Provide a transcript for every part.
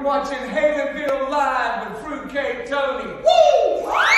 watching HALENVILLE Live with Fruitcake Tony. Woo! Wow!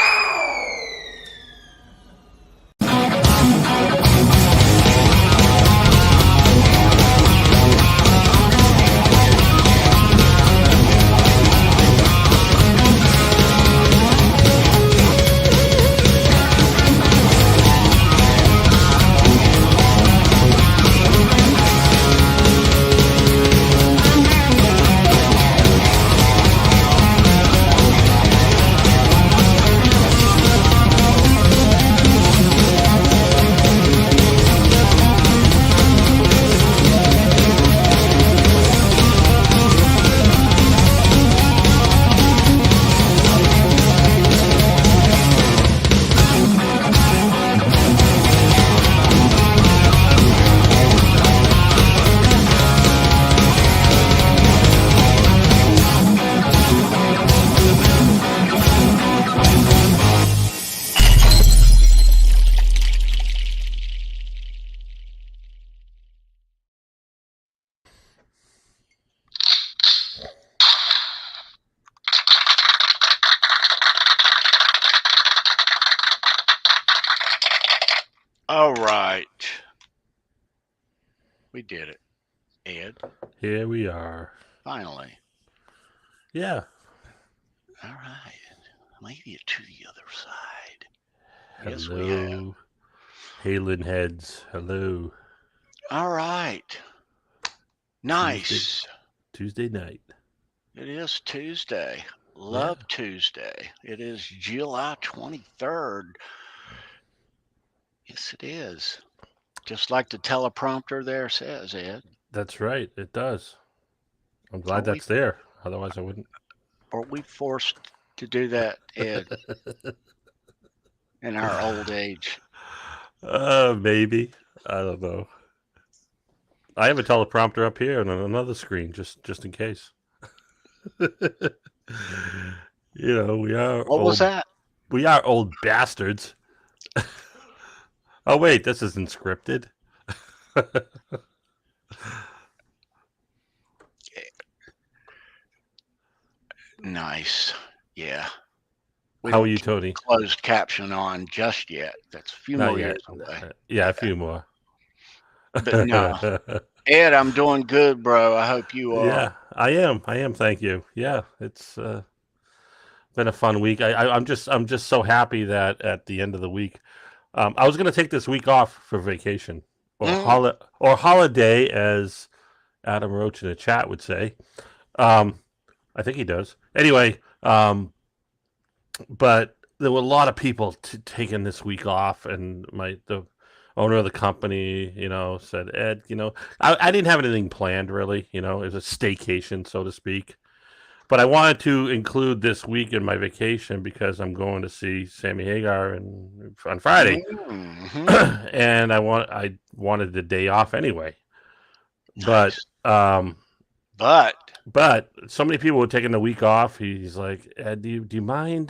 All right. We did it, Ed. Here we are. Finally. Yeah. All right. Maybe it to the other side. Hello. Yes, we have. Halen heads. Hello. All right. Nice. Tuesday night. It is Tuesday. Love Tuesday. It is July 23rd. Yes, it is. Just like the teleprompter there says, Ed. That's right. It does. I'm glad that's there. Otherwise, I wouldn't. Are we forced to do that, Ed, in our old age? Maybe. I don't know. I have a teleprompter up here and on another screen, just in case. You know, we are. What was that? We are old bastards. Oh wait, this isn't scripted. Nice. Yeah. How are you, Tony? Closed caption on just yet. That's a few Not more yet. years away. Yeah, a few more. But no. Ed, I'm doing good, bro. I hope you are. Yeah, I am. Thank you. Yeah, it's been a fun week. I'm just so happy that at the end of the week, I was going to take this week off for vacation or holiday, as Adam Roach in the chat would say. I think he does. Anyway, but there were a lot of people taking this week off, and the owner of the company, said, Ed, I didn't have anything planned really. It was a staycation, so to speak. But I wanted to include this week in my vacation because I'm going to see Sammy Hagar on Friday, and I wanted the day off anyway. Nice. But so many people were taking the week off. He's like, Ed, do you mind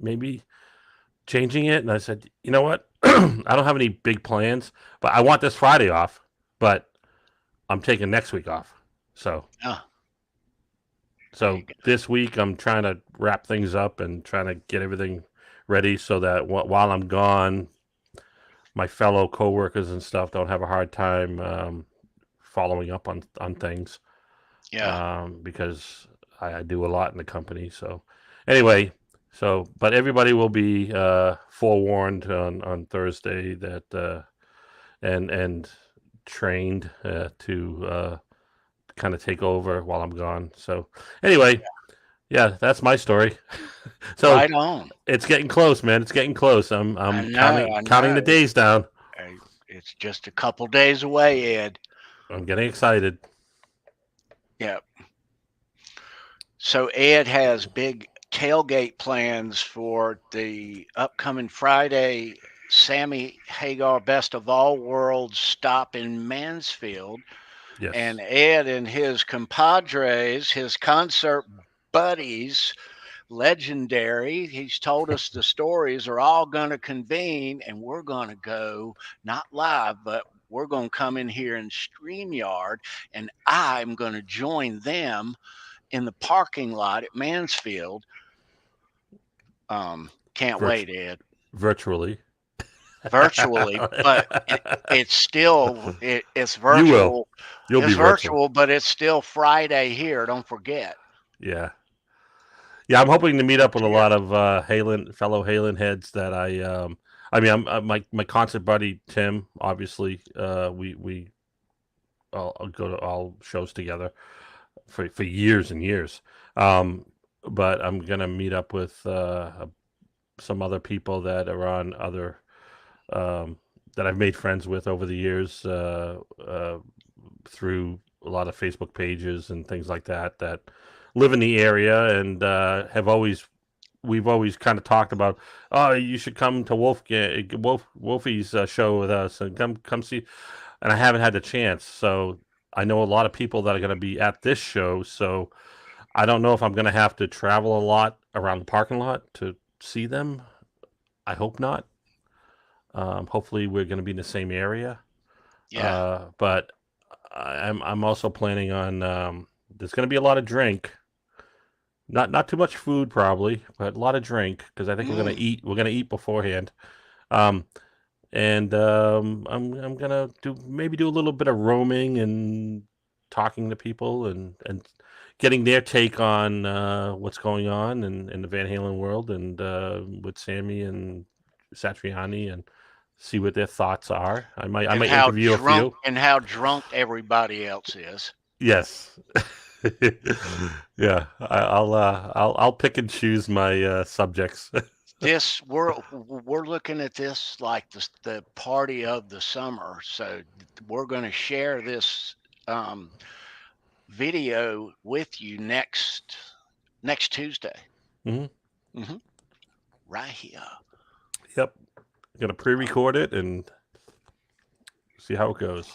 maybe changing it? And I said, you know what? I don't have any big plans, but I want this Friday off. But I'm taking next week off. So. So this week I'm trying to wrap things up and trying to get everything ready so that while I'm gone, my fellow coworkers and stuff don't have a hard time following up on things. Yeah. Because I do a lot in the company. So anyway, but everybody will be forewarned on Thursday that and trained to kind of take over while I'm gone. So anyway, yeah, that's my story. So right on. It's getting close, man. It's getting close. I'm counting the days down. It's just a couple days away, Ed. I'm getting excited. Yep. So Ed has big tailgate plans for the upcoming Friday Sammy Hagar Best of All Worlds stop in Mansfield. Yes. And Ed and his compadres, his concert buddies, legendary, he's told us the stories, are all going to convene, and we're going to go, not live, but we're going to come in here in StreamYard, and I'm going to join them in the parking lot at Mansfield. Can't wait, Ed. Virtually. Virtually, but it's still it's You virtual. will. You'll It's be virtual. virtual, but it's still Friday here. Don't forget. Yeah. Yeah, I'm hoping to meet up with a lot of fellow Halen heads that my concert buddy Tim. Obviously, we all go to all shows together for years and years. But I'm gonna meet up with some other people that are on other that I've made friends with over the years through a lot of Facebook pages and things like that live in the area and we've always kind of talked about, oh, you should come to Wolfie's show with us and come see. And I haven't had the chance. So I know a lot of people that are going to be at this show. So I don't know if I'm going to have to travel a lot around the parking lot to see them. I hope not. Hopefully we're going to be in the same area. Yeah. But I'm also planning on there's going to be a lot of drink. Not too much food probably, but a lot of drink because I think we're gonna eat. We're gonna eat beforehand, I'm gonna do a little bit of roaming and talking to people and getting their take on what's going on in the Van Halen world and with Sammy and Satriani and see what their thoughts are. I might interview a few and how drunk everybody else is. Yes. Yeah, I'll pick and choose my subjects. This we're looking at this like the party of the summer. So we're going to share this video with you next Tuesday. Right here. Yep. Gonna pre-record it and see how it goes.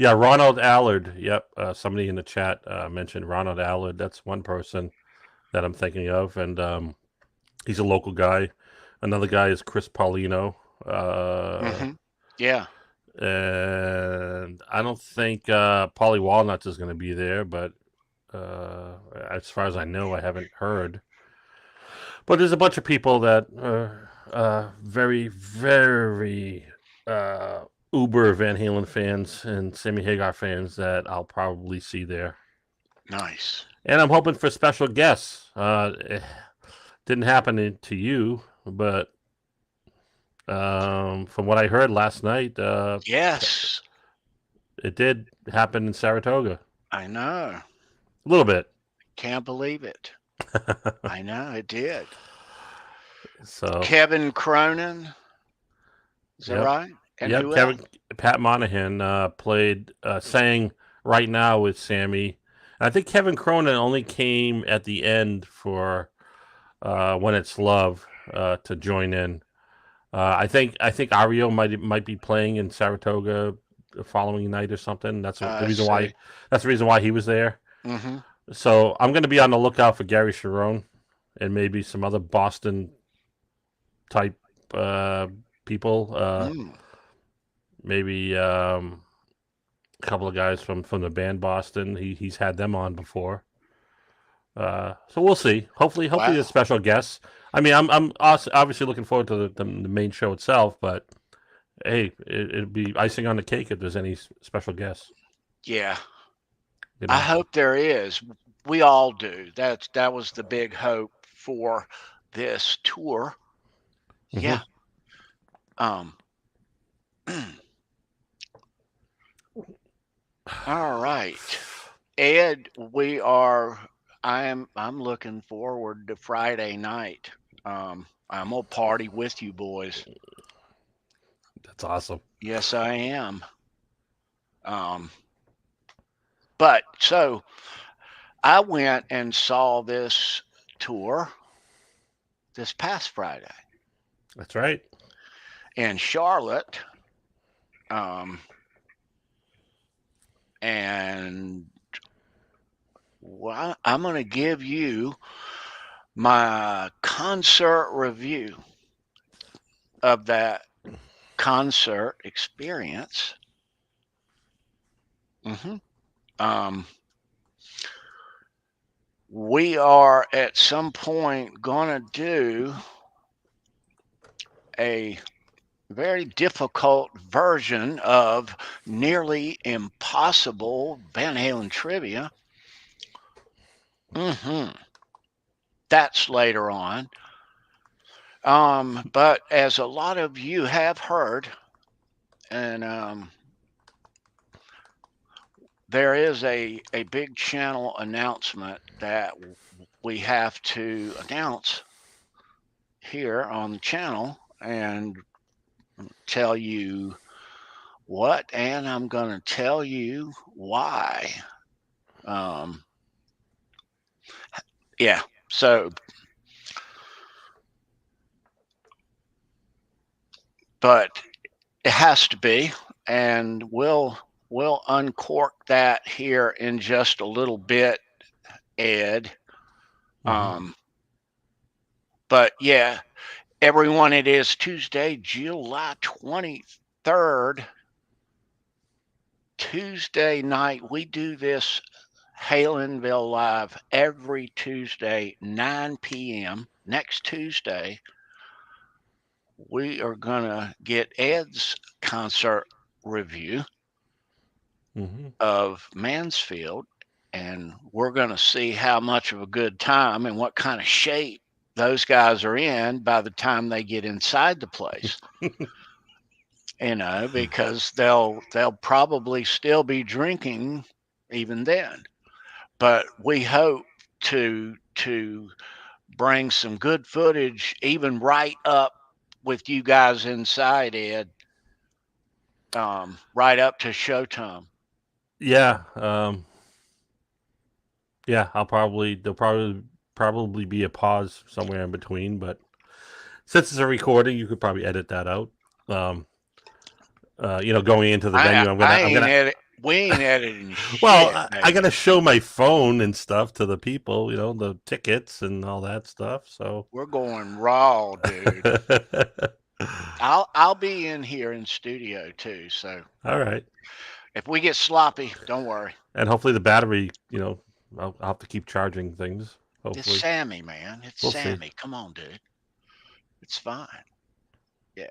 Yeah, Ronald Allard. Yep. Somebody in the chat mentioned Ronald Allard. That's one person that I'm thinking of, and he's a local guy. Another guy is Chris Paulino. Yeah. And I don't think Paulie Walnuts is going to be there, but as far as I know, I haven't heard. But there's a bunch of people that are very, very uber Van Halen fans and Sammy Hagar fans that I'll probably see there. Nice. And I'm hoping for special guests. It didn't happen to you, but from what I heard last night, yes, it did happen in Saratoga. I know. A little bit. Can't believe it. I know it did. So Kevin Cronin, is that right? And Pat Monahan sang Right Now with Sammy. I think Kevin Cronin only came at the end for When It's Love to join in. I think Ario might be playing in Saratoga the following night or something. That's the reason why. That's the reason why he was there. Mm-hmm. So I'm going to be on the lookout for Gary Sharon and maybe some other Boston type people. Maybe a couple of guys from the band Boston. He's had them on before. So we'll see. Hopefully a special guest. I mean, I'm obviously looking forward to the main show itself, but hey, it'd be icing on the cake if there's any special guests. Yeah. You know? I hope there is. We all do. That was the big hope for this tour. Mm-hmm. Yeah. All right. Ed, I'm looking forward to Friday night. I'm gonna party with you boys. That's awesome. Yes, I am. But so I went and saw this tour this past Friday. That's right. In Charlotte. And well, I'm going to give you my concert review of that concert experience. we are at some point going to do a very difficult version of nearly impossible Van Halen trivia. That's later on. But as a lot of you have heard, and there is a big channel announcement that we have to announce here on the channel and tell you what, and I'm going to tell you why. Yeah, so, but it has to be, and we'll uncork that here in just a little bit, Ed. But yeah, everyone, it is Tuesday, July 23rd. Tuesday night, we do this HALENVILLE Live every Tuesday, 9 p.m. Next Tuesday, we are going to get Ed's concert review of Mansfield, and we're going to see how much of a good time and what kind of shape those guys are in by the time they get inside the place. Because they'll probably still be drinking even then. But we hope to bring some good footage, even right up with you guys inside, Ed, right up to showtime. Yeah. Yeah, there'll probably be a pause somewhere in between, but since it's a recording, you could probably edit that out. Going into the venue, we ain't editing shit. Well, I gotta show my phone and stuff to the people, the tickets and all that stuff. So we're going raw, dude. I'll be in here in studio too. So all right. If we get sloppy, don't worry. And hopefully the battery, I'll have to keep charging things. Hopefully. It's Sammy, man. We'll Sammy. See. Come on, dude. It's fine. Yeah.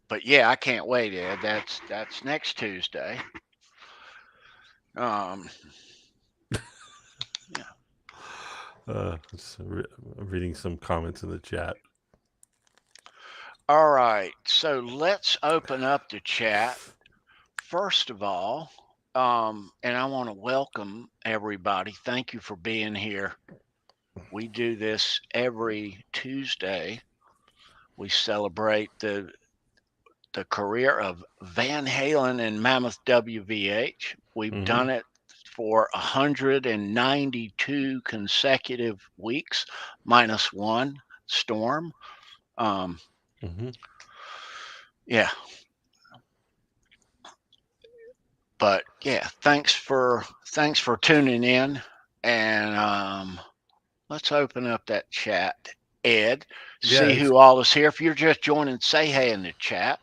But yeah, I can't wait, Ed. That's next Tuesday. Yeah. Reading some comments in the chat. All right, so let's open up the chat. First of all, and I want to welcome everybody. Thank you for being here. We do this every Tuesday. We celebrate the career of Van Halen and Mammoth WVH. We've done it for 192 consecutive weeks, minus one storm. Yeah. But yeah, thanks for tuning in, and let's open up that chat, Ed. See who all is here. If you're just joining, say hey in the chat.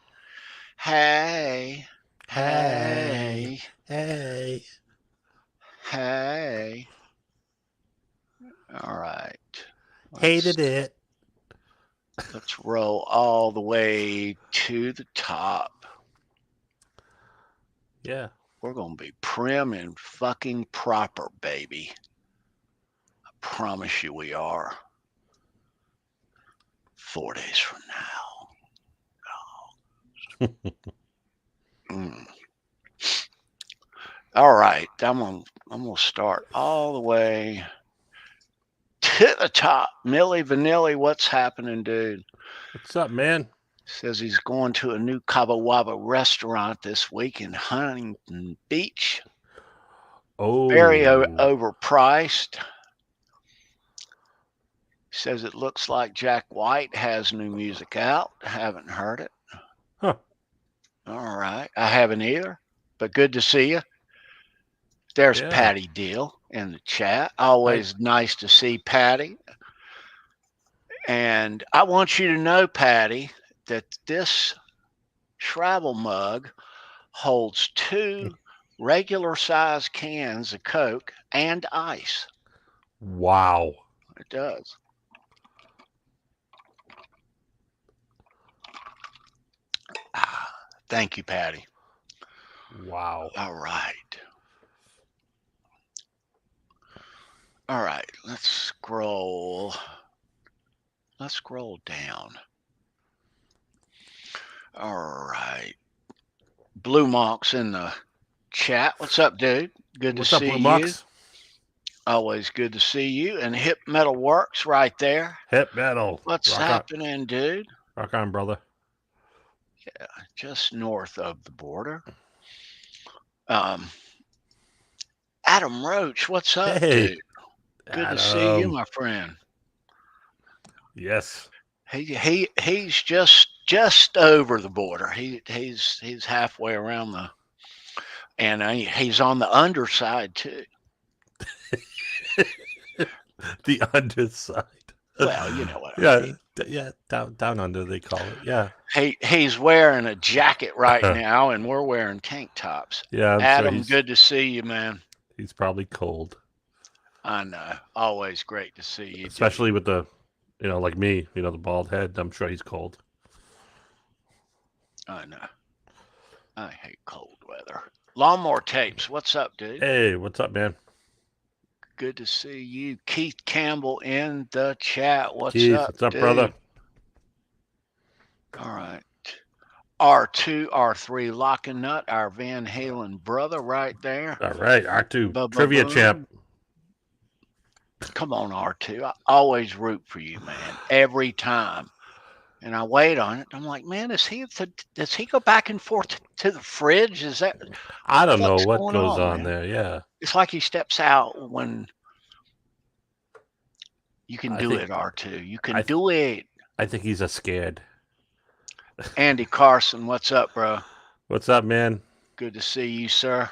Hey. Hey. Hey. Hey. All right. Hated it. Let's roll all the way to the top. Yeah. We're going to be prim and fucking proper, baby. I promise you we are. 4 days from now. All right. I'm gonna start all the way to the top. Millie Vanilli, what's happening, dude? What's up, man? Says he's going to a new Cabo Wabo restaurant this week in Huntington Beach. Oh. Very overpriced. Says it looks like Jack White has new music out. Haven't heard it. Huh. All right. I haven't either, but good to see you. There's Patty Deal in the chat. Always nice to see Patty. And I want you to know, Patty, that this travel mug holds 2 regular size cans of Coke and ice. Wow. It does. Thank you, Patty. Wow. All right. All right. Let's scroll. Let's scroll down. All right. Blue Monk's in the chat. What's up, dude? Good What's to up, see Blue you. Mox? Always good to see you. And Hip Metal Works right there. Hip metal. What's Rock happening, dude? on. Rock on, brother. Yeah, just north of the border. Adam Roach, what's up, Hey, dude? Good to see you, Adam. my friend. Yes. He's just over the border. He's halfway around the, and he's on the underside too. The underside. Well, you know what I Yeah, mean. yeah, down under they call it. Yeah. He's wearing a jacket right now, and we're wearing tank tops. Yeah, I'm Adam, sure good to see you, man. he's probably cold. I know. Always great to see you, Especially dude. with the, like me, the bald head. I'm sure he's cold. I know. I hate cold weather. Lawnmower Tapes, what's up, dude? Hey, what's up, man? Good to see you. Keith Campbell in the chat. What's Keith, up, what's up, dude? brother? All right. R2, R3, Lock and Nut, our Van Halen brother right there. All right, R2, trivia champ. Come on, R2. I always root for you, man. Every time. And I wait on it. I'm like, man, does he go back and forth to the fridge? Is that? I don't know what's what going goes on man? there. Yeah. It's like he steps out when you can I do think- it, R2. You can do it. I think he's a scared. Andy Carson, what's up, bro? What's up, man? Good to see you, sir.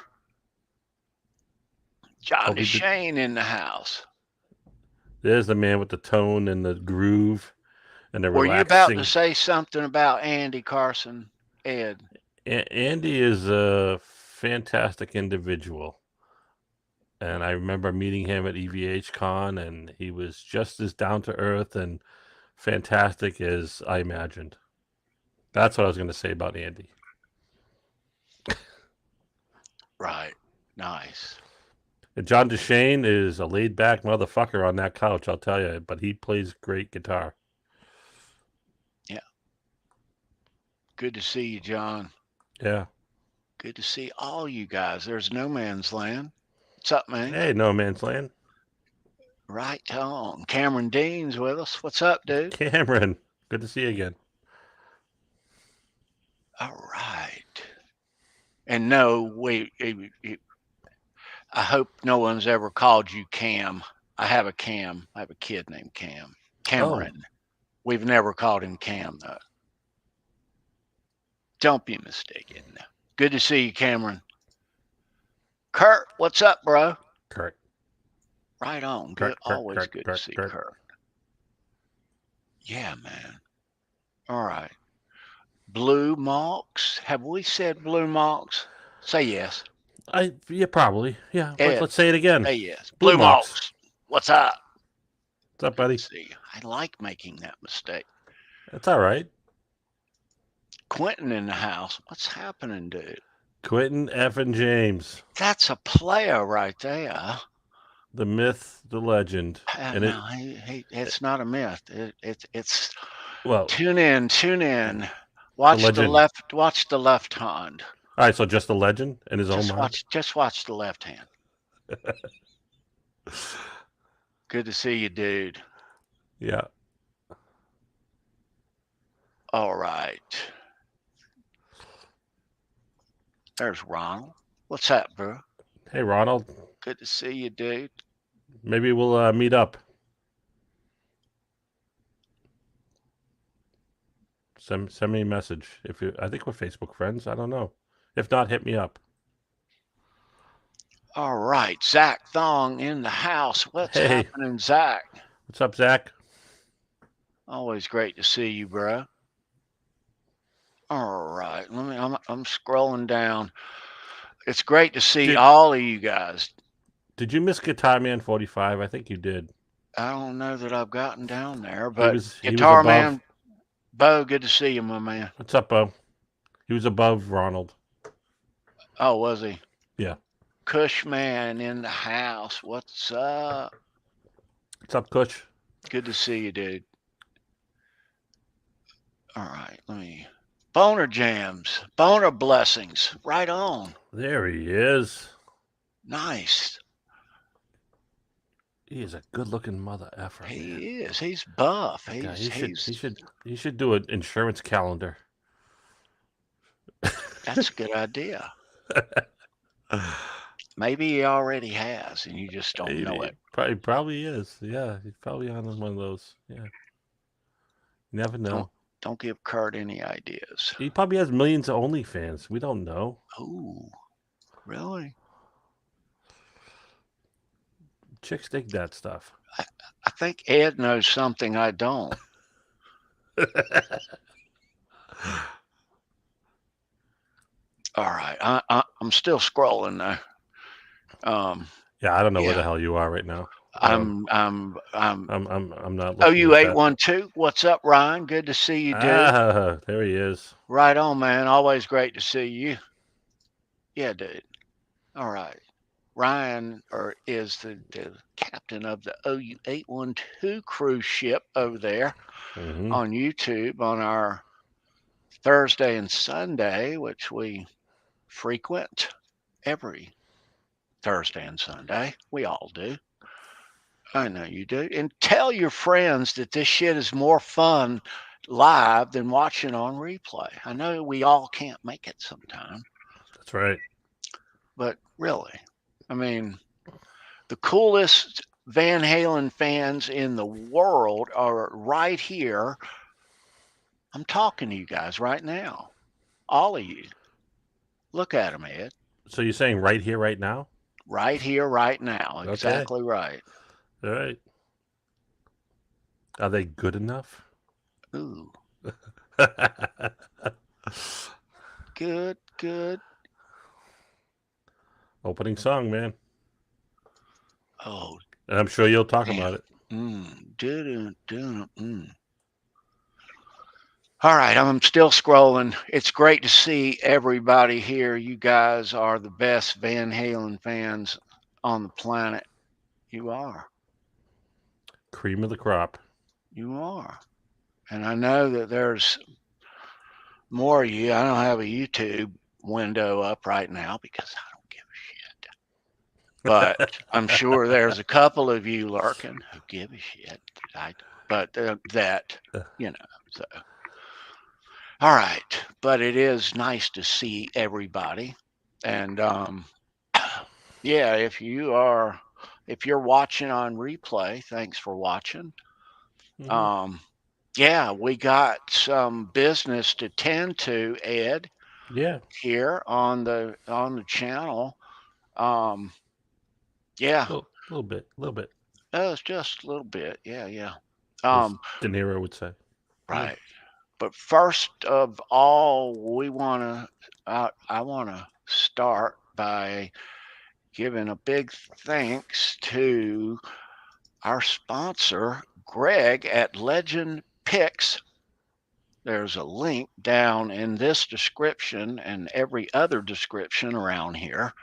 John DeShane in the house. There's the man with the tone and the groove and the Were relaxing. you about to say something about Andy Carson, Ed? Andy is a fantastic individual. And I remember meeting him at EVH Con, and he was just as down to earth and fantastic as I imagined. That's what I was going to say about Andy. Right. Nice. And John DeShane is a laid-back motherfucker on that couch, I'll tell you. But he plays great guitar. Yeah. Good to see you, John. Yeah. Good to see all you guys. There's No Man's Land. What's up, man? Hey, No Man's Land. Right on. Cameron Dean's with us. What's up, dude? Cameron, good to see you again. All right. And no, I hope no one's ever called you Cam. I have a Cam. I have a kid named Cam. Cameron. Oh. We've never called him Cam, though. Don't be mistaken. Good to see you, Cameron. Kurt, what's up, bro? Kurt. Right on. Good. Always good to see Kurt. Yeah, man. All right. Blue Mox. Have we said Blue Mox? Say yes. Yeah, probably. Yeah. Ed, let's say it again. Say yes. Blue Mox. What's up? What's up, buddy? See, I like making that mistake. That's all right. Quentin in the house. What's happening, dude? Quentin effing James. That's a player right there. The myth, the legend. No, it's not a myth. It's well. Tune in. Watch the left hand. All right, so just the legend in his own mind. Just watch the left hand. Good to see you, dude. Yeah. All right. There's Ronald. What's up, bro? Hey, Ronald. Good to see you, dude. Maybe we'll meet up. Send me a message. I think we're Facebook friends. I don't know. If not, hit me up. All right, Zach Thong in the house. What's happening, Zach? What's up, Zach? Always great to see you, bro. All right, I'm scrolling down. it's great to see all of you guys. Did you miss Guitar Man 45? I think you did. I don't know that I've gotten down there, but He was Guitar above. Man, Bo, good to see you, my man. What's up, Bo? He was above Ronald. Oh, was he? Yeah. Kush Man in the house. What's up? What's up, Kush? Good to see you, dude. All right, let me. Boner jams, boner blessings. Right on. There he is. Nice. He is a good-looking mother effer. He is. He's buff. He should do an insurance calendar. That's a good idea. Maybe he already has, and you just don't know it. Probably is. Yeah, he's probably on one of those. Yeah. You never know. Don't give Kurt any ideas. He probably has millions of OnlyFans. We don't know. Oh, really? Chicks dig that stuff. I think Ed knows something I don't. All right, I'm still scrolling though. Yeah, I don't know where the hell you are right now. I'm not. Oh, you 812. What's up, Ryan? Good to see you, dude. There he is. Right on, man. Always great to see you. Yeah, dude. All right. Ryan is the captain of the OU 812 cruise ship over there on YouTube on our Thursday and Sunday, which we frequent every Thursday and Sunday. We all do. I know you do. And tell your friends that this shit is more fun live than watching on replay. I know we all can't make it sometime. That's right. But really, I mean, the coolest Van Halen fans in the world are right here. I'm talking to you guys right now. All of you. Look at them, Ed. So you're saying right here, right now? Right here, right now. Okay. Exactly right. All right. Are they good enough? Ooh. Good. Opening song, man. Oh. And I'm sure you'll talk about it. All right, I'm still scrolling. It's great to see everybody here. You guys are the best Van Halen fans on the planet. You are. Cream of the crop. You are. And I know that there's more of you. I don't have a YouTube window up right now because I don't give a shit. But I'm sure there's a couple of you lurking who give a shit. So. All right. But it is nice to see everybody. And yeah, if you're watching on replay, thanks for watching. Yeah, we got some business to tend to, Ed. Yeah. Here on the channel. Yeah. A little bit. Oh, it's just a little bit. Yeah. As De Niro would say. Right. Yeah. But first of all, I want to start by giving a big thanks to our sponsor, Greg at Legend Picks. There's a link down in this description and every other description around here.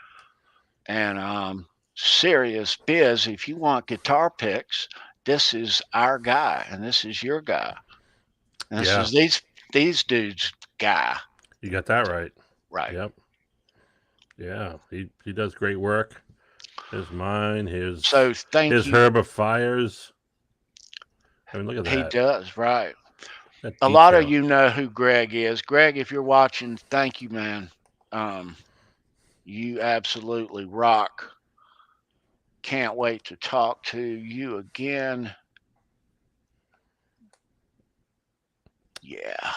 And serious biz, if you want guitar picks, this is our guy and this is your guy. And this is these dudes' guy. You got that right. Right. Yep. Yeah, he does great work. His mine, his Herb of Fires. I mean, look at that. He does, right. A lot of you know who Greg is. Greg, if you're watching, thank you, man. You absolutely rock. Can't wait to talk to you again. Yeah.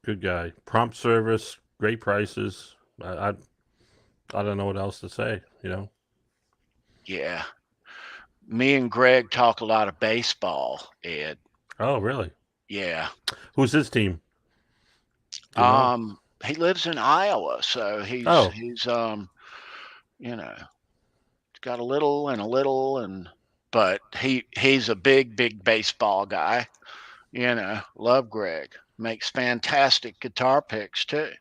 Good guy. Prompt service, great prices. I don't know what else to say, you know. Yeah. Me and Greg talk a lot of baseball, Ed. Oh, really? Yeah. Who's his team? he lives in Iowa, so Oh, he's you know, got a little and a little, and but he's a big baseball guy. Love Greg. Makes fantastic guitar picks too.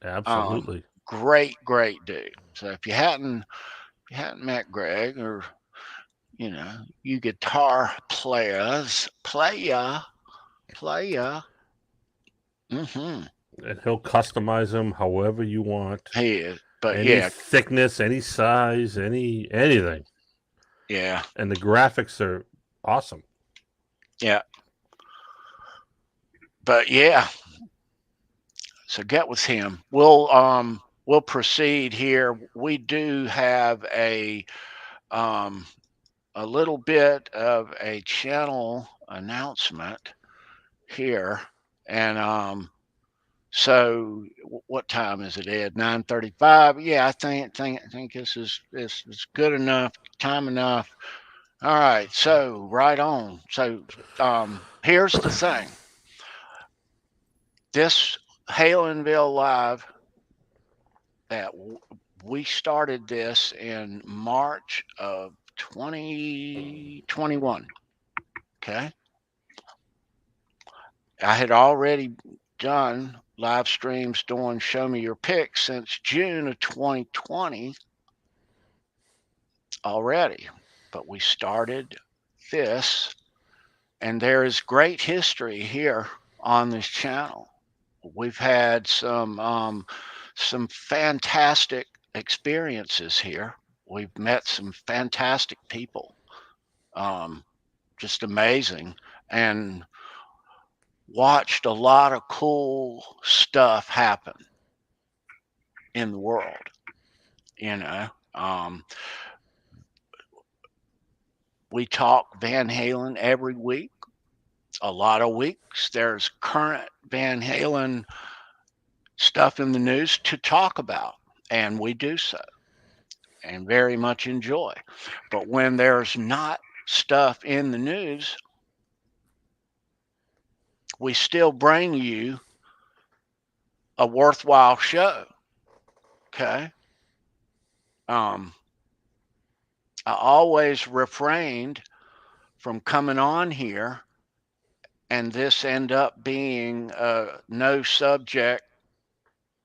absolutely. Great dude. So if you hadn't met Greg, or you guitar players, playa. Mm-hmm. And he'll customize them however you want. He is. But Any yeah, thickness, any size, anything. yeah, And the graphics are awesome. yeah. But yeah. So get with him. We'll proceed here. We do have a little bit of a channel announcement here, and so what time is it, Ed? 9:35. Yeah, I think this is good enough, time enough. All right, so right on. So here's the thing. This Halenville Live, that we started this in March of 2021. Okay. I had already done live streams doing Show Me Your Picks since June of 2020 already. But we started this, and there is great history here on this channel. We've had some fantastic experiences here. We've met some fantastic people, just amazing, and watched a lot of cool stuff happen in the world. We talk Van Halen every week. A lot of weeks there's current Van Halen stuff in the news to talk about, and we do so and very much enjoy. But when there's not stuff in the news, we still bring you a worthwhile show. Okay. I always refrained from coming on here and this end up being a no subject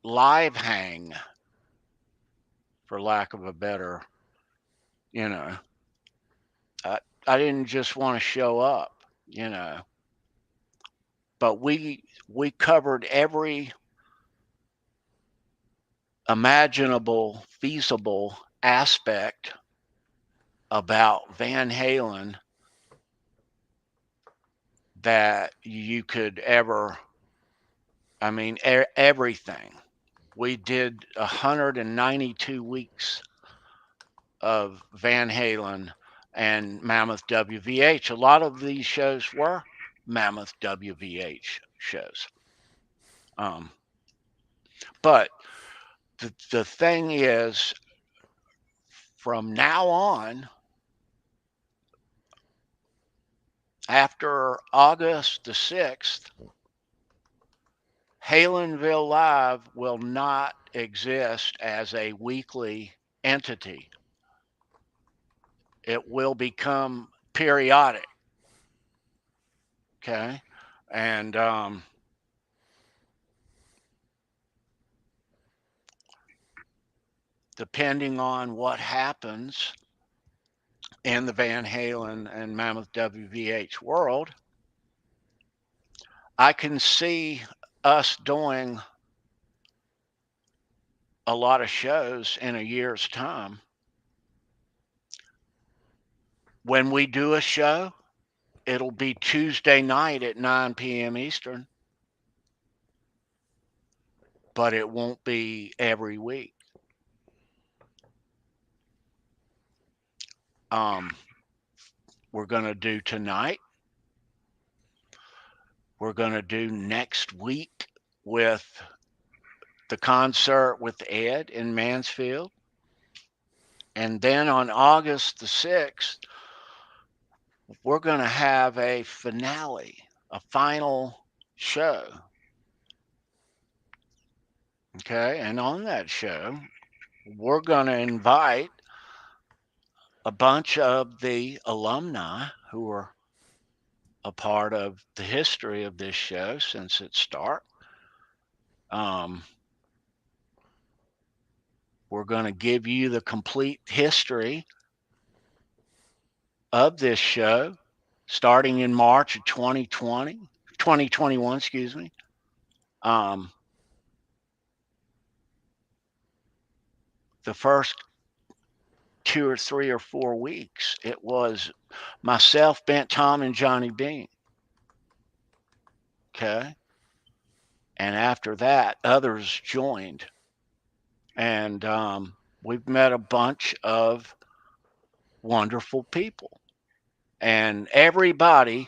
live hang, for lack of a better, you know. I didn't just want to show up, but we covered every imaginable, feasible aspect about Van Halen that you could ever, everything. We did 192 weeks of Van Halen and Mammoth WVH. A lot of these shows were Mammoth WVH shows. But the thing is, from now on, after August the 6th, Halenville Live will not exist as a weekly entity. It will become periodic. Okay. And depending on what happens in the Van Halen and Mammoth WVH world, I can see us doing a lot of shows in a year's time. When we do a show, it'll be Tuesday night at 9 p.m. Eastern, but it won't be every week. We're going to do tonight. We're going to do next week with the concert with Ed in Mansfield. And then on August the 6th, we're going to have a finale, a final show Okay. And on that show, we're going to invite a bunch of the alumni who are a part of the history of this show since its start. We're going to give you the complete history of this show starting in March of 2021, excuse me. The first 2 or 3 or 4 weeks, it was myself, Bent Tom, and Johnny Bean. Okay. And after that, others joined. And we've met a bunch of wonderful people. And everybody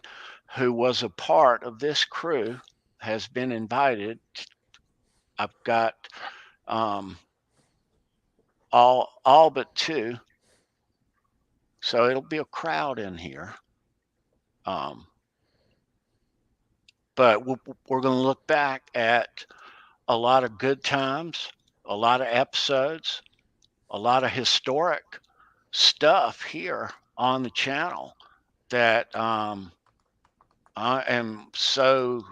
who was a part of this crew has been invited. I've got all but 2. So it'll be a crowd in here. But we're going to look back at a lot of good times, a lot of episodes, a lot of historic stuff here on the channel that I am so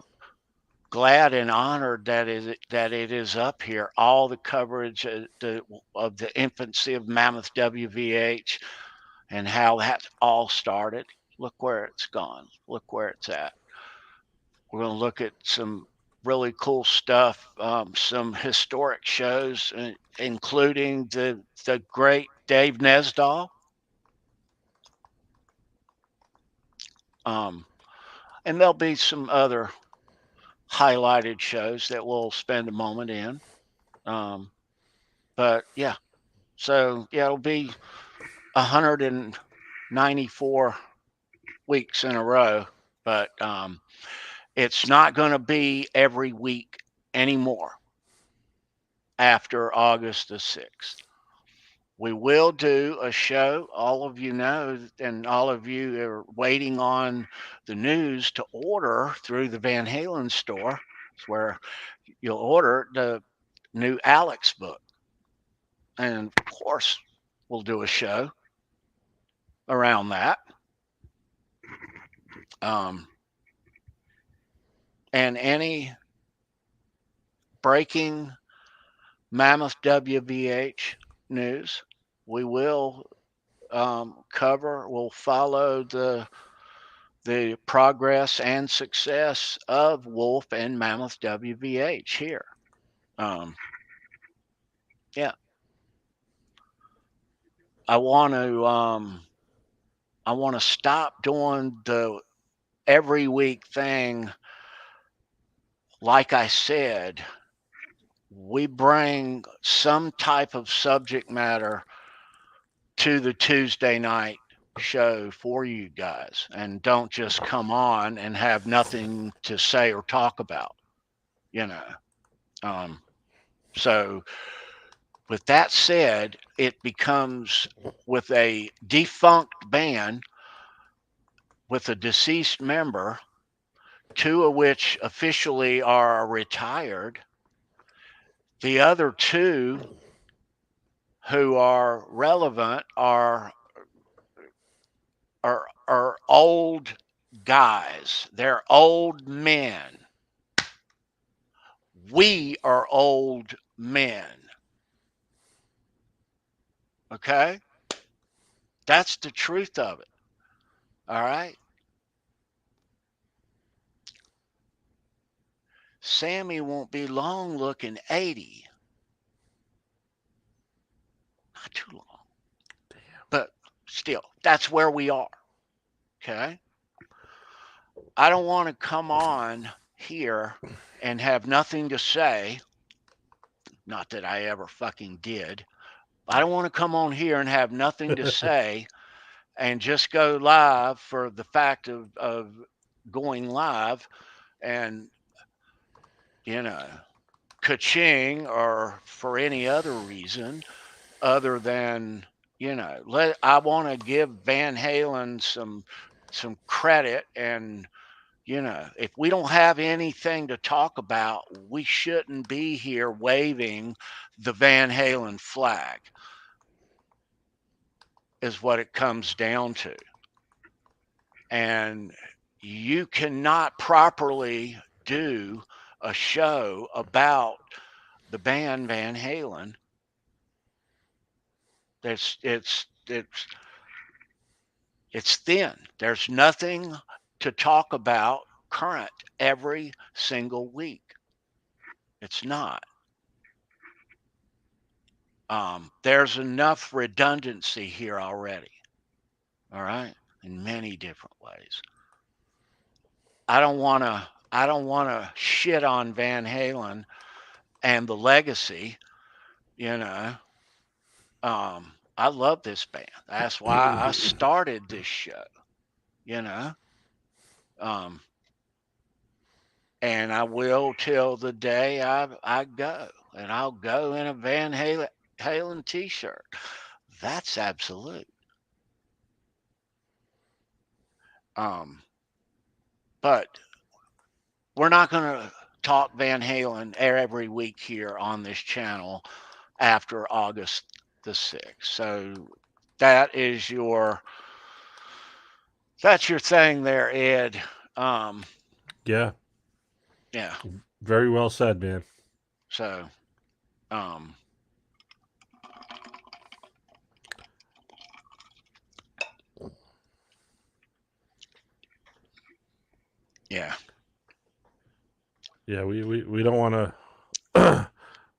glad and honored that it is up here. All the coverage of the infancy of Mammoth WVH and how that all started. Look where it's gone. Look where it's at. We're going to look at some really cool stuff, some historic shows, including the great Dave Nesdahl. And there'll be some other highlighted shows that we'll spend a moment in. But yeah, so yeah, it'll be 194 weeks in a row, but it's not going to be every week anymore after August the 6th. We will do a show. All of you know, and all of you are waiting on the news to order through the Van Halen store. It's where you'll order the new Alex book. And of course, we'll do a show around that. And any breaking Mammoth WVH news, we will cover. We'll follow the progress and success of Wolf and Mammoth WVH here. Yeah, I want to stop doing the every week thing. Like I said, we bring some type of subject matter to the Tuesday night show for you guys, and don't just come on and have nothing to say or talk about, you know. So with that said, it becomes with a defunct band with a deceased member, 2 of which officially are retired. The other 2 who are relevant are old guys. They're old men. We are old men. Okay? That's the truth of it. All right? Sammy won't be long looking 80. Not too long. Damn. But still, that's where we are. Okay? I don't want to come on here and have nothing to say. Not that I ever fucking did. I don't want to come on here and have nothing to say and just go live for the fact of going live and, you know, ka-ching, or for any other reason other than, you know, I want to give Van Halen some credit and If we don't have anything to talk about, we shouldn't be here waving the Van Halen flag, is what it comes down to. And you cannot properly do a show about the band Van Halen. It's thin. There's nothing to talk about current every single week. It's not. There's enough redundancy here already. All right, in many different ways. I don't want to shit on Van Halen and the legacy. You know, I love this band. That's why I started this show. You know, um, and I will till the day I go, and I'll go in a Van Halen T-shirt. That's absolute. But we're not going to talk Van Halen every week here on this channel after August the 6th. So that's your thing there, Ed. Yeah. Yeah. Very well said, man. So, yeah. Yeah, we don't want to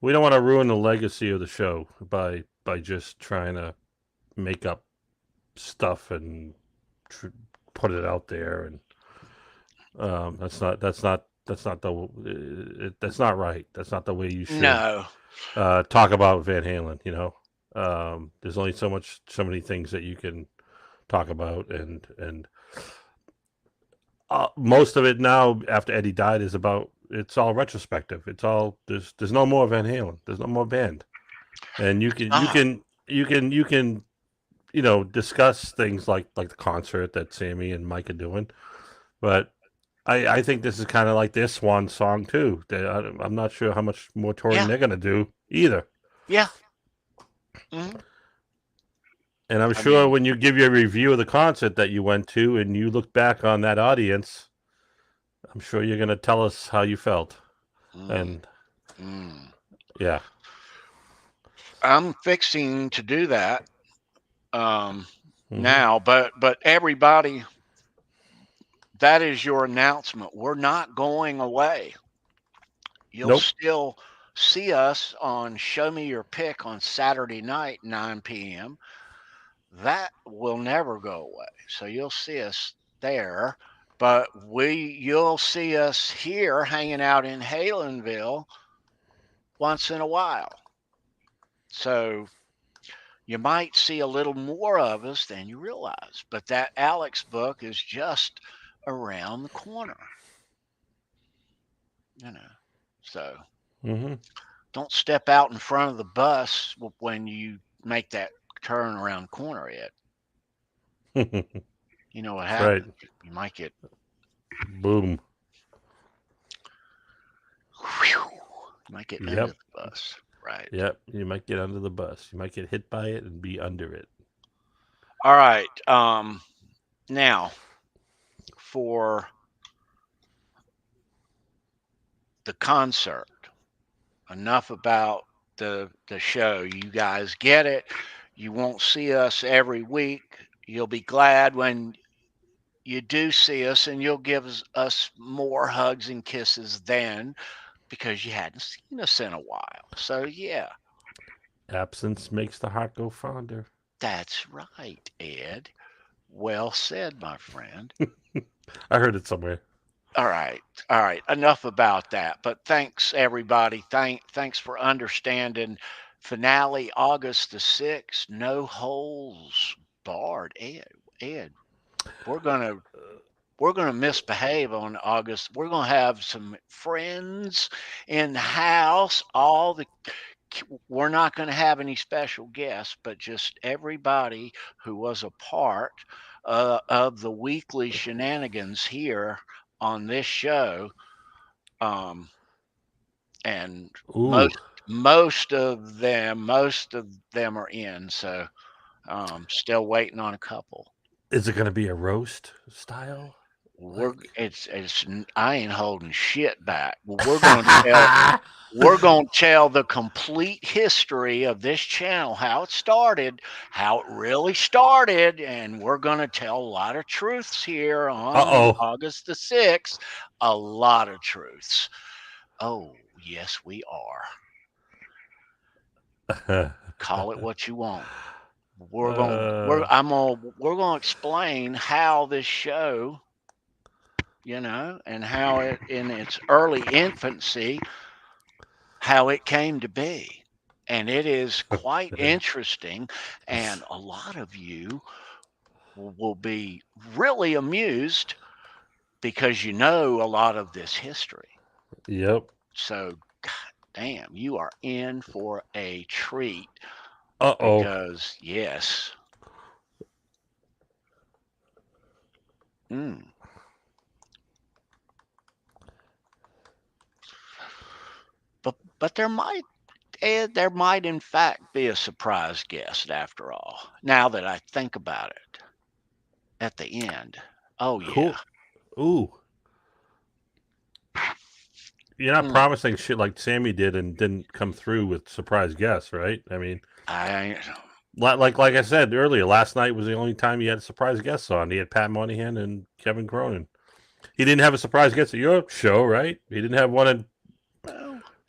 we don't want to ruin the legacy of the show by just trying to make up stuff and put it out there, and that's not right. That's not the way you should talk about Van Halen. There's only so many things that you can talk about, and most of it now after Eddie died is about, it's all retrospective. It's all, there's no more Van Halen. There's no more band, and you can discuss things like the concert that Sammy and Mike are doing, but I think this is kind of like their swan song too. I'm not sure how much more touring they're gonna do either. Yeah. Mm-hmm. And I'm sure when you give your review of the concert that you went to and you look back on that audience, I'm sure you're going to tell us how you felt. Yeah. I'm fixing to do that now, but everybody, that is your announcement. We're not going away. You'll still see us on Show Me Your Pick on Saturday night, 9 p.m. That will never go away. So you'll see us there, but you'll see us here hanging out in Halenville once in a while. So you might see a little more of us than you realize, but that Alex book is just around the corner. So don't step out in front of the bus when you make that turn around the corner, Ed. You know what happens? Right. You might get boom. Whew, you might get under the bus. Right. Yep. You might get under the bus. You might get hit by it and be under it. All right. Now, for the concert, enough about the show. You guys get it. You won't see us every week. You'll be glad when you do see us, and you'll give us more hugs and kisses then, because you hadn't seen us in a while. So, yeah. Absence makes the heart go fonder. That's right, Ed. Well said, my friend. I heard it somewhere. All right. Enough about that. But thanks, everybody. Thanks for understanding. Finale August the 6th. No holds barred. Ed, we're gonna misbehave on August. We're gonna have some friends in the house. We're not going to have any special guests, but just everybody who was a part of the weekly shenanigans here on this show, and Ooh, most of them are in. So still waiting on a couple. is it going to be a roast style? It's I ain't holding shit back. We're gonna tell the complete history of this channel, how it started, how it really started, and we're gonna tell a lot of truths here on Uh-oh. August the 6th. A lot of truths. Oh, yes, we are. Call it what you want. We're gonna explain how this show, and how it in its early infancy, how it came to be. And it is quite interesting. And a lot of you will be really amused because you know a lot of this history. Yep. So, God damn, you are in for a treat Uh-oh. because, yes. But there might in fact be a surprise guest after all. Now that I think about it, at the end. Oh Cool. yeah. Ooh. You're not promising shit like Sammy did and didn't come through with surprise guests, right? I mean, like I said earlier, last night was the only time he had surprise guests on. He had Pat Monahan and Kevin Cronin. He didn't have a surprise guest at your show, right? He didn't have one in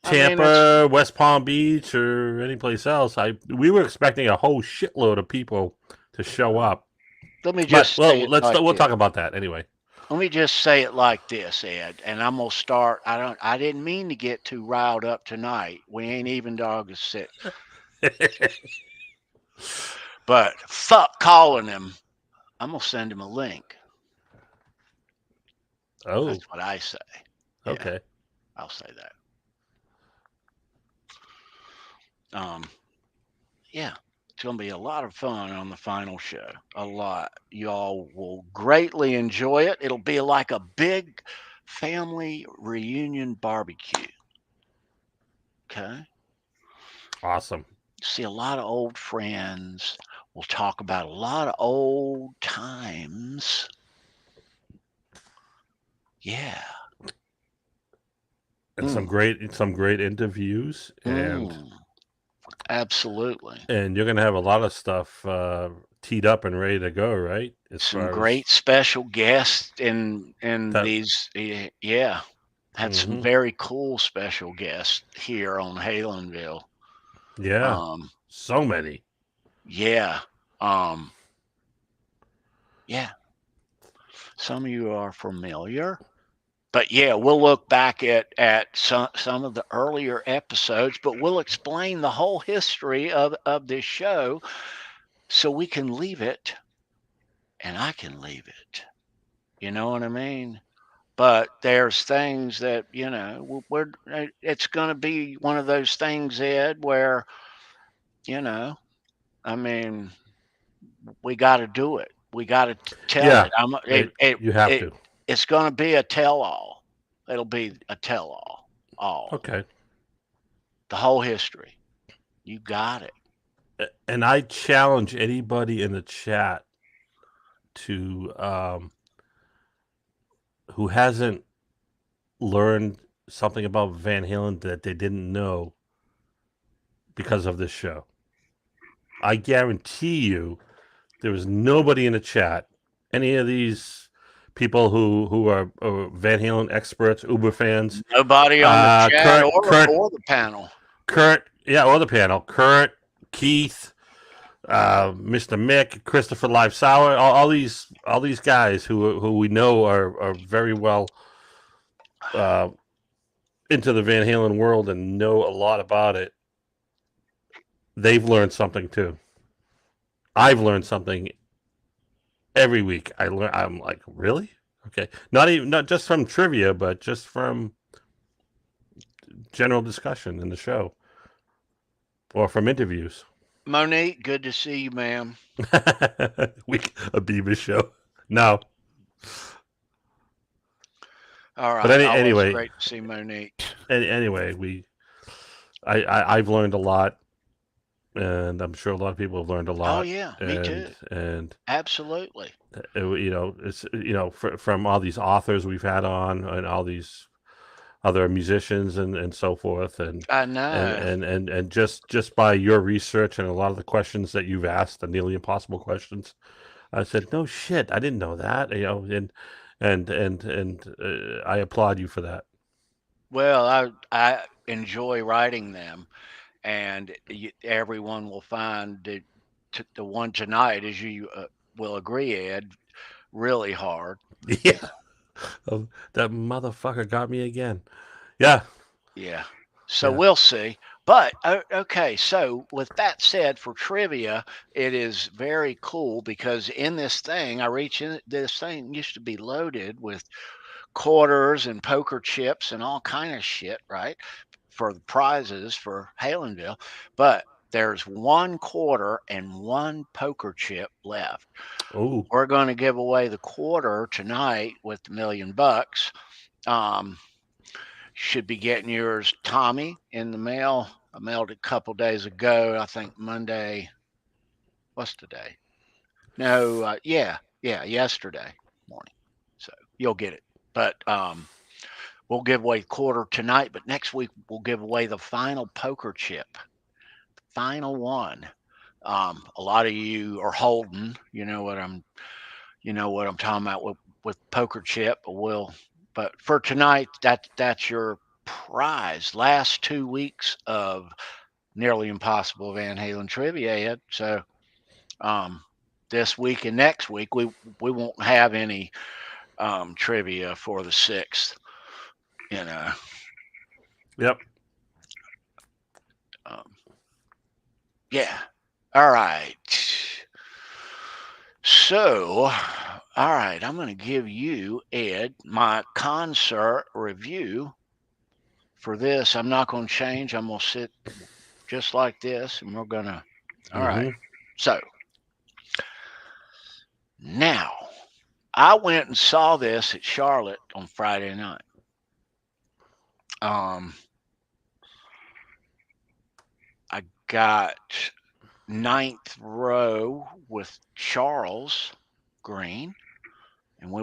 Tampa, West Palm Beach, or any place else. We were expecting a whole shitload of people to show up. Let me just we'll talk about that anyway. Let me just say it like this, Ed, and I'm gonna start. I didn't mean to get too riled up tonight. We ain't even dog is sick. But fuck calling him. I'm gonna send him a link. Oh, that's what I say. Yeah, okay, I'll say that. Yeah, it's going to be a lot of fun on the final show. A lot. Y'all will greatly enjoy it. It'll be like a big family reunion barbecue. Okay. Awesome. See a lot of old friends. We'll talk about a lot of old times. Yeah. And some great interviews and absolutely. And you're gonna have a lot of stuff teed up and ready to go, right? Some great special guests in these. Yeah, had some very cool special guests here on Halenville. Yeah, so many. Yeah, yeah. Some of you are familiar. But yeah, we'll look back at some of the earlier episodes, but we'll explain the whole history of this show so we can leave it and I can leave it. You know what I mean? But there's things that, it's going to be one of those things, Ed, where, I mean, we got to do it. We got to tell it. You have to. It's going to be a tell-all. It'll be a tell-all. Okay. The whole history. You got it. And I challenge anybody in the chat to who hasn't learned something about Van Halen that they didn't know because of this show. I guarantee you there was nobody in the chat, any of these people who are Van Halen experts, Uber fans. Nobody on the chat or the panel. Or the panel. Kurt, Keith, Mr. Mick, Christopher Live Sour, all these guys who we know are very well into the Van Halen world and know a lot about it. They've learned something too. I've learned something every week. I'm like, really? Okay. Not just from trivia, but just from general discussion in the show or from interviews. Monique, good to see you, ma'am. A Beavis show. No. All But right. Always anyway, great to see Monique. anyway, I've learned a lot, and I'm sure a lot of people have learned a Oh lot, yeah, me and too. and Absolutely. it's from all these authors we've had on, and all these other musicians and so forth, I and know. and and and just by your research and a lot of the questions that you've asked, the nearly impossible questions, I said, no shit, I didn't know that, and I applaud you for that. Well, I enjoy writing them, and everyone will find that the one tonight, as you will agree, Ed, really hard. Yeah. That motherfucker got me again. Yeah. Yeah. So Yeah. we'll see. But okay, so with that said, for trivia, it is very cool because in this thing, I reach in this thing used to be loaded with quarters and poker chips and all kind of shit, right? For the prizes for Halenville. But there's 1 quarter and 1 poker chip left. Oh. We're going to give away the quarter tonight with the $1,000,000. Um, should be getting yours, Tommy, in the mail. I mailed it a couple days ago. I think Monday. What's today? No, yeah, yesterday morning. So you'll get it. But we'll give away quarter tonight. But next week we'll give away the final poker chip, final one. A lot of you are holding. You know what I'm talking about with poker chip. But for tonight, that's your prize. Last 2 weeks of nearly impossible Van Halen trivia, Ed. So um, this week and next week we won't have any trivia for the 6th. You know. Yep. Um, yeah. All right. So, all right, I'm going to give you, Ed, my concert review for this. I'm not going to change. I'm going to sit just like this, and we're going to. All right. Mm-hmm. So, now, I went and saw this at Charlotte on Friday night. Um, I got ninth row with Charles Greene. And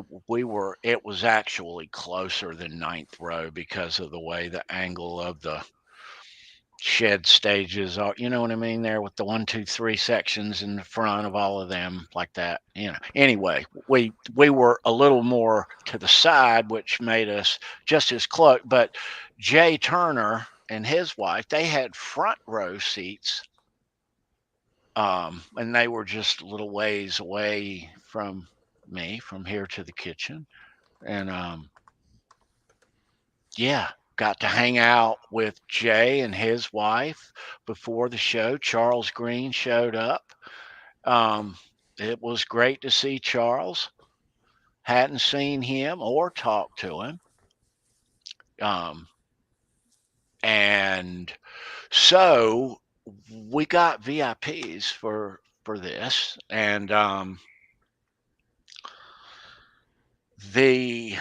it was actually closer than ninth row because of the way the angle of the shed stages are, you know what I mean, there with the 1, 2, 3 sections in the front of all of them like that. Anyway, we were a little more to the side, which made us just as close. But Jay Turner and his wife, they had front row seats. And they were just a little ways away from me, from here to the kitchen. And yeah, got to hang out with Jay and his wife before the show. Charles Greene showed up. It was great to see Charles. Hadn't seen him or talked to him. Um, and so we got VIPs for this, and the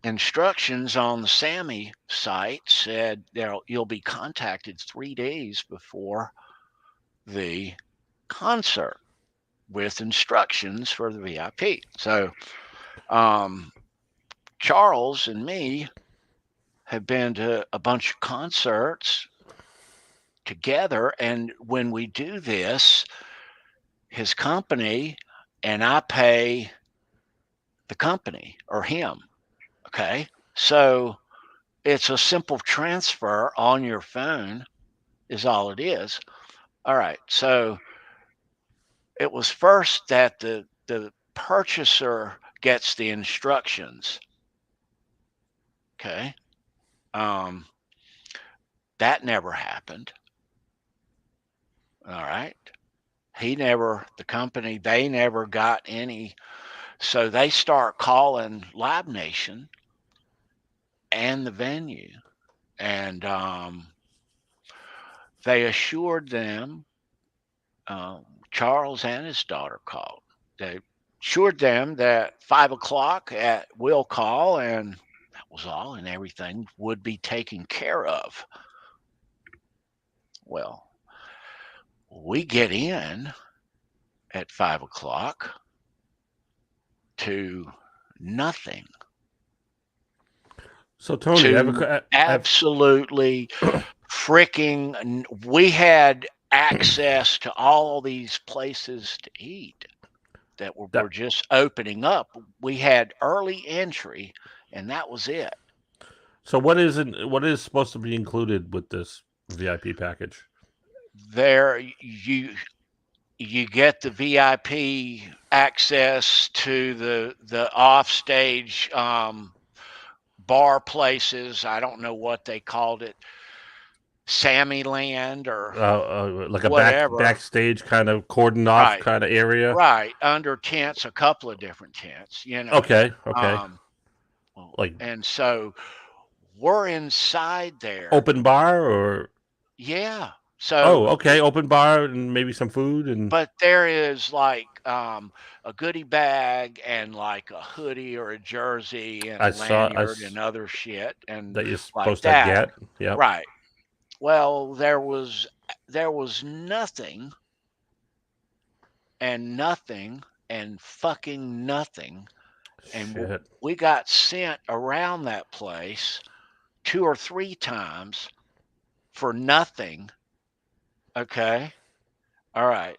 instructions on the Sammy site said you'll be contacted 3 days before the concert with instructions for the VIP. So Charles and me have been to a bunch of concerts together, and when we do this, his company and I pay the company or him. Okay, so it's a simple transfer on your phone is all it is. All right. So it was first that the purchaser gets the instructions. Okay. Um, that never happened. All right. The company, they never got any. So they start calling Live Nation and the venue. And they assured them, Charles and his daughter called. They assured them that 5 o'clock at will call, and that was all, and everything would be taken care of. Well, we get in at 5 o'clock to nothing. So Tony, To absolutely freaking, we had access to all these places to eat that were just opening up. We had early entry, and that was it. So what is supposed to be included with this VIP package? There, you get the VIP access to the offstage bar places. I don't know what they called it, Sammy Land or like a whatever. backstage kind of cordoned off kind of area. Right, under tents, a couple of different tents. Okay. And so we're inside there. Open bar or yeah. So okay, open bar and maybe some food and. But there is like a goodie bag and like a hoodie or a jersey and a lanyard and other shit and that you're like supposed that. To get. Yeah. Right. Well, there was nothing and nothing and fucking nothing. And we got sent around that place 2 or 3 times for nothing. Okay. All right.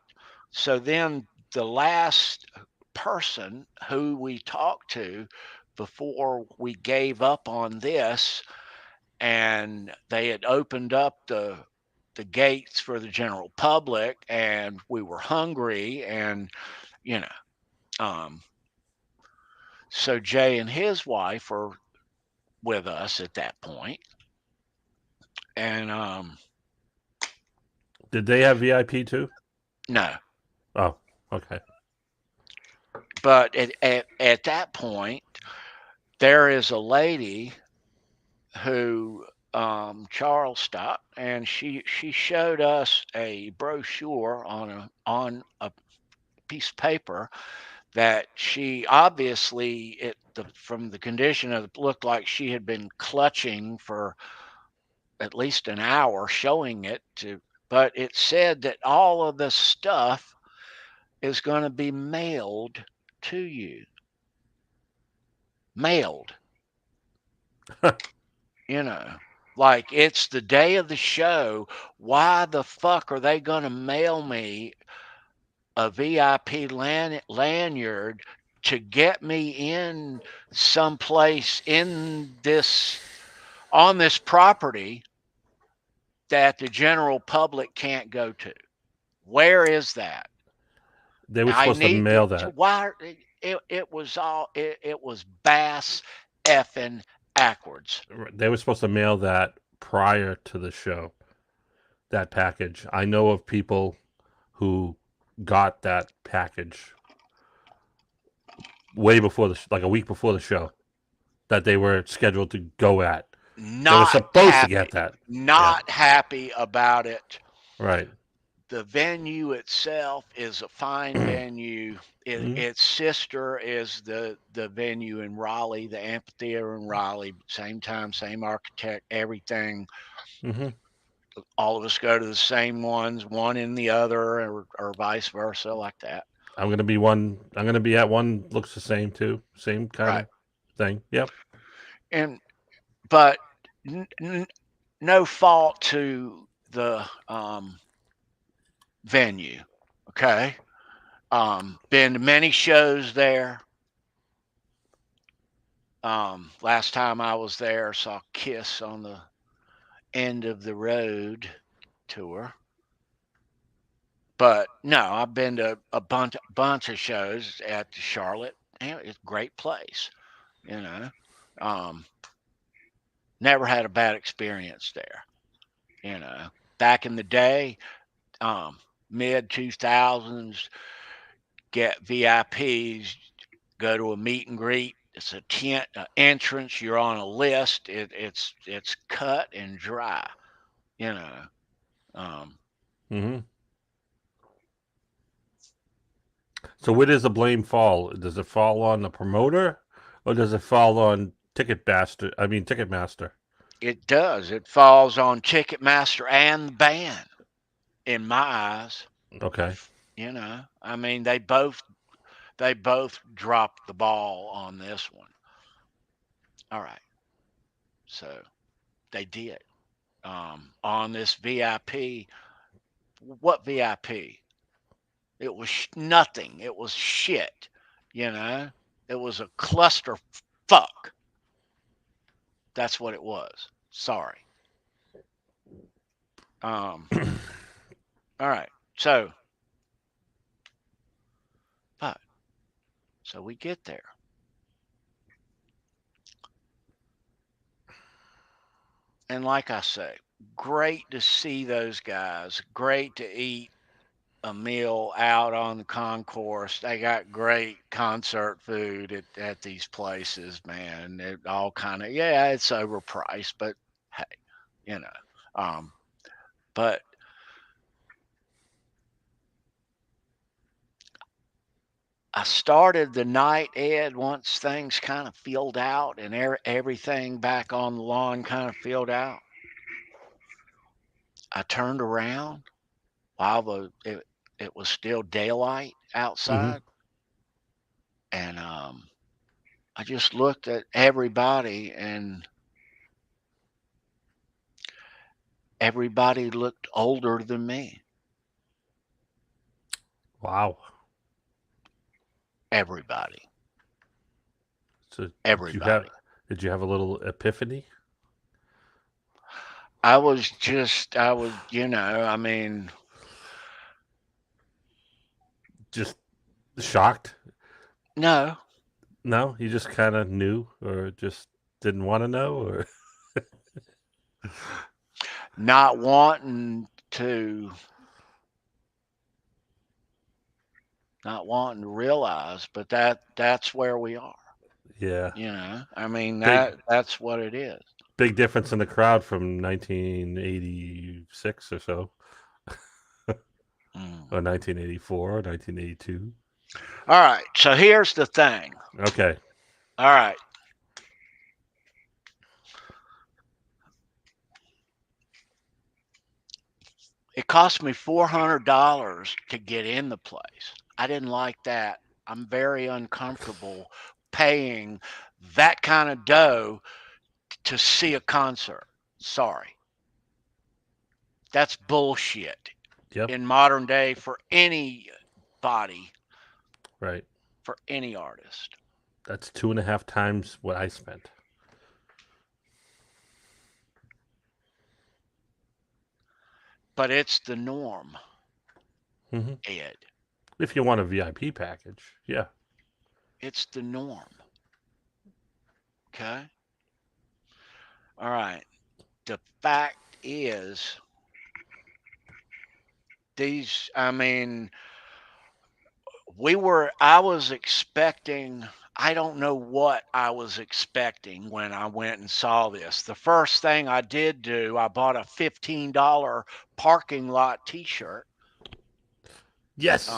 So then the last person who we talked to before we gave up on this, and they had opened up the gates for the general public, and we were hungry, and so Jay and his wife are with us at that point, and did they have VIP too? No. Oh, okay. But at that point, there is a lady who Charles stopped, and she showed us a brochure on a piece of paper that she obviously from the condition of it looked like she had been clutching for at least an hour showing it to, but it said that all of the stuff is going to be mailed to you. Mailed. Like it's the day of the show. Why the fuck are they going to mail me a VIP lanyard to get me in someplace on this property that the general public can't go to? Where is that? They were supposed to mail that. Why it was bass effing backwards. They were supposed to mail that prior to the show. That package. I know of people who got that package way before like a week before the show that they were scheduled to go at. They were supposed to get that. Not happy about it. Right. The venue itself is a fine venue. Its sister is the venue in Raleigh, the amphitheater in Raleigh. Same time, same architect, everything. All of us go to the same ones, one in the other, or vice versa, like that. I'm gonna be at one. Looks the same too. Same kind of thing. Yep. But no fault to the venue. Okay. Been to many shows there. Last time I was there, saw Kiss on the End of the Road tour. But no, I've been to a bunch of shows at Charlotte. It's a great place, Never had a bad experience there. Back in the day, mid 2000s, get VIPs, go to a meet and greet. It's a tent entrance. You're on a list. It's cut and dry, So where does the blame fall? Does it fall on the promoter, or does it fall on Ticketmaster? It does. It falls on Ticketmaster and the band, in my eyes. Okay. You know, I mean, they both dropped the ball on this one. All right, so they did. On this VIP, what VIP? It was nothing. It was shit. You know, it was a cluster fuck. That's what it was. Sorry. All right. But so we get there. And like I say, great to see those guys. Great to eat a meal out on the concourse. They got great concert food at these places, man. It all kind of, yeah, it's overpriced, but hey, you know. But I started the night, Ed, once things kind of filled out and everything back on the lawn kind of filled out. I turned around while it was still daylight outside, and I just looked at everybody, and everybody looked older than me. Wow. Everybody. So Everybody. did you have a little epiphany? I was, I mean, Just shocked? no, No, you just kind of knew, or just didn't want to know, or not wanting to realize, but that's where we are. yeah. You know, I mean Big that's what it is. big difference in the crowd from 1986 or so, or 1984, or 1982. All right, so here's the thing. Okay. All right. It cost me $400 to get in the place. I didn't like that. I'm very uncomfortable paying that kind of dough to see a concert. Sorry. That's bullshit Yep. in modern day for anybody, Right. for any artist. That's 2.5 times what I spent. But it's the norm, Mm-hmm. Ed. If you want a VIP package, yeah. It's the norm. Okay? All right. The fact is, I mean, I was expecting, I don't know what I was expecting when I went and saw this. The first thing I did do, I bought a $15 parking lot t-shirt. Yes.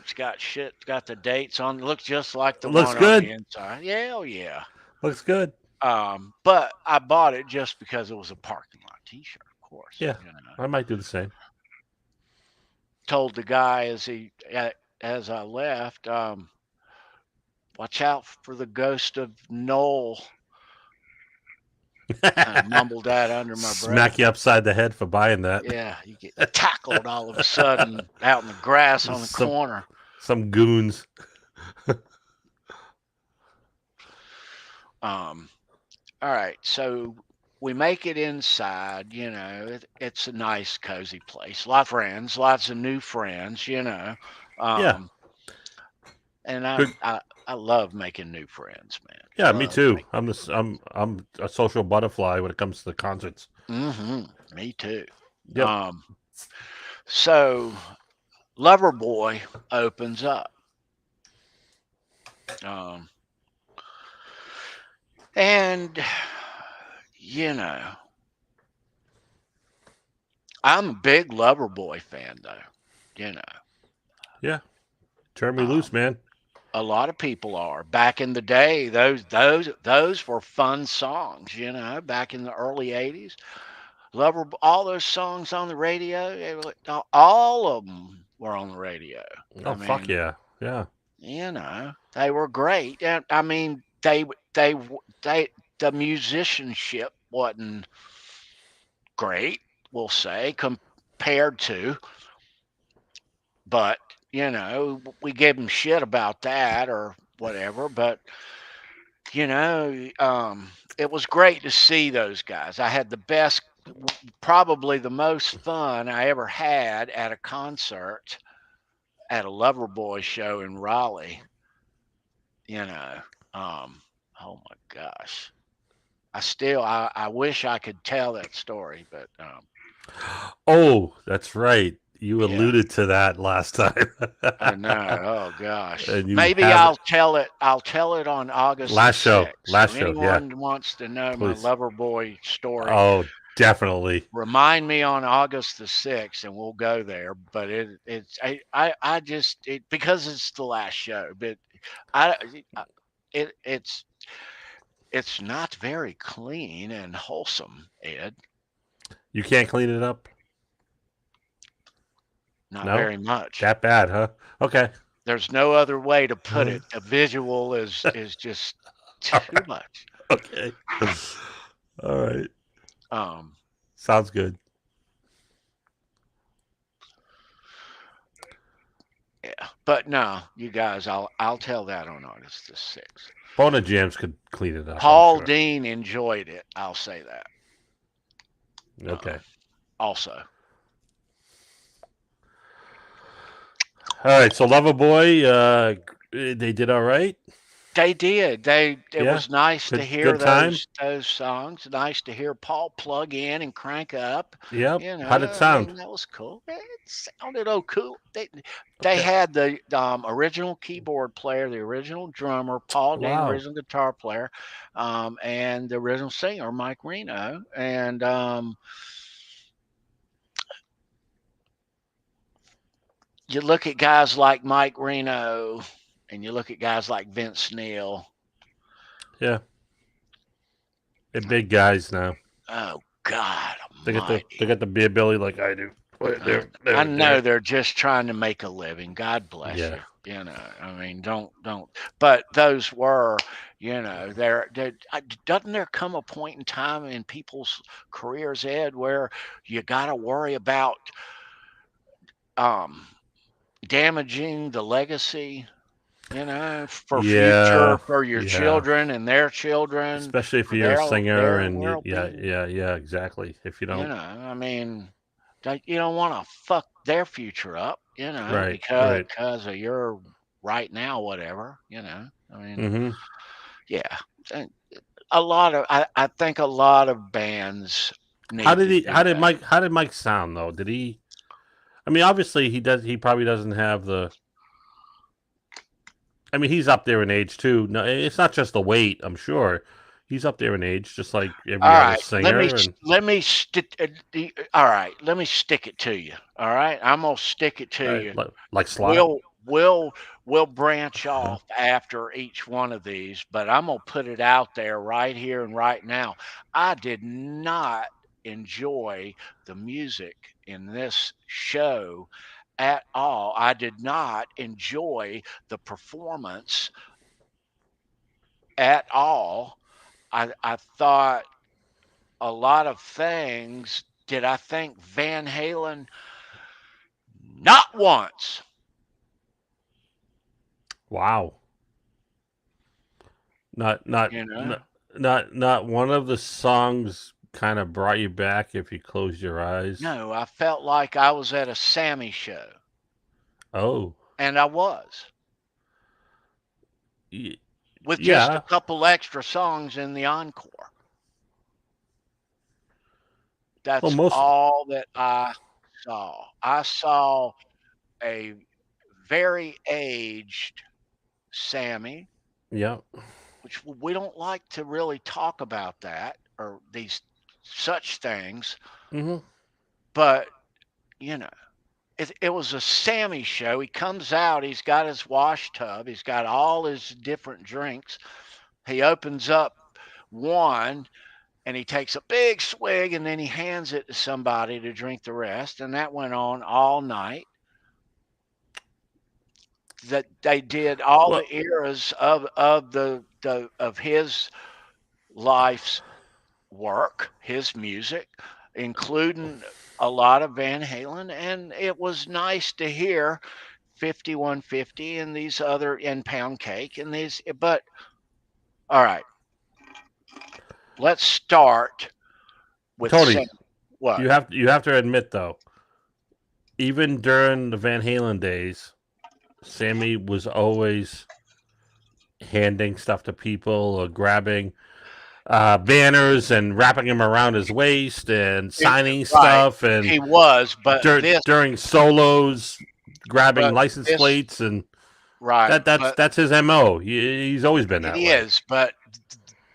It's got the dates on. It looks just like the Looks one on the good. inside. Yeah, oh yeah. Looks good. But I bought it just because it was a parking lot t-shirt, of course. Yeah. You know. I might do the same. Told the guy as I left, watch out for the ghost of Noel. Kind of mumbled that under my breath. Smack you upside the head for buying that. Yeah, you get tackled all of a sudden out in the grass on the corner. Some goons. All right, so we make it inside. You know, it's a nice, cozy place. Lots of friends, lots of new friends. You know, Yeah. And I love making new friends, man. Yeah, me too. I'm a social butterfly when it comes to the concerts. Me too. Yep. So Loverboy opens up. And you know, I'm a big Loverboy fan though, you know. Yeah. Turn me loose, man. A lot of people are. Back in the day, those were fun songs, back in the early 80s. Lover, all those songs on the radio, all of them were on the radio. Oh, I fuck mean, yeah. Yeah. they were great. And I mean, they the musicianship wasn't great, we'll say, compared to, but we gave them shit about that or whatever. But it was great to see those guys. I had the best, probably the most fun I ever had at a concert at a Loverboy show in Raleigh. Oh my gosh. I wish I could tell that story, but Oh, that's right. You yeah. alluded to that last time. I know. Oh gosh. And you Maybe have I'll tell it. I'll tell it on August the last show. 6th. Last So show. Yeah. anyone wants to know my Please. Loverboy story, Oh, definitely. remind me on August the 6th, and we'll go there. But I just because it's the last show. But it's not very clean and wholesome, Ed. You can't clean it up? Not No? very much. That bad, huh? Okay. There's no other way to put it. The visual is just too much. Okay. All right. Sounds good. Yeah, but no, you guys, I'll tell that on August the 6th. Bona Jams could clean it up. Paul sure. Dean enjoyed it. I'll say that. Okay. Also. All right. So Loverboy, they did all right. They did. It Yeah. was nice to Good- hear good time. those songs. Nice to hear Paul plug in and crank up. Yep. How'd it sound? I mean, that was cool. It sounded cool. They Okay. had the original keyboard player, the original drummer, Paul Dean, Wow. original guitar player, and the original singer, Mike Reno. And you look at guys like Mike Reno, and you look at guys like Vince Neil. Yeah. They're big guys now. Oh God They Almighty! got the beer belly like I do. I know they're just trying to make a living. God bless Yeah. you. I mean, don't. But those were, doesn't there come a point in time in people's careers, Ed, where you got to worry about damaging the legacy, for future, for your children and their children, especially if you're a singer and yeah, exactly. If you don't, I mean, you don't want to fuck their future up, Right, because of your right now, whatever, I mean, yeah, I think a lot of bands. How did Mike sound though? Did he? I mean, obviously he probably doesn't have the. I mean, he's up there in age too. No, it's not just the weight. I'm sure he's up there in age, just like every other singer. Let me stick. All right, let me stick it to you. All right, I'm gonna stick it to you. Like Slot. We'll branch off after each one of these, but I'm gonna put it out there right here and right now. I did not enjoy the music in this show at all. I did not enjoy the performance at all. I thought a lot of things. Did I think Van Halen? Not once. Wow. Not one of the songs kind of brought you back if you closed your eyes. No, I felt like I was at a Sammy show. Oh. And I was. With just a couple extra songs in the encore. That's all that I saw. I saw a very aged Sammy. Yeah. Which we don't like to really talk about that or these such things. Mm-hmm. But, it was a Sammy show. He comes out, he's got his wash tub, he's got all his different drinks. He opens up one and he takes a big swig and then he hands it to somebody to drink the rest. And that went on all night. That they did all Well, the eras of of his life's work, his music, including a lot of Van Halen, and it was nice to hear 5150 and these other and Pound Cake and these. But all right, let's start with Tony, what? you have to admit though, even during the Van Halen days, Sammy was always handing stuff to people or grabbing banners and wrapping them around his waist and signing Right, stuff and he was, during solos grabbing but license this, plates and right, that's his MO. He's always been it that way. is, but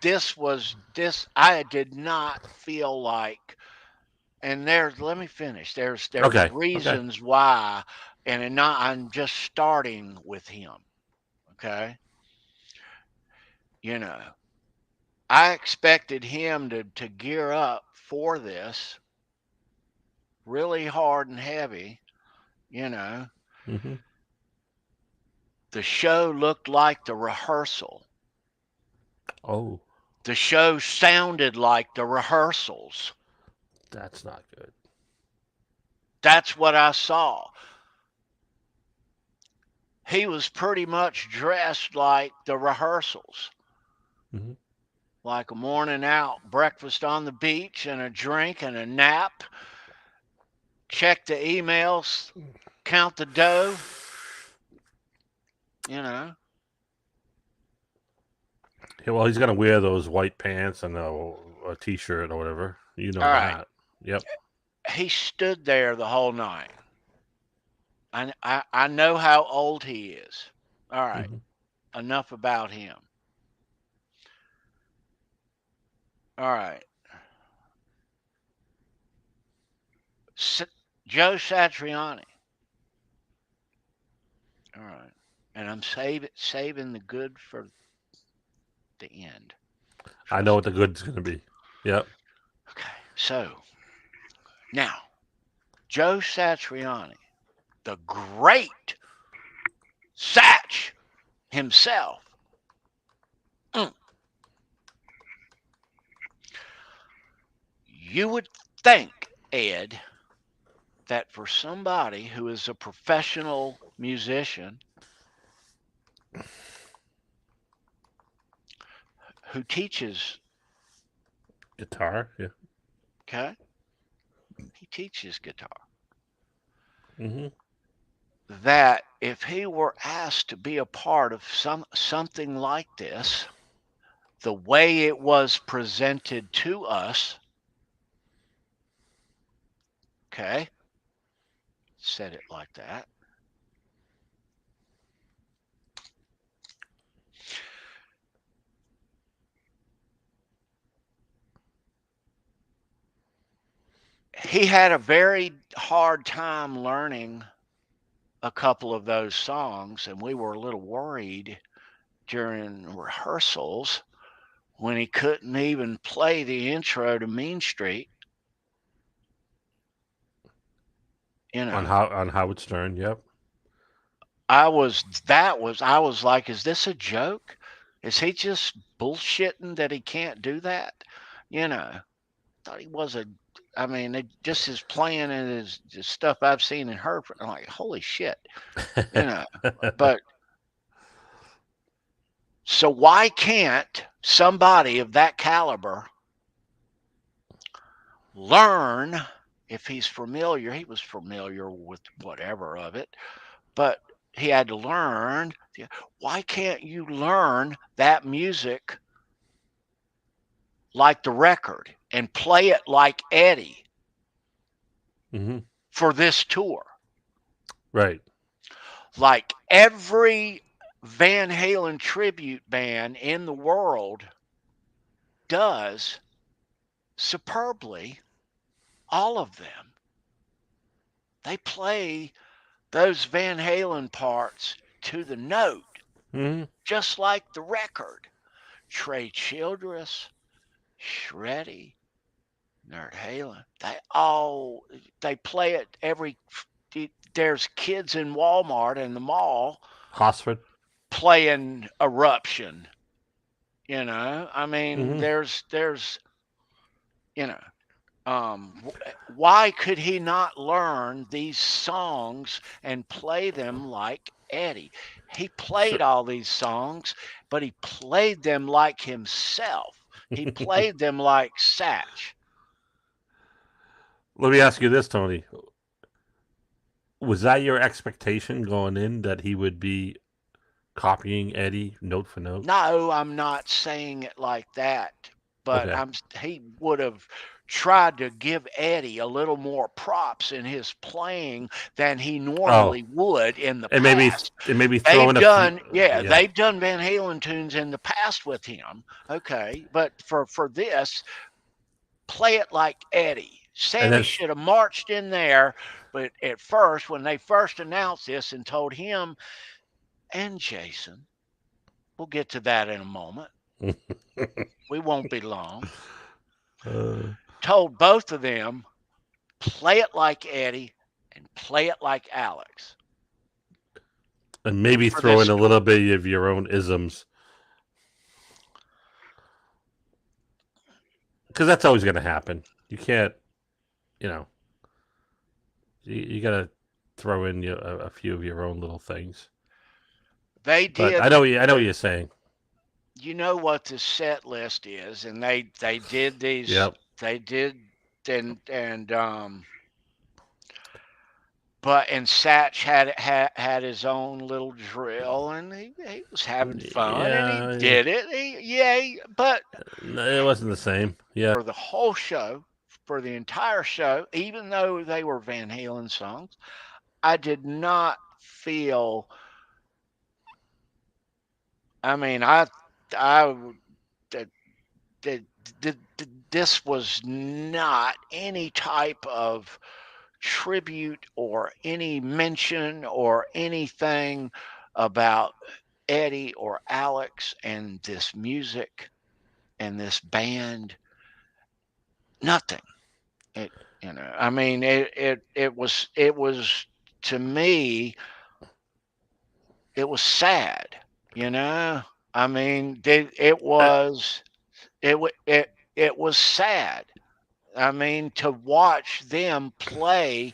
this. I did not feel like, and let me finish. There's Okay. reasons why, and I'm just starting with him. Okay, you know, I expected him to gear up for this really hard and heavy. You know, Mm-hmm. the show looked like the rehearsal. Oh, The show sounded like the rehearsals. that's not good. That's what I saw. He was pretty much dressed like the rehearsals, Mm-hmm. like a morning out, breakfast on the beach, and a drink and a nap. Check the emails, count the dough, you know. Yeah, well, he's gonna wear those white pants and a t-shirt or whatever. You know All right. that. Yep. He stood there the whole night. I know how old he is. All right. Mm-hmm. Enough about him. All right. Joe Satriani. All right. And I'm saving the good for the end. I know what the good's gonna be. Yep. Okay. So now, Joe Satriani, the great Satch himself. You would think, Ed, that for somebody who is a professional musician who teaches Guitar. Yeah. okay, he teaches guitar, Mm-hmm. that if he were asked to be a part of something like this, the way it was presented to us, okay, said it like that. He had a very hard time learning a couple of those songs, and we were a little worried during rehearsals when he couldn't even play the intro to Mean Street. You know, On Howard Stern. Yep. I was like, is this a joke? Is he just bullshitting that he can't do that? You know, thought he was I mean, just his playing and his stuff I've seen and heard. I'm like, holy shit, you know. But so why can't somebody of that caliber learn, if he's familiar? He was familiar with whatever of it, but he had to learn. Why can't you learn that music like the record and play it like Eddie Mm-hmm. for this tour? Right. Like every Van Halen tribute band in the world does superbly, all of them. they play those Van Halen parts to the note, Hmm. just like the record. Trey Childress, Shreddy, Nerd Halen, they play it every. There's kids in Walmart and the mall Hosford. playing Eruption. You know, I mean, Hmm. there's, you know, why could he not learn these songs and play them like Eddie? He So, played all these songs, but he played them like himself. He played them like Satch. let me ask you this, Tony. Was that your expectation going in that he would be copying Eddie note for note? No, I'm not saying it like that, but Okay. he would have tried to give Eddie a little more props in his playing than he Oh, normally would in the and maybe past. throw in a few. Yeah, They've done Van Halen tunes in the past with him. Okay, but for this, play it like Eddie. and Sammy then should have marched in there, but at first, when they first announced this and told him and Jason, we'll get to that in a moment. We won't be long. uh, Told both of them, play it like Eddie and play it like Alex and maybe for throw this in a tour. little bit of your own isms, because that's always going to happen. You can't, you know, you got to throw in a few of your own little things. They But did. I know what you're saying. You know what the set list is, and they did these. Yep. They did and but and Satch had his own little drill, and he was having fun, and he Yeah, did it. But it wasn't the same. Yeah. for the whole show, for the entire show, even though they were Van Halen songs, I did not feel. I mean, I that that this was not any type of tribute or any mention or anything about Eddie or Alex and this music and this band. Nothing. It, I mean, it was to me, it was sad. You know, I mean, Uh, it was sad. I mean, to watch them play,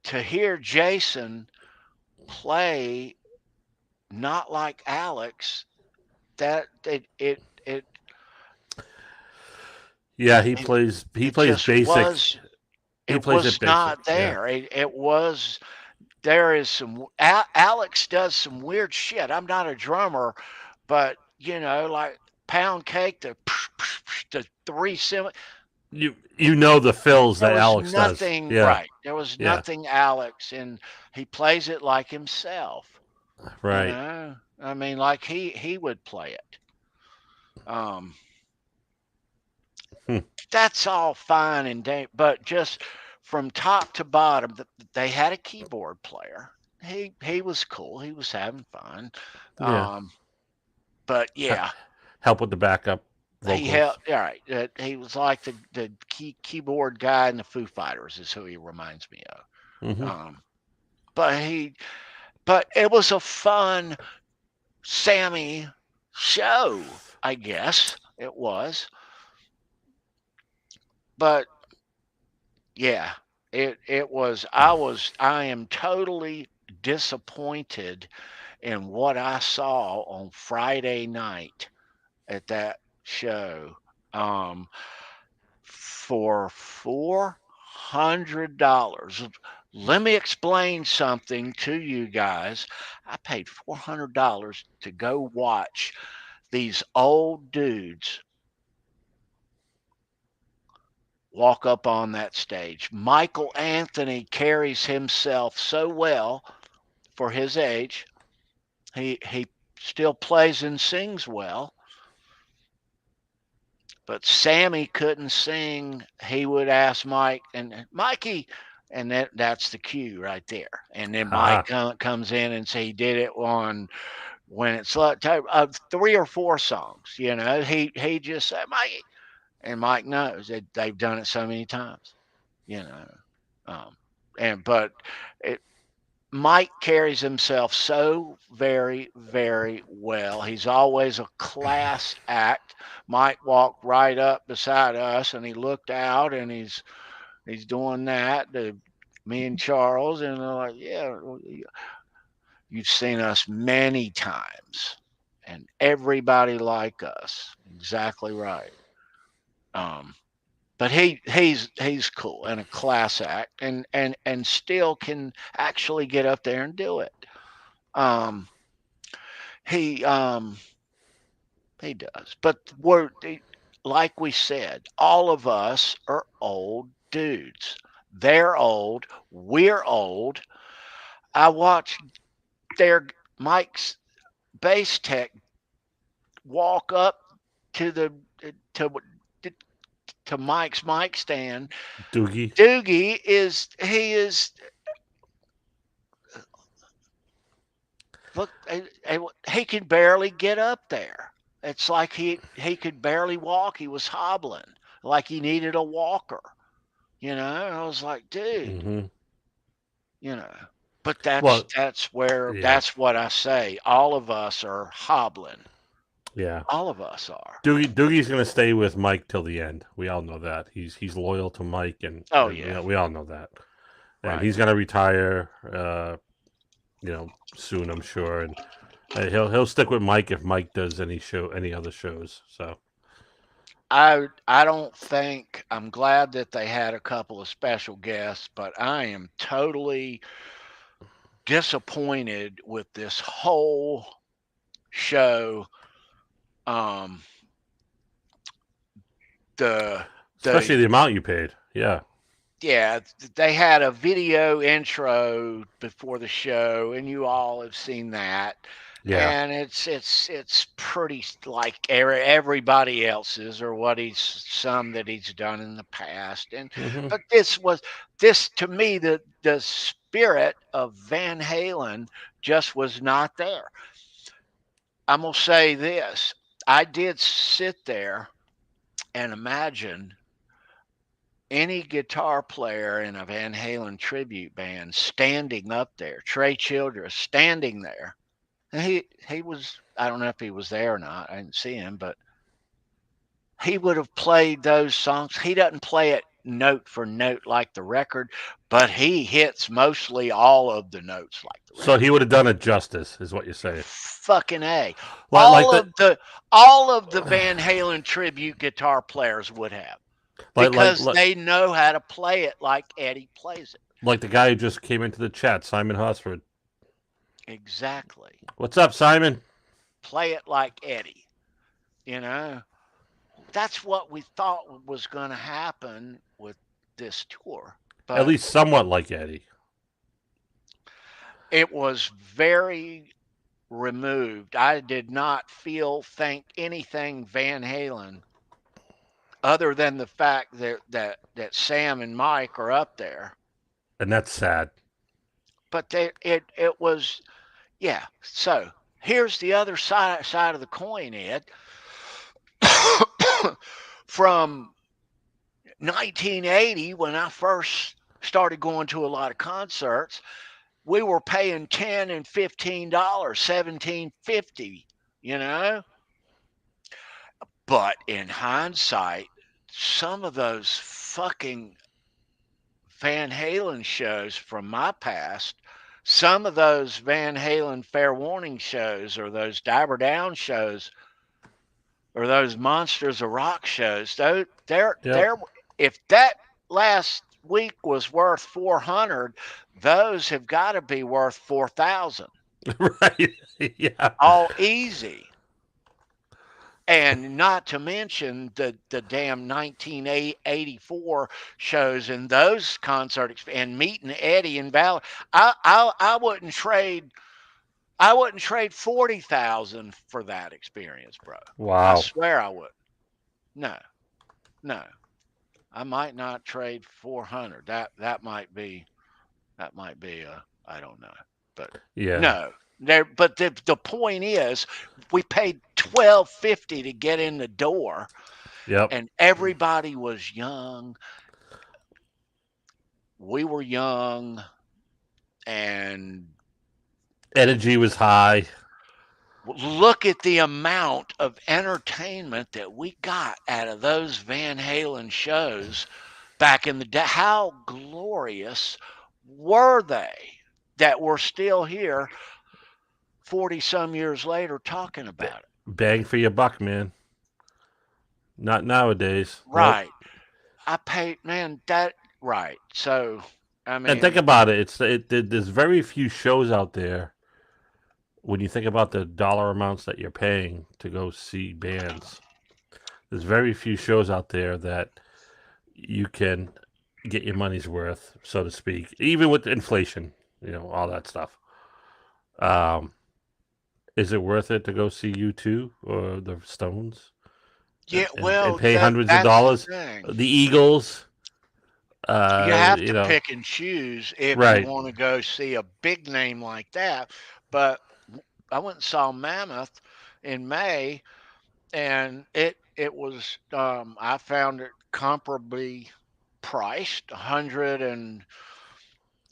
to hear Jason play not like Alex, that yeah, he it plays just basic. He it plays it was basic. not Yeah. there. It was there is some Alex does some weird shit. I'm not a drummer, but like pound cake, the three sim. You know the fills There that was Alex does. nothing Yeah. right. There was Yeah. nothing Alex, and he plays it like himself. Right. I mean, like he would play it. Um, Hmm. that's all fine and but just from top to bottom, they had a keyboard player. He was cool. He was having fun. Yeah. But yeah, Help with the backup he held vocals. all right. He was like the keyboard guy in the Foo Fighters is who he reminds me of. Hmm. But it was a fun Sammy show, I guess it was. But yeah, it was. I am totally disappointed in what I saw on Friday night at that show. Um, for $400. Let me explain something to you guys. I paid $400 to go watch these old dudes walk up on that stage. Michael Anthony carries himself so well for his age. He still plays and sings well. But Sammy couldn't sing. He would ask Mike, and Mikey, And that's the cue right there. And then Ah, Mike comes in and say he did it on when it's like 3 or 4 songs. He just said Mike, and Mike knows that they've done it so many times. You know, but it, Mike carries himself so very, very well. He's always a class act. Mike walked right up beside us and he looked out and he's doing that to me and Charles, and they're like, yeah, you've seen us many times, and everybody like us. Exactly right. Um, but he's cool and a class act, and still can actually get up there and do it. Um, he he does, but like we said, all of us are old dudes. They're old. We're old. I watched their Mike's bass tech walk up to the to to Mike's mic stand. Doogie. Doogie is look he can barely get up there. It's like he could barely walk. He was hobbling like he needed a walker. And I was like, dude, Hmm. you know. But Well, yeah, that's what I say. All of us are hobbling. yeah. All of us are. Doogie's gonna stay with Mike till the end. We all know that. He's loyal to Mike, and, Oh and yeah, we all know that. And right. he's gonna retire, soon, I'm sure. And he'll stick with Mike if Mike does any other shows. So I don't think I'm glad that they had a couple of special guests, but I am totally disappointed with this whole show. Um, the especially the the amount you paid. Yeah, Yeah, they had a video intro before the show, and you all have seen that. yeah. And it's pretty like everybody else's, or some that he's done in the past. And Hmm. but this to me, the spirit of Van Halen just was not there. I'm gonna say this: I did sit there and imagine any guitar player in a Van Halen tribute band standing up there, Trey Childress standing there. And he was, I don't know if he was there or not. I didn't see him, but he would have played those songs. He doesn't play it note for note like the record, but he hits mostly all of the notes like the So record. he would have done it justice, is what you're saying. Fucking A. Like that. All of the Van Halen tribute guitar players would have, Like like because like they know how to play it like Eddie plays it. like the guy who just came into the chat, Simon Hosford. Exactly. What's up, Simon? Play it like Eddie. You know, that's what we thought was going to happen with this tour. At But least somewhat like Eddie. it was very removed. I did not think anything Van Halen, other than the fact that Sam and Mike are up there. And that's sad. But it was, yeah. So here's the other side of the coin, Ed. From 1980, when I first started going to a lot of concerts, we were paying $10 and $15, $17.50, you know. But in hindsight, some of those fucking Van Halen shows from my past, some of those Van Halen Fair Warning shows, or those Diver Down shows, or those Monsters of Rock shows, Yep. if that last week was worth 400, those have got to be worth 4,000. Right. Yeah. All easy. And not to mention the damn 1984 shows and those concerts and meeting Eddie and Val. I wouldn't trade 40,000 for that experience, bro. I Wow. swear I would. No, no. I might not trade 400. That might be a, I don't know, but Yeah. no. There, but the point is, we paid $12.50 to get in the door, Yep. and everybody was young. We were young, and Energy was high. look at the amount of entertainment that we got out of those Van Halen shows back in the day. How glorious were they that we're still here 40 some years later talking Ba- about it? Bang for your buck, man. Not nowadays. Nope. Right. I paid, man, that, right. So, I And think mean, about it. There's very few shows out there when you think about the dollar amounts that you're paying to go see bands. There's very few shows out there that you can get your money's worth, so to speak. Even with inflation, all that stuff. Um, is it worth it to go see U2 or the Stones yeah, and well, pay hundreds of that's the dollars? thing. The Eagles, You have to pick and choose if you right? want to go see a big name like that. But I went and saw Mammoth in May, and it was I found it comparably priced, 100 and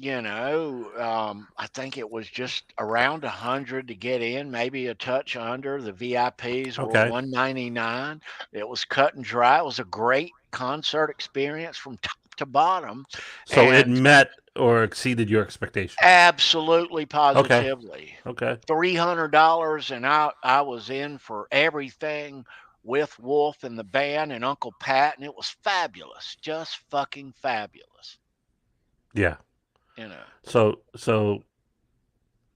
I think it was just around 100 to get in, maybe a touch under. The VIPs were Okay. 199. It was cut and dry. It was a great concert experience from top to bottom, So it and met or exceeded your expectations. absolutely Okay. positively. Okay. $300, and I was in for everything with Wolf and the band and Uncle Pat, and it was fabulous, just fucking fabulous. Yeah. You know, So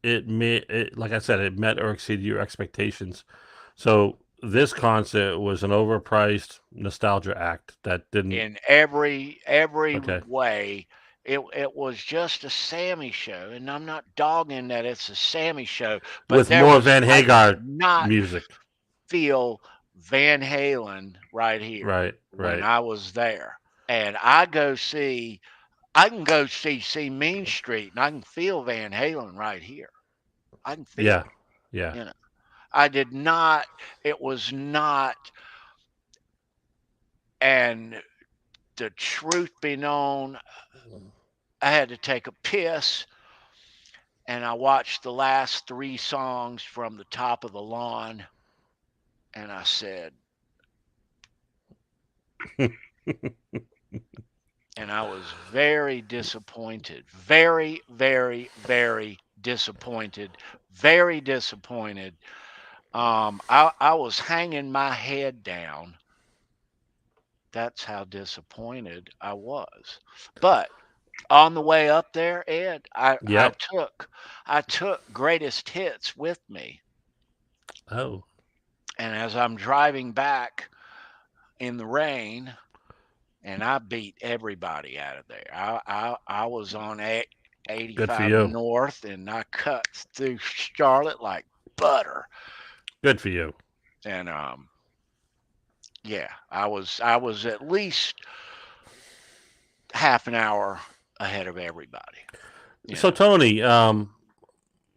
like I said, it met or exceeded your expectations. So this concert was an overpriced nostalgia act that didn't. in every Okay. way, it was just a Sammy show, and I'm not dogging that it's a Sammy show, but With more Van I did Hagar not music. feel Van Halen right here Right. when Right. I was there. And I can go see Mean Street, and I can feel Van Halen right here. I can feel Yeah. it. Yeah. You know, I did not. It was not. And the truth be known, I had to take a piss, and I watched the last three songs from the top of the lawn, and I said, and I was very disappointed, very, very, very disappointed, very disappointed. I was hanging my head down. That's how disappointed I was. But on the way up there, Ed, Yep. I took greatest hits with me. Oh. And as I'm driving back in the rain, and I beat everybody out of there. I was on Good for 85 you. North, and I cut through Charlotte like butter. Good for you. And yeah, I was at least half an hour ahead of everybody. So Tony,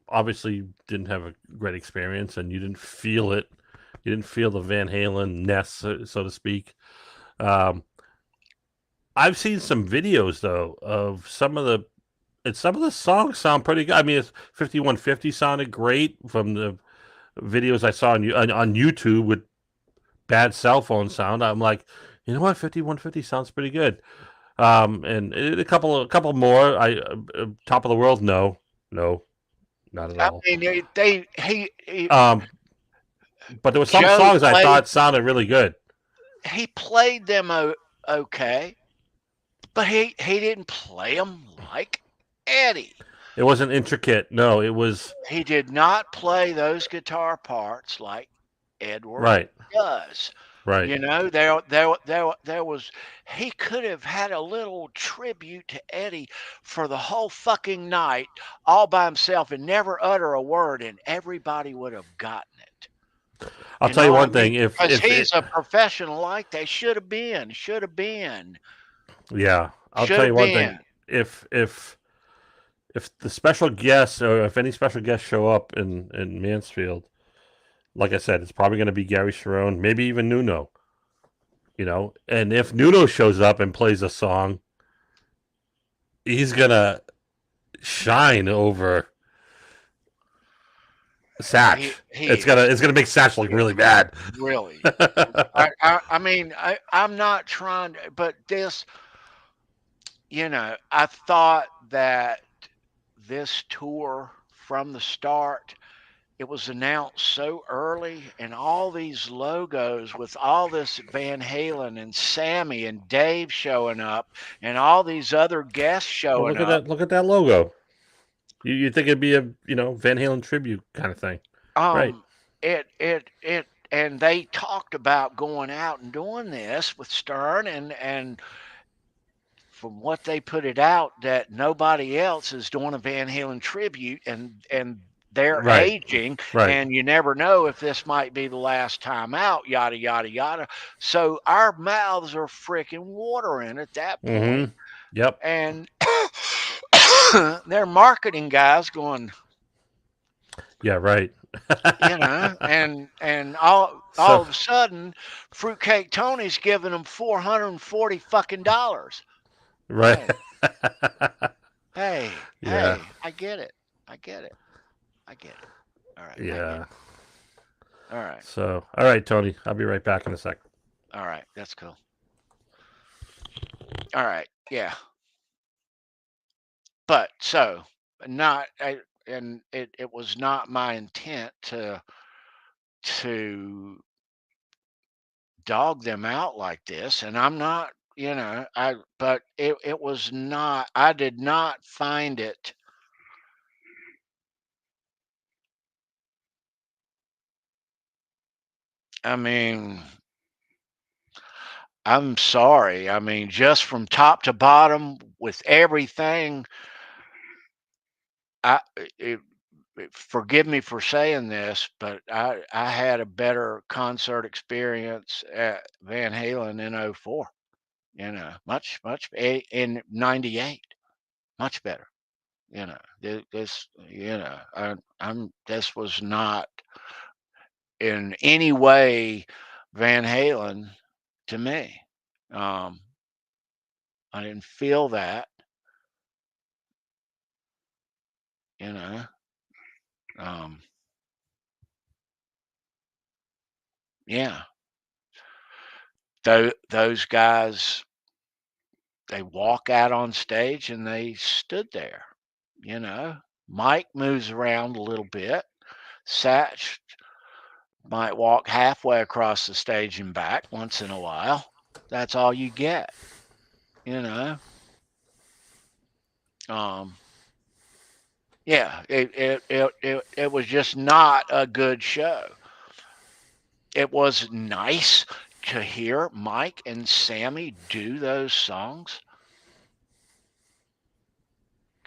obviously you didn't have a great experience, and you didn't feel it. You didn't feel the Van Halen ness, so to speak. I've seen some videos though of some of the songs sound pretty good. I mean, 5150 sounded great from the videos I saw on YouTube with bad cell phone sound. I'm like, you know what, 5150 sounds pretty good. And a couple more. Top of the World, no, not at I all. mean, he But there were some Joe songs I played thought sounded really good. he played them okay, but he didn't play them like Eddie. It wasn't intricate. No, it was He did not play those guitar parts like Edward right, does. right. You know, there was he could have had a little tribute to Eddie for the whole fucking night all by himself and never utter a word, and everybody would have gotten it. I'll tell you one thing. Because he's a professional like they should have been. Yeah, I'll tell you one thing. If the special guests or if any special guests show up in Mansfield, like I said, it's probably going to be Gary Sharon, maybe even Nuno. And if Nuno shows up and plays a song, he's gonna shine over Satch. It's gonna make Satch look really bad. Really. I mean, I'm not trying to, but this, I thought that this tour from the start, it was announced so early, and all these logos with all this Van Halen and Sammy and Dave showing up, and all these other guests showing up. Look at that logo. You think it'd be a Van Halen tribute kind of thing, right? And they talked about going out and doing this with Stern, and from what they put it out, that nobody else is doing a Van Halen tribute, and they're aging, and you never know if this might be the last time out, yada, yada, yada. So our mouths are freaking watering at that point. Mm-hmm. Yep. And their marketing guys going, yeah, right. And all of a sudden, Fruitcake Tony's giving them $440 fucking dollars. Right. Hey, I get it. All right. Yeah. All right. So, all right, Tony. I'll be right back in a sec. All right. That's cool. All right. Yeah. But so and it was not my intent to dog them out like this. And I'm not, but it was not, I did not find it. I mean, I'm sorry. I mean, just from top to bottom with everything, forgive me for saying this, but I had a better concert experience at Van Halen in 04. Much in 98, much better. This this was not in any way Van Halen to me. I didn't feel that, yeah. Those guys, they walk out on stage and they stood there. Mike moves around a little bit. Satch might walk halfway across the stage and back once in a while. That's all you get. Yeah, it was just not a good show. It was nice to hear Mike and Sammy do those songs.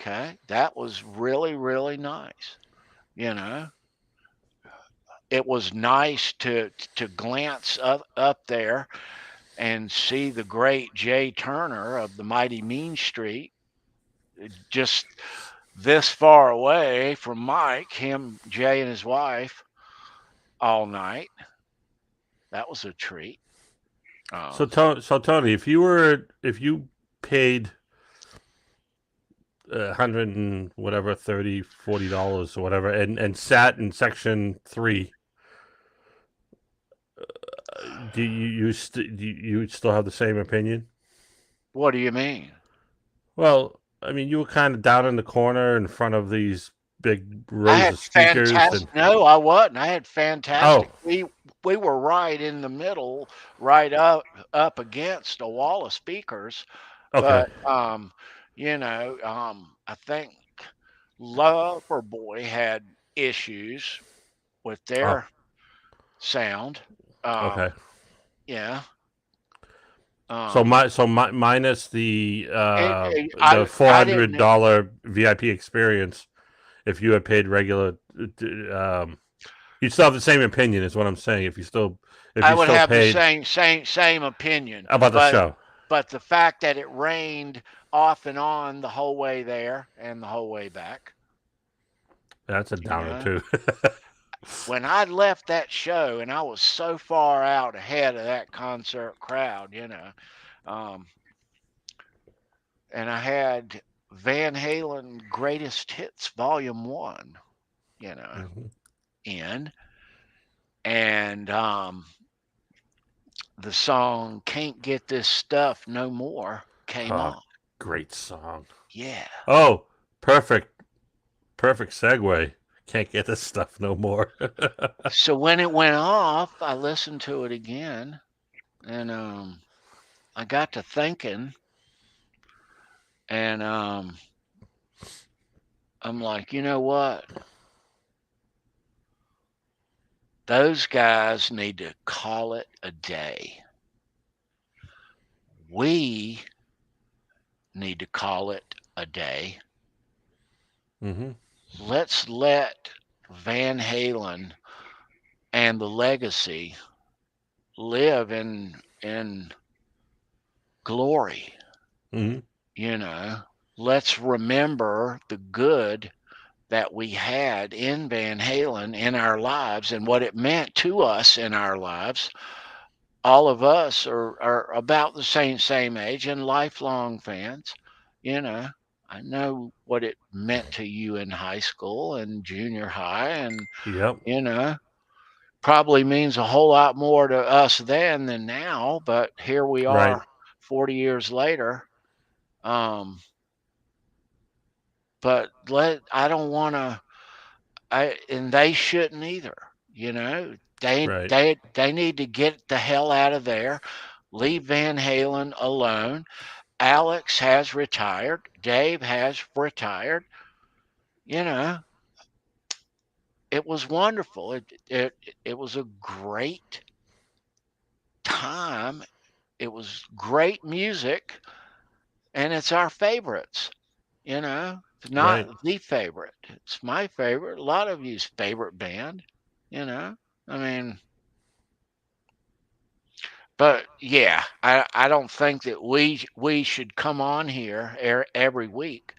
Okay, that was really, really nice. It was nice to glance up there and see the great Jay Turner of the Mighty Mean Street, just this far away from Mike, Jay and his wife, all night. That was a treat. So Tony, if you paid $100 and whatever, $40 or whatever, and sat in section 3, do you still have the same opinion? What do you mean? Well, I mean, you were kind of down in the corner in front of these big rows of speakers. No, I wasn't. I had fantastic. Oh. We were right in the middle, right up against a wall of speakers. Okay. But I think Loverboy had issues with their sound. Okay. Yeah. So minus the $400 VIP experience, if you had paid regular, You still have the same opinion, is what I'm saying. If I you would still have the paid same opinion, about the show, but the fact that it rained off and on the whole way there and the whole way back, that's a you downer know, too. when I left that show and I was so far out ahead of that concert crowd, um, and I had Van Halen Greatest Hits Volume 1, Mhm. in, and the song Can't Get This Stuff No More came Oh, on. great song. Yeah. Oh, perfect segue. Can't get this stuff no more. So when it went off, I listened to it again, and I got to thinking, and I'm like, you know what? Those guys need to call it a day. We need to call it a day. hmm Let's let Van Halen and the legacy live in glory. hmm You know, let's remember the good that we had in Van Halen in our lives and what it meant to us in our lives. All of us are about the same age and lifelong fans. You know, I know what it meant to you in high school and junior high, and Yep. you know, probably means a whole lot more to us then than now. But here we Right. are, 40 years later. Um, but I don't want to. And they shouldn't either. You know, Right. they need to get the hell out of there. Leave Van Halen alone. Alex has retired. Dave has retired. You know, it was wonderful. It was a great time. It was great music, and it's our favorites. You know, it's not Right. the favorite. It's my favorite. A lot of you's favorite band. You know, I mean, but yeah, I don't think that we should come on here every week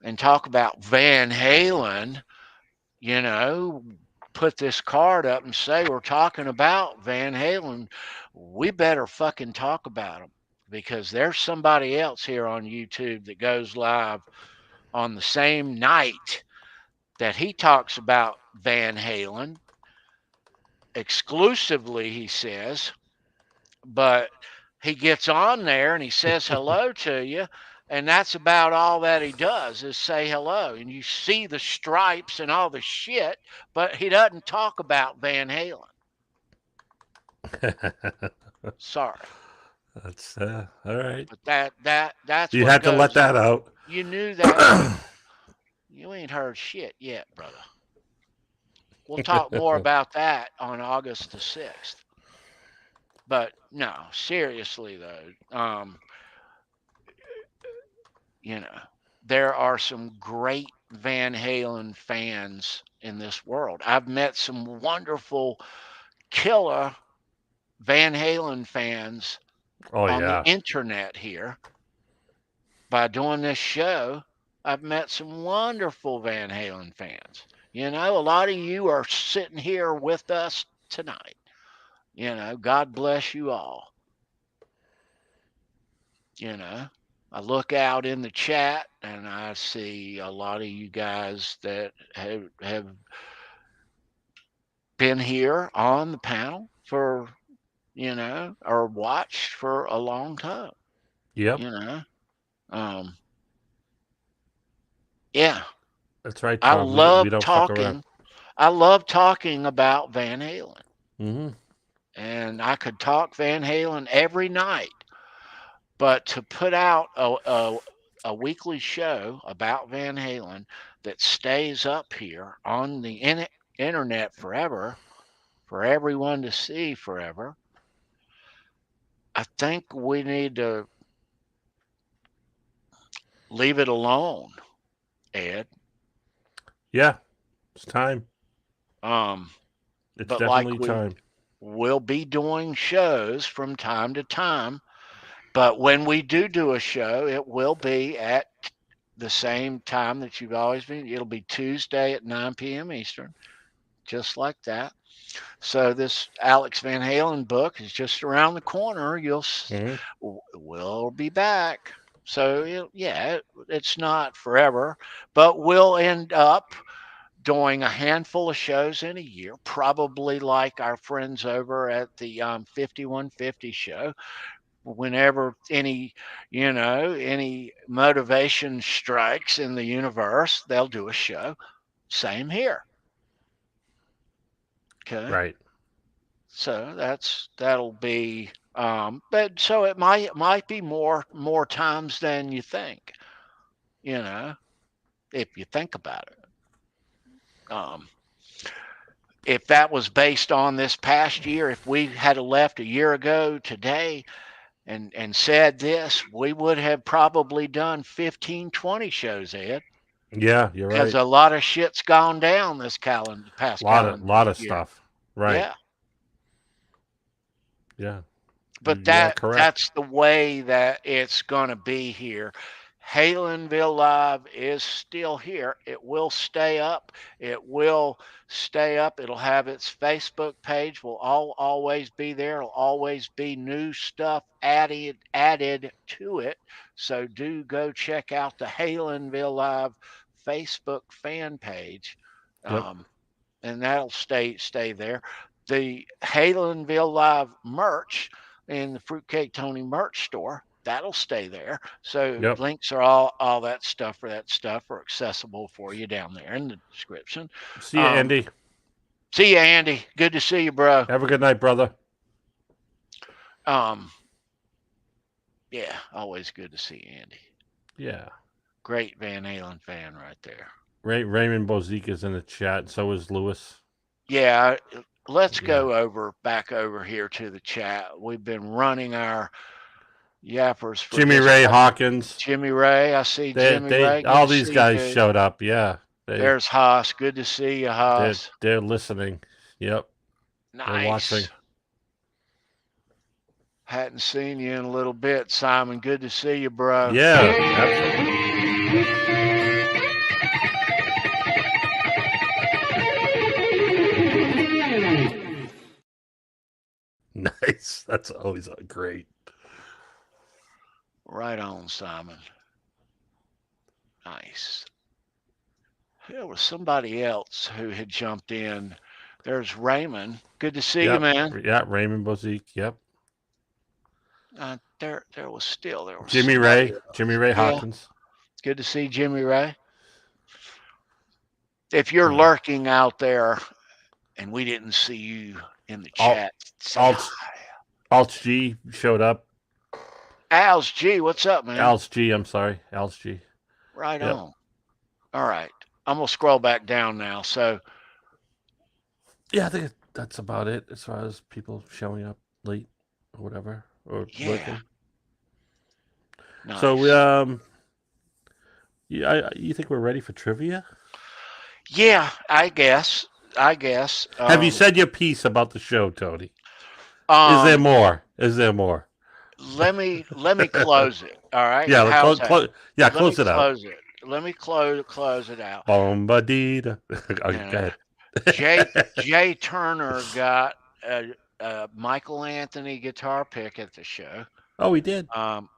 and talk about Van Halen, you know, put this card up and say we're talking about Van Halen. We better fucking talk about them because there's somebody else here on YouTube that goes live on the same night that he talks about Van Halen exclusively, he says, but he gets on there and he says hello to you, and that's about all that he does is say hello, and you see the stripes and all the shit, but he doesn't talk about Van Halen. Sorry, That's all right. but that's You what had to let goes that on. out. You knew that. You ain't heard shit yet, brother. We'll talk more about that on August the 6th. But no, seriously though, you know, there are some great Van Halen fans in this world. I've met some wonderful killer Van Halen fans Oh on the yeah. internet here. By doing this show, I've met some wonderful Van Halen fans. You know, a lot of you are sitting here with us tonight. You know, God bless you all. You know, I look out in the chat and I see a lot of you guys that have been here on the panel for, or watched for a long time, Yep. you know. Um, yeah, That's right, I Tom. We love don't fuck around. talking. I love talking about Van Halen, hmm and I could talk Van Halen every night. But to put out a weekly show about Van Halen that stays up here on the internet forever, for everyone to see forever, I think we need to leave it alone, Ed. Yeah. It's time. It's But definitely time. we'll be doing shows from time to time. But when we do a show, it will be at the same time that you've always been. It'll be Tuesday at 9 p.m. Eastern, just like that. So this Alex Van Halen book is just around the corner. We'll be back. So it's not forever, but we'll end up doing a handful of shows in a year, probably like our friends over at the 5150 show. Whenever any motivation strikes in the universe, they'll do a show. Same here. Okay. Right. So that'll be but so it might be more times than you think, if you think about it. If that was based on this past year, if we had left a year ago today and said this, we would have probably done 15, 20 shows, Ed. Yeah, you're right. Because a lot of shit's gone down this past calendar lot of year. stuff. Right. Yeah. Yeah. But You are correct. that's the way that it's going to be here. HALENVILLE Live is still here. It will stay up. It'll have its Facebook page. Will always be there. It'll always be new stuff added to it. So do go check out the HALENVILLE Live Facebook fan page. Yep. And that'll stay there. The HALENVILLE Live merch in the Fruitcake Tony merch store, that'll stay there. So links are all that stuff are accessible for you down there in the description. See you, Andy. See you, Andy. Good to see you, bro. Have a good night, brother. Yeah, always good to see you, Andy. Yeah. Great Van Halen fan right there. Raymond Bozique is in the chat, and so is Lewis. Yeah, let's go back over here to the chat. We've been running our yappers for Jimmy Ray Hawkins. Jimmy Ray, I see Jimmy Ray. All these guys showed up. Yeah. There's Haas. Good to see you, Haas. They're listening. Yep. Nice. They're watching. Hadn't seen you in a little bit, Simon. Good to see you, bro. Yeah, absolutely. Nice. That's always great. Right on, Simon. Nice. There was somebody else who had jumped in. There's Raymond. Good to see you, man. Yeah, Raymond Bozique. Yep. There was Jimmy Ray. Jimmy Ray Hawkins. Good to see Jimmy Ray. If you're lurking out there and we didn't see you in the chat, Alts G showed up. Al's G, what's up, man? Al's G, I'm sorry. Al's G. Right on. All right. I'm going to scroll back down now. So, yeah, I think that's about it as far as people showing up late or whatever. Or looking. Nice. So, you think we're ready for trivia? Yeah, I guess. Have you said your piece about the show, Tony? Is there more? Let me close it. All right. Yeah, close it out. Close it. Let me close it out. Bombadita. Go ahead. Jay Turner got a Michael Anthony guitar pick at the show. Oh, he did.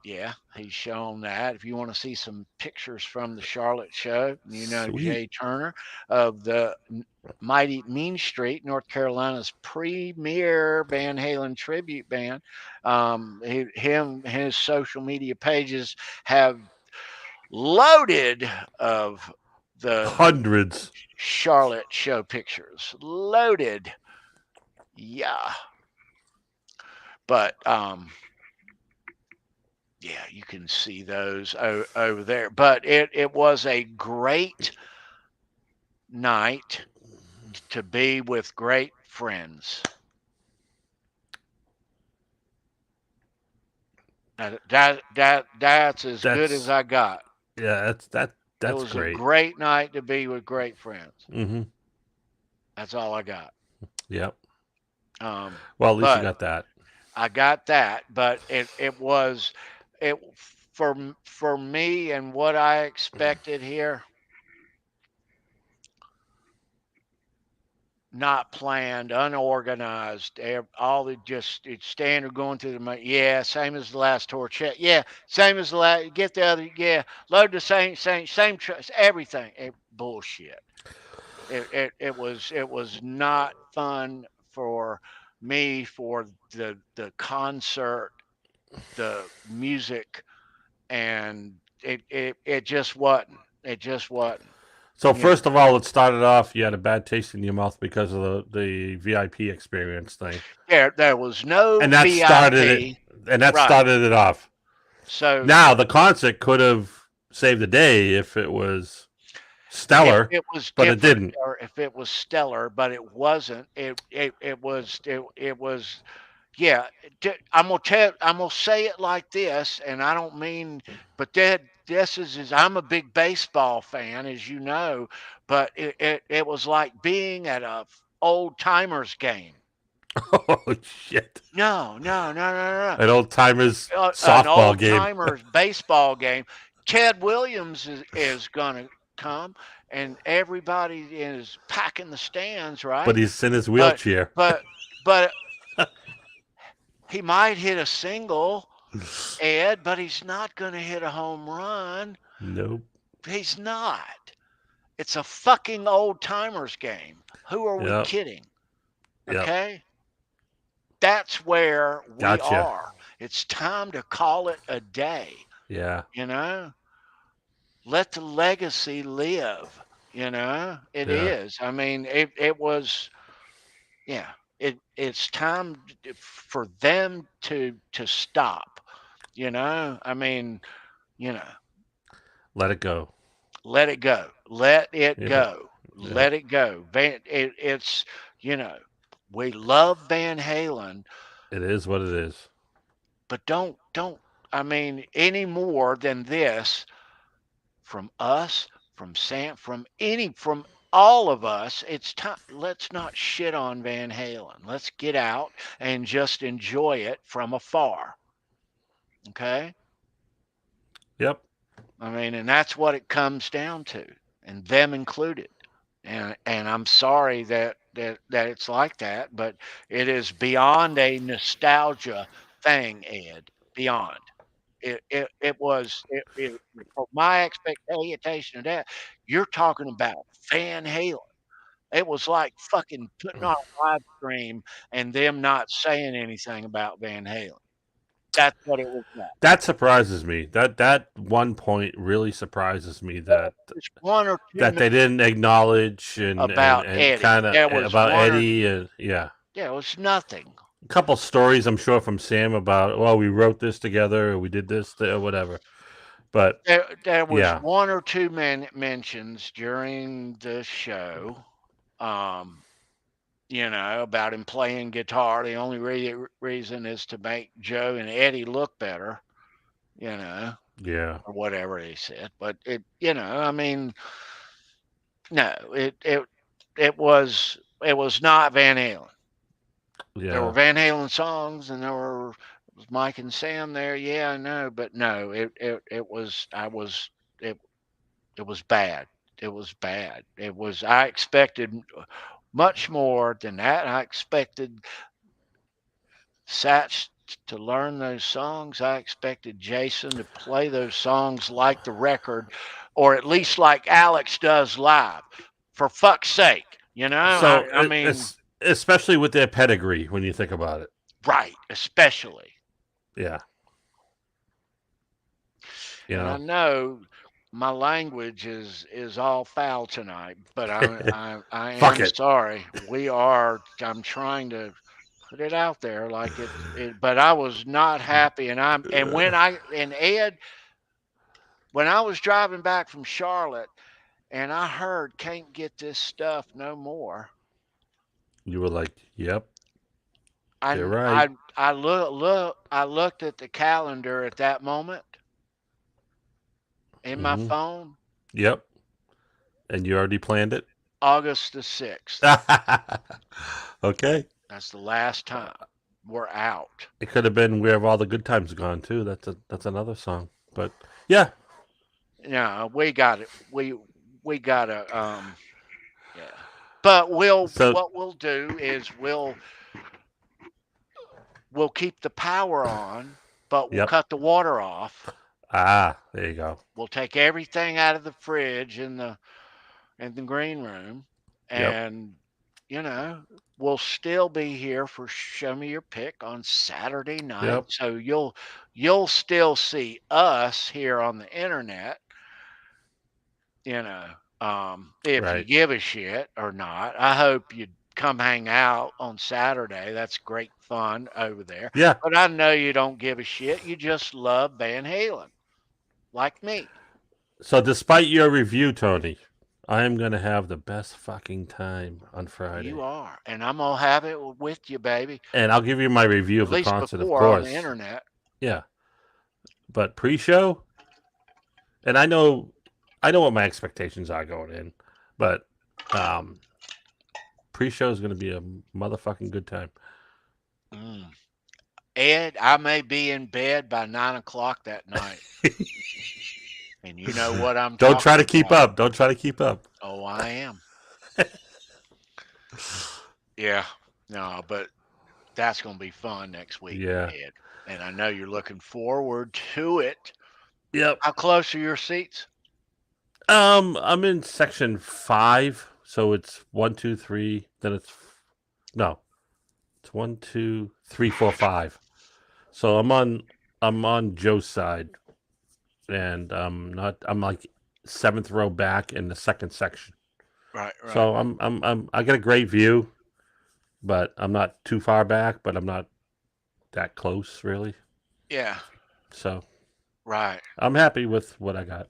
Yeah, he's shown that. If you want to see some pictures from the Charlotte show, Sweet. Jay Turner of the mighty Mean Street, North Carolina's premier Van Halen tribute band. His social media pages have loaded of the hundreds Charlotte show pictures. Loaded. Yeah. But yeah, you can see those over there. But it was a great night to be with great friends. That's as good as I got. Yeah, that's it was great. A great night to be with great friends. Mm-hmm. That's all I got. Yep. Um, Well, at least you but got that. I got that. But it was it for me and what I expected here. Not planned, unorganized. All the just it's standard going through the money. Yeah, same as the last tour. Check. Yeah, same as the last. Get the other. Yeah, load the same everything. Bullshit. It was not fun for me for the concert, the music, and it just wasn't. It just wasn't. So You know. first of all, it started off. You had a bad taste in your mouth because of the VIP experience thing, There was no and that started it. VIP. And that Right. started it off. So Now the concert could have saved the day if it was if stellar, it was but it different didn't. or if it was stellar, but it wasn't. It was yeah. I'm gonna say it like this, and I don't mean, but that this is I'm a big baseball fan, as you know, but it was like being at a old timers game. Oh shit! No, no, no, no, An old timers an softball old game, timers baseball game. Ted Williams is gonna come, and everybody is packing the stands, but right? he's in his But wheelchair. but but he might hit a single, Ed, but he's not gonna hit a home run. Nope. He's not. It's a fucking old timers game. Who are we Yep. kidding? Yep. Okay? That's where we Gotcha. are. It's time to call it a day. Yeah. You know, let the legacy live. It Yeah. is. I mean, it was. Yeah, it's time for them to stop. I mean, you know, Let it go. let it go. Let it Yeah. go. Yeah. Let it go. It's you know, we love Van Halen, It is what it is. but don't. I mean, any more than this from us, from Sam, from all of us. It's time. Let's not shit on Van Halen. Let's get out and just enjoy it from afar. Okay. Yep. I mean, and that's what it comes down to, and them included. And I'm sorry that it's like that, but it is beyond a nostalgia thing, Ed. Beyond. It was for my expectation of that. You're talking about Van Halen. It was like fucking putting on a live stream and them not saying anything about Van Halen. That's what it was like. That surprises me. That one point really surprises me There's one or two that they didn't acknowledge and about and Eddie. kind of There was about one or Eddie and yeah. there was nothing. A couple stories I'm sure from Sam about well we wrote this together or we did this or whatever. But There was yeah. one or two mentions during the show. Um, about him playing guitar. The only reason is to make Joe and Eddie look better, Yeah. or whatever they said. But I mean, no, it was not Van Halen. There were Yeah. Van Halen songs, and there was Mike and Sam there. Yeah, I know, but no, it was bad. It was bad. I expected much more than that. I expected Satch to learn those songs. I expected Jason to play those songs like the record, or at least like Alex does live. For fuck's sake, So I mean, it's especially with their pedigree when you think about it. right, especially. Yeah. And I know my language is all foul tonight, but I Fuck am it. sorry. I'm trying to put it out there like but I was not happy, and Ed, when I was driving back from Charlotte and I heard can't get this stuff no more. You were like, "Yep, they're I right." I looked at the calendar at that moment in my Hmm. phone. Yep. And you already planned it. August the 6th. Okay. That's the last time we're out. It could have been Where Have All the Good Times Gone too. That's another song. But yeah. No, we got it. We got to yeah. But So what we'll do is we'll keep the power on, but we'll yep. cut the water off. There you go. We'll take everything out of the fridge in the green room, Yep. and we'll still be here for Show Me Your Pick on Saturday night. Yep. So you'll still see us here on the internet, if you Right. give a shit or not. I hope you come hang out on Saturday. That's great fun over there. Yeah. But I know you don't give a shit. You just love Van Halen, like me. So despite your review, Tony, I am gonna have the best fucking time on Friday. You are, and I'm gonna have it with you, baby. And I'll give you my review At of the least concert, of before on the course. internet. Yeah. But pre-show, and I know what my expectations are going in, but pre-show is going to be a motherfucking good time. Ed, I may be in bed by 9 o'clock that night. And you know what I'm Don't try to talking keep about. up. Don't try to keep up. Oh, I am. Yeah. No, but that's going to be fun next week, Yeah. Ed. And I know you're looking forward to it. Yep. How close are your seats? I'm in section 5, so it's 1, 2, 3. Then it's 1, 2, 3, 4, 5. So I'm on Joe's side, and I'm like 7th row back in the second section. Right. So I get a great view, but I'm not too far back, but I'm not that close really. Yeah. So right. I'm happy with what I got.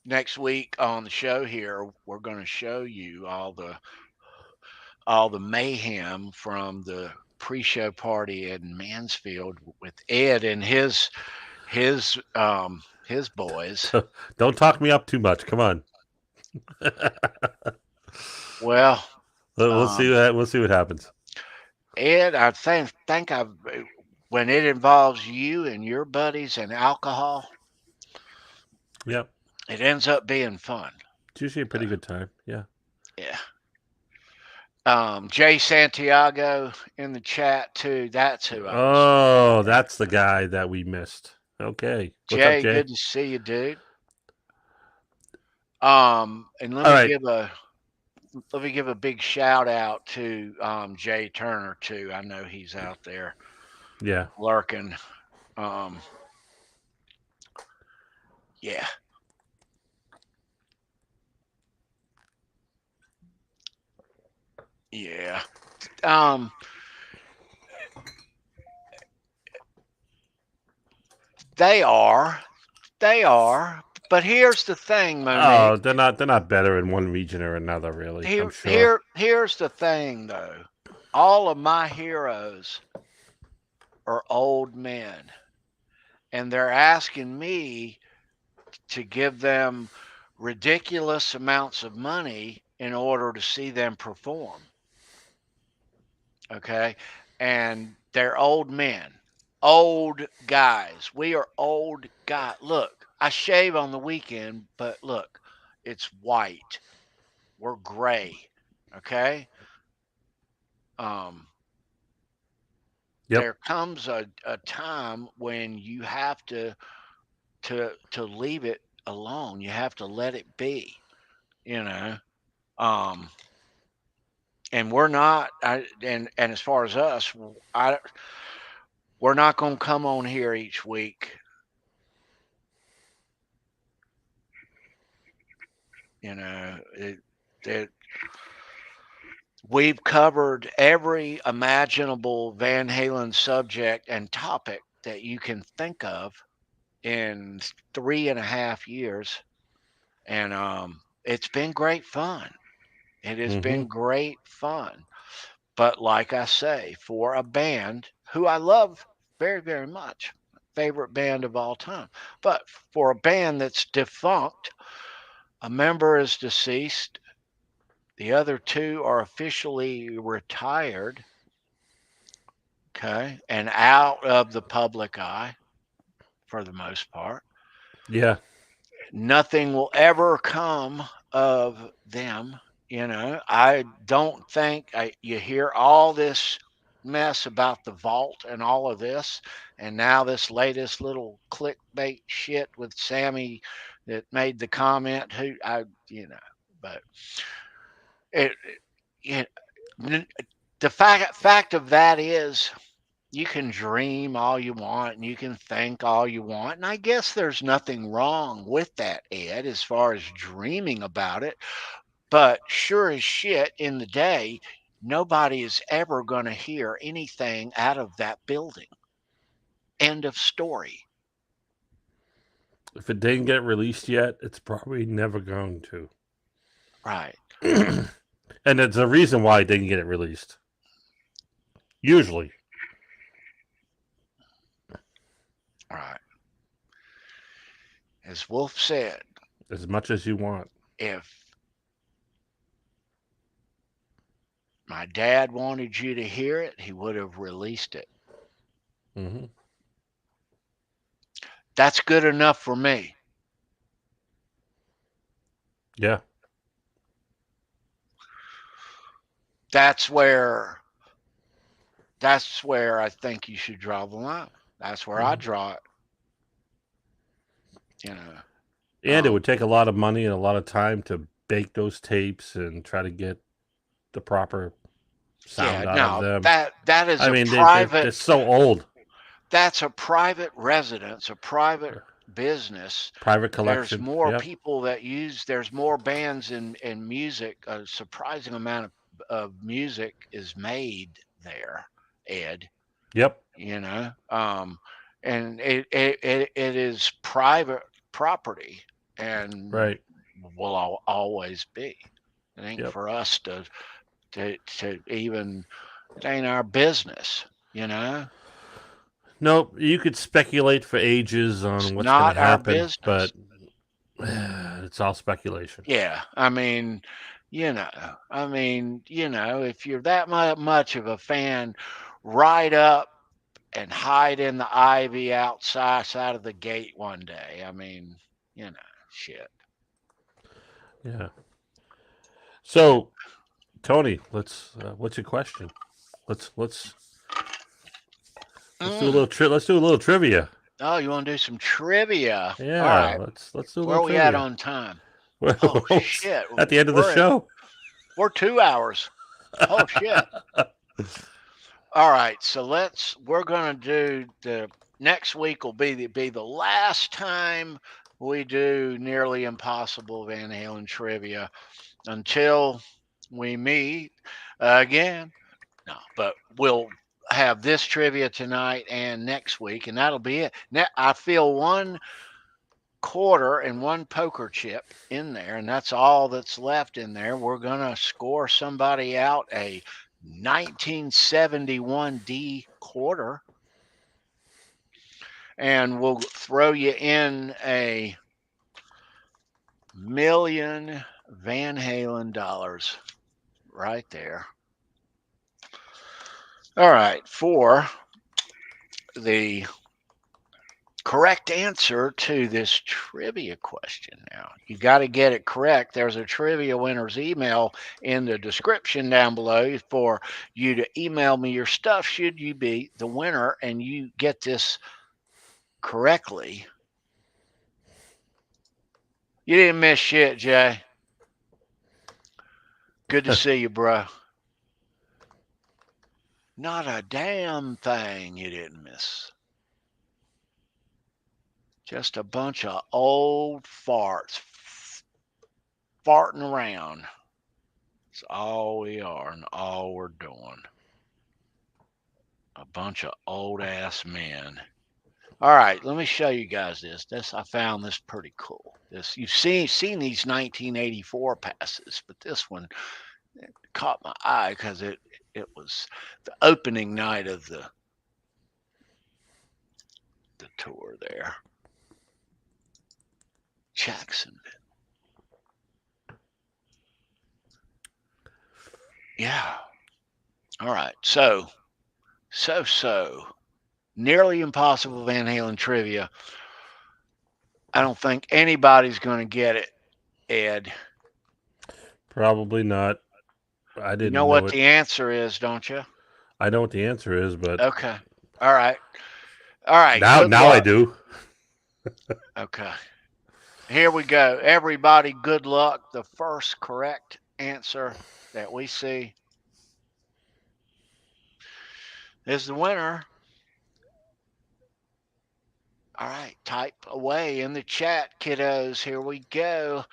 Next week on the show here, we're going to show you all the mayhem from the pre-show party in Mansfield with Ed and his boys. Don't talk me up too much. Come on. Well, we'll see that. We'll see what happens. Ed, I think when it involves you and your buddies and alcohol, yep, it ends up being fun. It's usually a pretty good time. Yeah. Yeah. Jay Santiago in the chat too. That's who I was. Oh, that's the guy that we missed. Okay. What's Jay, up, Jay? good to see you, dude. And let me give a big shout out to Jay Turner too. I know he's out there. Yeah. Lurking. Yeah. Yeah. They are. But here's the thing, Monique. Oh, they're not better in one region or another, really. I'm sure. Here's the thing, though. All of my heroes are old men, and they're asking me to give them ridiculous amounts of money in order to see them perform. Okay? And they're old men, old guys. We are old guys. Look, I shave on the weekend, but look, it's white. We're gray. Okay? Yep. There comes a time when you have to leave it alone. You have to let it be, and we're not. And as far as us, we're not going to come on here each week. We've covered every imaginable Van Halen subject and topic that you can think of in 3.5 years. And it's been great fun. It has been great fun. But like I say, for a band who I love very, very much, favorite band of all time, but for a band that's defunct, A member is deceased. The other two are officially retired, okay, and out of the public eye for the most part. Yeah. Nothing will ever come of them. I don't think you hear all this mess about the vault and all of this, and now this latest little clickbait shit with Sammy that made the comment. But it, it the fact of that is you can dream all you want and you can think all you want. And I guess there's nothing wrong with that, Ed, as far as dreaming about it. But sure as shit, in the day, nobody is ever going to hear anything out of that building. End of story. If it didn't get released yet, it's probably never going to. Right. And it's a reason why it didn't get it released. Usually. Right. As Wolf said, As much as you want. if my dad wanted you to hear it, he would have released it. Mm-hmm. That's good enough for me. Yeah. That's where I think you should draw the line. That's where I draw it. And it would take a lot of money and a lot of time to bake those tapes and try to get the proper sound out of them. That is private. They're so old. That's a private residence, a private business. Private collection. There's more people that there's more bands and music. A surprising amount of music is made there, Ed. Yep. And it is private property and right. will always be. It ain't for us to even, it ain't our business, Nope, you could speculate for ages on what's going to happen, but it's all speculation. Yeah, if you're that much of a fan, ride up and hide in the ivy outside of the gate one day. Shit. Yeah. So, Tony, let's. What's your question? Let's do a little. Let's do a little trivia. Oh, you want to do some trivia? Yeah. All right. Let's do a little Where are we trivia. at on time? Oh shit! At the end of the show. We're 2 hours. Oh shit! All right, so we're gonna do next week will be the last time we do Nearly Impossible Van Halen Trivia until we meet again. No, but we'll have this trivia tonight and next week, and that'll be it. Now I feel 1 quarter and 1 poker chip in there, and that's all that's left in there. We're gonna score somebody out a 1971 D quarter, and we'll throw you in a $1 million Van Halen dollars right there. All right, for the correct answer to this trivia question. Now, you got to get it correct. There's a trivia winner's email in the description down below for you to email me your stuff should you be the winner and you get this correctly. You didn't miss shit, Jay. Good to see you, bro. Not a damn thing you didn't miss. Just a bunch of old farts farting around. That's all we are and all we're doing. A bunch of old ass men. All right, let me show you guys this. I found this pretty cool. You've seen these 1984 passes, but this one caught my eye because it was the opening night of the tour there. Jacksonville. Yeah. All right. So. Nearly Impossible Van Halen Trivia. I don't think anybody's going to get it, Ed. Probably not. I You didn't know know what it. the answer is, don't you? I know what the answer is, but Okay. All right. All right. now Good I luck. do. Okay. Here we go. Everybody, good luck. The first correct answer that we see is the winner. All right. Type away in the chat, kiddos. Here we go.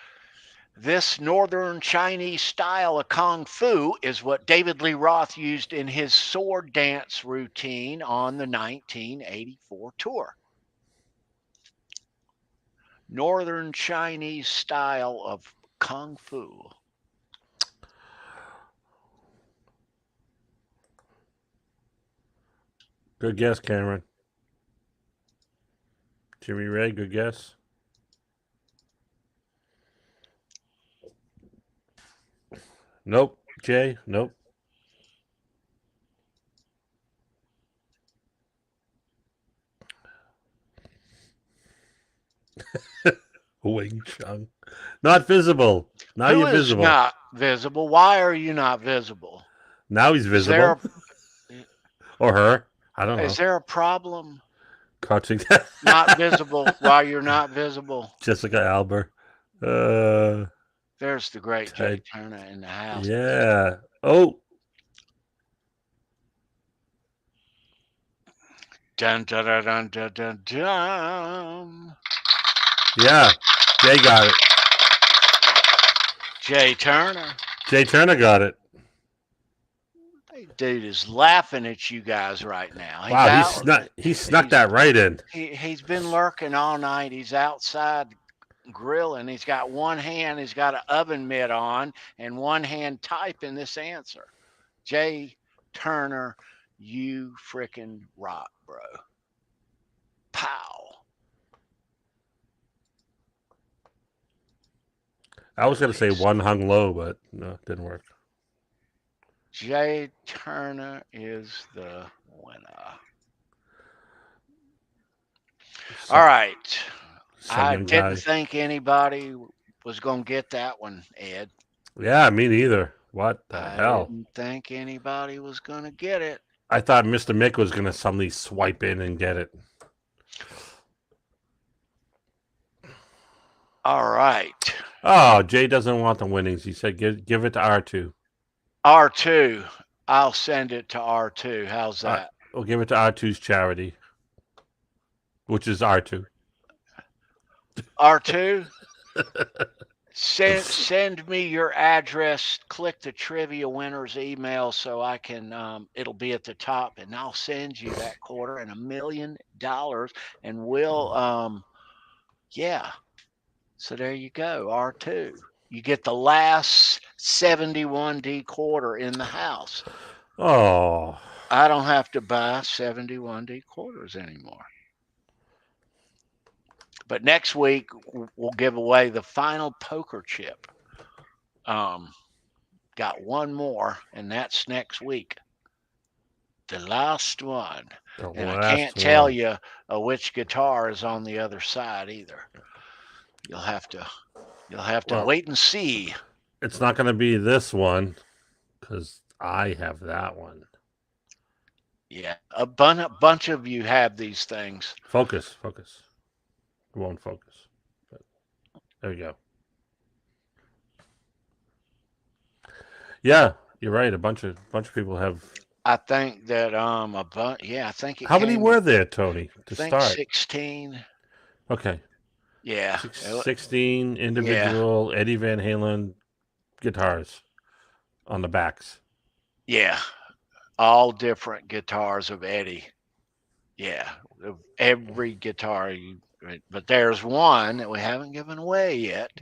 This northern Chinese style of Kung Fu is what David Lee Roth used in his sword dance routine on the 1984 tour. Northern Chinese style of Kung Fu. Good guess, Cameron. Jimmy Ray, good guess. Nope. Jay, nope. Wing Chun. Not visible. Now Who you're is visible. not visible? Why are you not visible? Now he's Is there visible. Or her. I don't know. is there a problem? Crouching. Not visible while you're not visible. Jessica Alba. There's the great Jay Ted. Turner in the house. Yeah. Oh. Dun dun dun dun dun dun dun. Yeah. Jay got it. Jay Turner. Jay Turner got it. Hey, dude is laughing at you guys right now. Wow, he snuck that right in. He's been lurking all night. He's outside grilling. He's got one hand, he's got an oven mitt on, and one hand typing this answer. Jay Turner, you freaking rock, bro. Pow. I was going to say one hung low, but no, it didn't work. Jay Turner is the winner. All right. I didn't think anybody was going to get that one, Ed. Yeah, me neither. What the hell? I didn't think anybody was going to get it. I thought Mr. Mick was going to suddenly swipe in and get it. All right. Oh, Jay doesn't want the winnings. He said give it to R2. R2. I'll send it to R2. How's that? We'll give it to R2's charity, which is R2. R2? Send me your address. Click the trivia winner's email so I can. It'll be at the top, and I'll send you that quarter and $1 million, and we'll. Yeah. So there you go. R2. You get the last 71D quarter in the house. Oh. I don't have to buy 71D quarters anymore. But next week, we'll give away the final poker chip. Got one more, and that's next week. The last one. I can't tell you which guitar is on the other side either. You'll have to wait and see. It's not going to be this one because I have that one. Yeah, a bunch of you have these things. Focus. It won't focus. But there we go. Yeah, you're right. A bunch of people have. I think that I think it. How many were there, Tony? To start 16. Okay. Yeah. 16 individual Eddie Van Halen guitars on the backs. Yeah. All different guitars of Eddie. Yeah. Every guitar. But there's one that we haven't given away yet.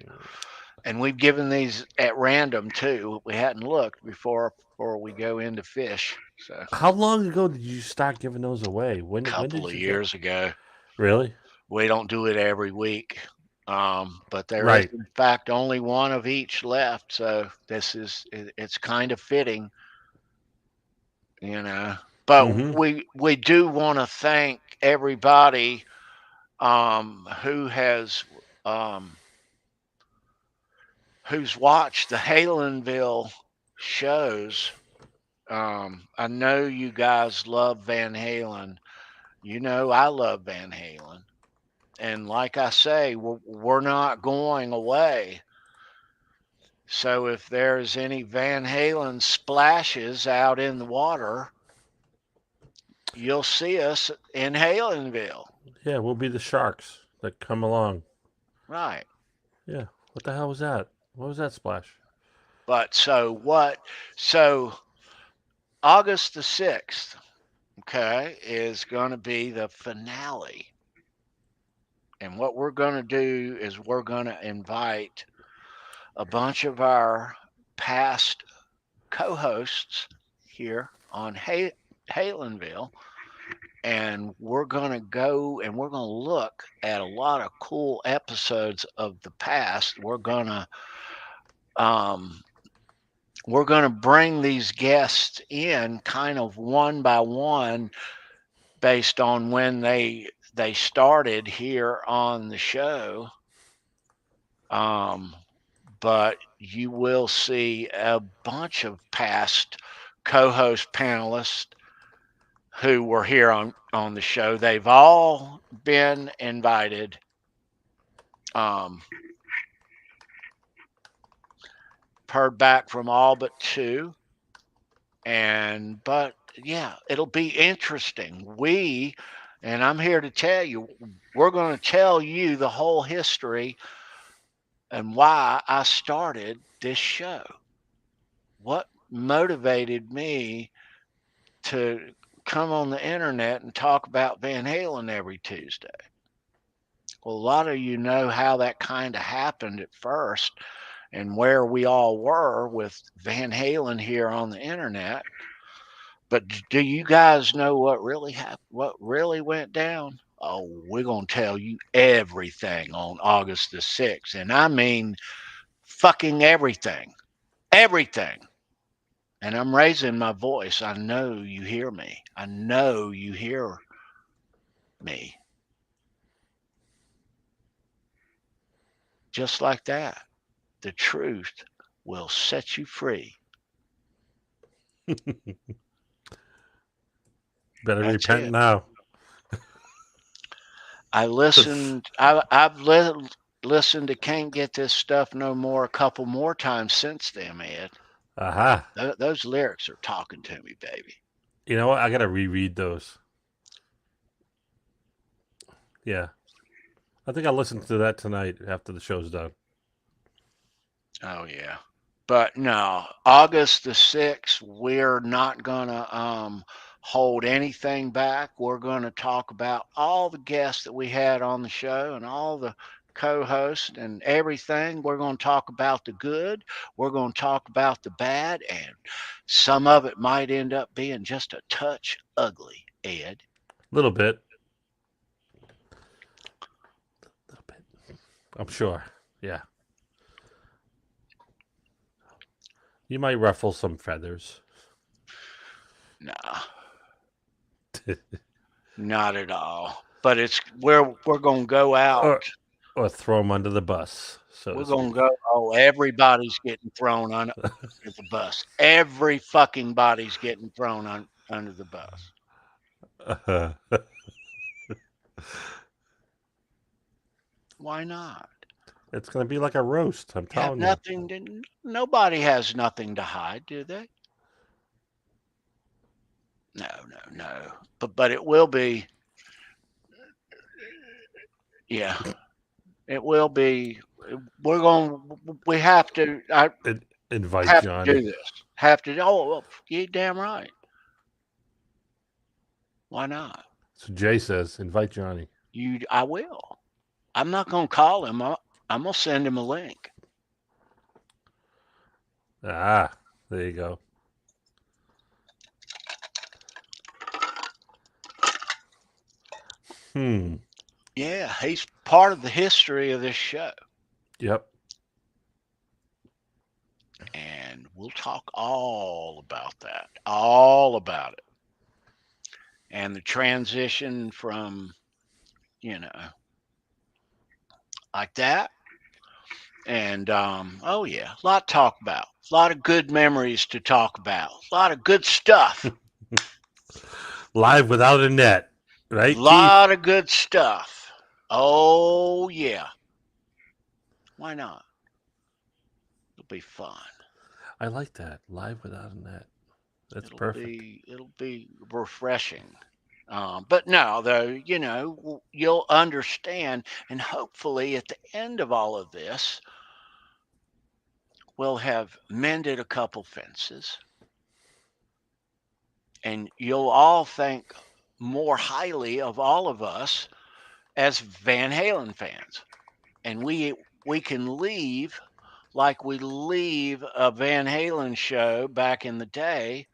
And we've given these at random too. We hadn't looked before we go into fish. So how long ago did you start giving those away? A couple of years ago. Really? We don't do it every week. But there is, Right. in fact, only one of each left. So it's kind of fitting, you know. But Mm-hmm. we do want to thank everybody who has who's watched the Halenville shows. I know you guys love Van Halen. You know I love Van Halen. And like I say, we're not going away. So if there's any Van Halen splashes out in the water, you'll see us in Halenville. Yeah, we'll be the sharks that come along. Right. Yeah. What the hell was that? What was that splash? But so what? So August the 6th, okay, is going to be the finale. And what we're going to do is we're going to invite a bunch of our past co hosts here on Halenville. And we're going to go and we're going to look at a lot of cool episodes of the past. Um, we're going to bring these guests in kind of one by one based on when they started here on the show. Um, but you will see a bunch of past co-host panelists who were here on the show. They've all been invited. Um, heard back from all but two. But yeah, it'll be interesting. And I'm here to tell you, we're going to tell you the whole history and why I started this show. What motivated me to come on the internet and talk about Van Halen every Tuesday? Well, a lot of you know how that kind of happened at first and where we all were with Van Halen here on the internet. But do you guys know what really happened? What really went down? Oh, we're going to tell you everything on August the 6th. And I mean fucking everything. Everything. And I'm raising my voice. I know you hear me. I know you hear me. Just like that, the truth will set you free. Better That's repent it. now. I've listened to Can't Get This Stuff No More a couple more times since then, Ed. Aha. Those lyrics are talking to me, baby. You know what? I gotta reread those. Yeah. I think I'll listen to that tonight after the show's done. Oh yeah. But no, August the 6th, we're not gonna hold anything back. We're gonna talk about all the guests that we had on the show and all the co-hosts and everything. We're gonna talk about the good. We're gonna talk about the bad, and some of it might end up being just a touch ugly, Ed. A little bit. Little bit. I'm sure. Yeah. You might ruffle some feathers. Nah, not at all. But it's where we're gonna go out. or throw them under the bus, so We're to gonna speak. go. Oh, everybody's getting thrown under the bus. Every fucking body's getting thrown under the bus. Why not? It's going to be like a roast, I'm You have telling you. nothing to. Nobody has nothing to hide, do they? No, no, no. But it will be. Yeah, it will be. We're going. We have to. I Invite have to do Johnny. this. Have to. Oh, well, you damn right. Why not? So Jay says, invite Johnny. I will. I'm not gonna call him. I'm gonna send him a link. Ah, there you go. Hmm. Yeah, he's part of the history of this show. Yep. And we'll talk all about that, all about it. And the transition from, like that. And, oh, yeah, a lot to talk about. A lot of good memories to talk about. A lot of good stuff. Live without a net, right, A lot of good stuff. Oh, yeah. Why not? It'll be fun. I like that. Live without a net. That's It'll perfect. It'll be refreshing. But no, though, you'll understand, and hopefully at the end of all of this, we'll have mended a couple fences, and you'll all think more highly of all of us as Van Halen fans, and we can leave like we leave a Van Halen show back in the day.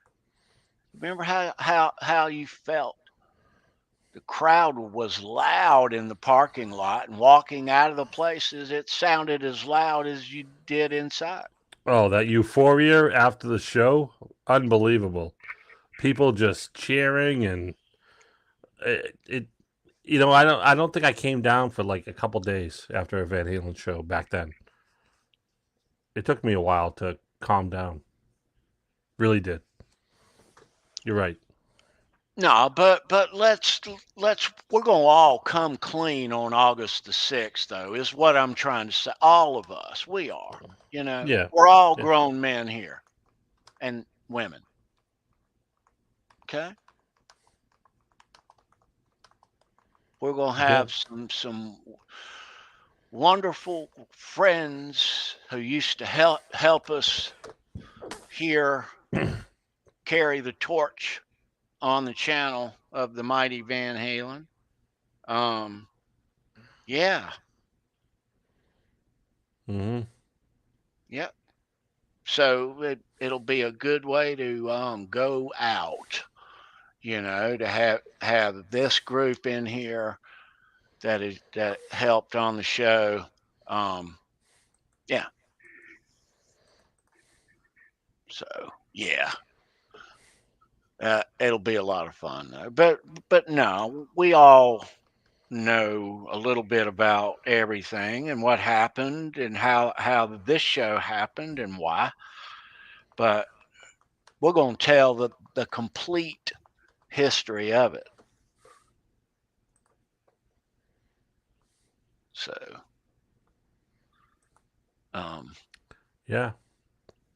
Remember how you felt? The crowd was loud in the parking lot, and walking out of the places, it sounded as loud as you did inside. Oh, that euphoria after the show, unbelievable. People just cheering, and it I don't think I came down for like a couple days after a Van Halen show back then. It took me a while to calm down. Really did. You're right. No, but let's we're gonna all come clean on August the 6th, though, is what I'm trying to say. All of us, we are. Yeah. We're all Yeah. grown men here, and women. Okay. We're gonna have some wonderful friends who used to help us here carry the torch on the channel of the mighty Van Halen. Yeah. Mm-hmm. Yep. So it'll be a good way to go out, to have this group in here that helped on the show. Yeah. So yeah. It'll be a lot of fun though. But no, we all know a little bit about everything and what happened and how this show happened and why. But we're going to tell the complete history of it. So, Yeah.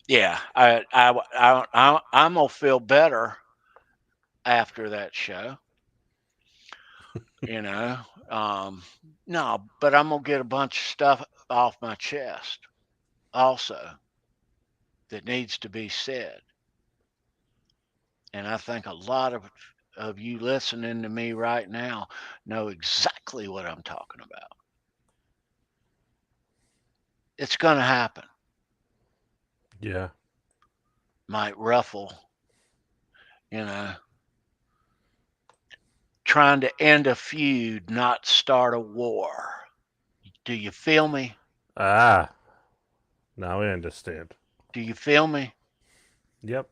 yeah, I'm gonna feel better after that show. You know, no, but I'm gonna get a bunch of stuff off my chest also that needs to be said. And I think a lot of you listening to me right now know exactly what I'm talking about. It's going to happen. Yeah. Might ruffle, trying to end a feud, not start a war. Do you feel me? Ah. Now I understand. Do you feel me? Yep.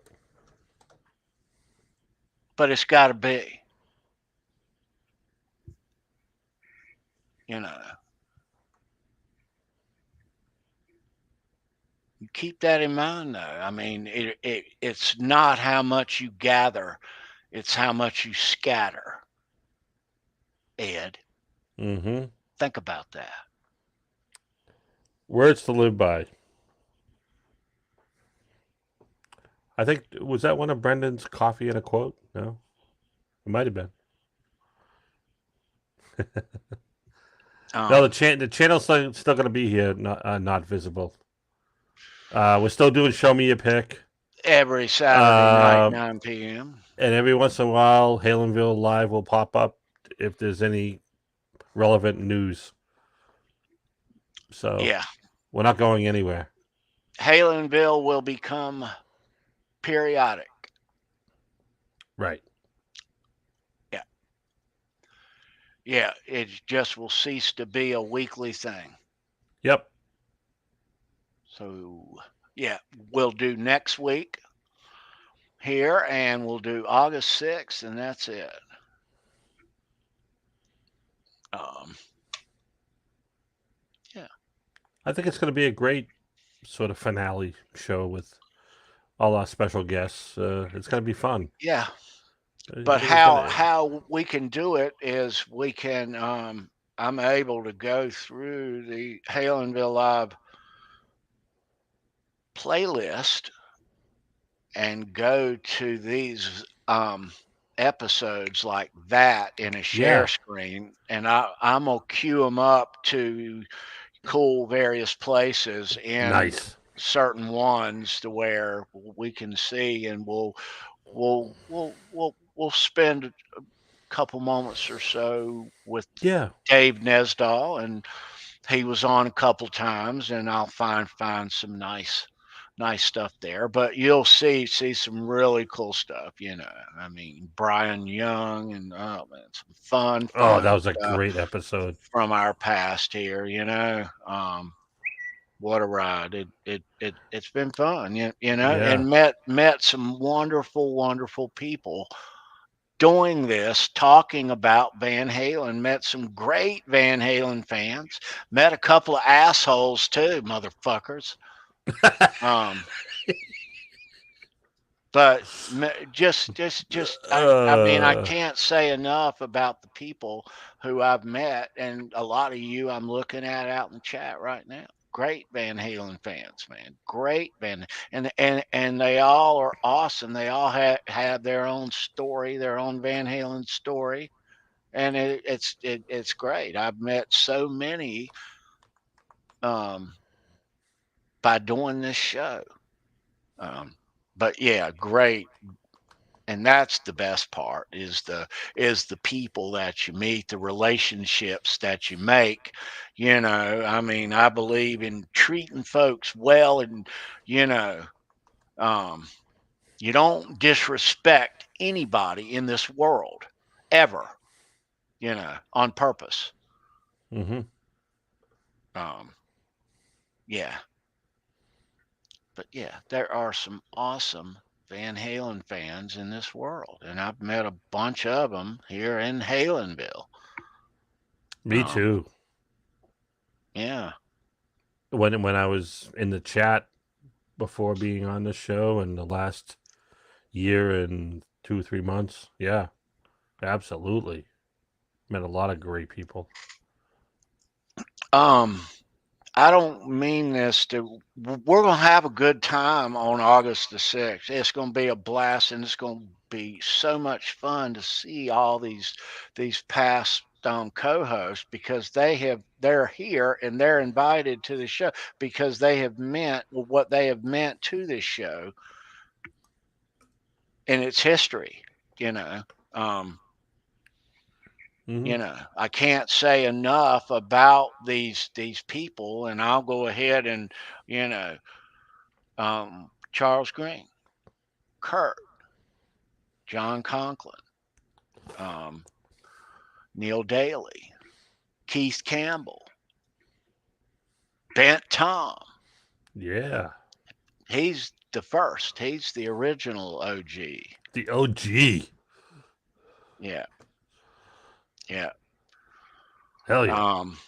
But it's got to be. You keep that in mind, though. I mean, it's not how much you gather, it's how much you scatter. Ed, Mm-hmm. think about that. Words to live by. I think, was that one of Brendan's coffee and a quote? No? It might have been. No, the channel's still going to be here, not visible. We're still doing Show Me Your Pick. Every Saturday night, 9 p.m. And every once in a while, Halenville Live will pop up if there's any relevant news. So Yeah, we're not going anywhere. Halenville will become periodic. Right. Yeah. yeah, it just will cease to be a weekly thing. Yep. So yeah, we'll do next week here, and we'll do August 6th, and that's it. Um, yeah, I think it's going to be a great sort of finale show with all our special guests. It's going to be fun. yeah. I But think it's going to. how we can do it is we can. I'm able to go through the Halenville Live playlist and go to these episodes like that in a share Yeah. screen, and I'm gonna queue them up to cool various places in Nice. certain ones to where we can see, and we'll spend a couple moments or so with Yeah. Dave Nesdahl, and he was on a couple times, and I'll find some nice stuff there. But you'll see some really cool stuff. I mean, Brian Young, and oh man, some Oh, that fun was a stuff great episode. from our past here. What a ride! It's been fun. Yeah. And met some wonderful people doing this, talking about Van Halen. Met some great Van Halen fans. Met a couple of assholes too, motherfuckers. Um, but I mean, I uh, can't say enough about the people who I've met, and a lot of you I'm looking at out in the chat right now. Great Van Halen fans, man. Great Van, and they all are awesome. They all have their own story, their own Van Halen story, and it's great. I've met so many um, by doing this show. Um, but yeah, great, and that's the best part is the people that you meet, the relationships that you make. I mean, I believe in treating folks well, and you know um you don't disrespect anybody in this world ever, on purpose. hmm um yeah, but yeah, there are some awesome Van Halen fans in this world, and I've met a bunch of them here in Halenville. Me um too. yeah. When I was in the chat before being on the show in the last year and 2 3 months, yeah, absolutely. Met a lot of great people. um I don't mean this to. We're gonna have a good time on August the 6th. It's gonna be a blast, and it's gonna be so much fun to see all these past co-hosts, because they're here and they're invited to the show because they have meant what they have meant to this show in its history. You know. Um, hmm I can't say enough about these people, and I'll go ahead and you know Charles Greene, Kurt, John Conklin, um, Neil Daly, Keith Campbell, Bent Tom. Yeah, He's the first. He's the original OG. the OG. Yeah, yeah, Hell yeah. um,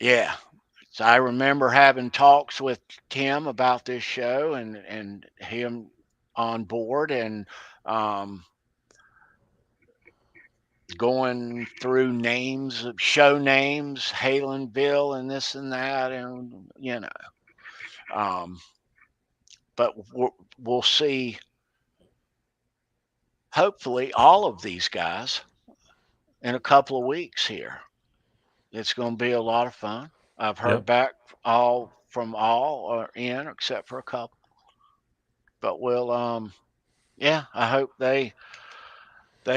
yeah. So I remember having talks with Tim about this show, and him on board, and um, going through names of show names, Halenville, and this and that, and um, but we'll see. Hopefully, all of these guys in a couple of weeks here. It's going to be a lot of fun. I've heard Yep. back all are in except for a couple, but yeah, I hope they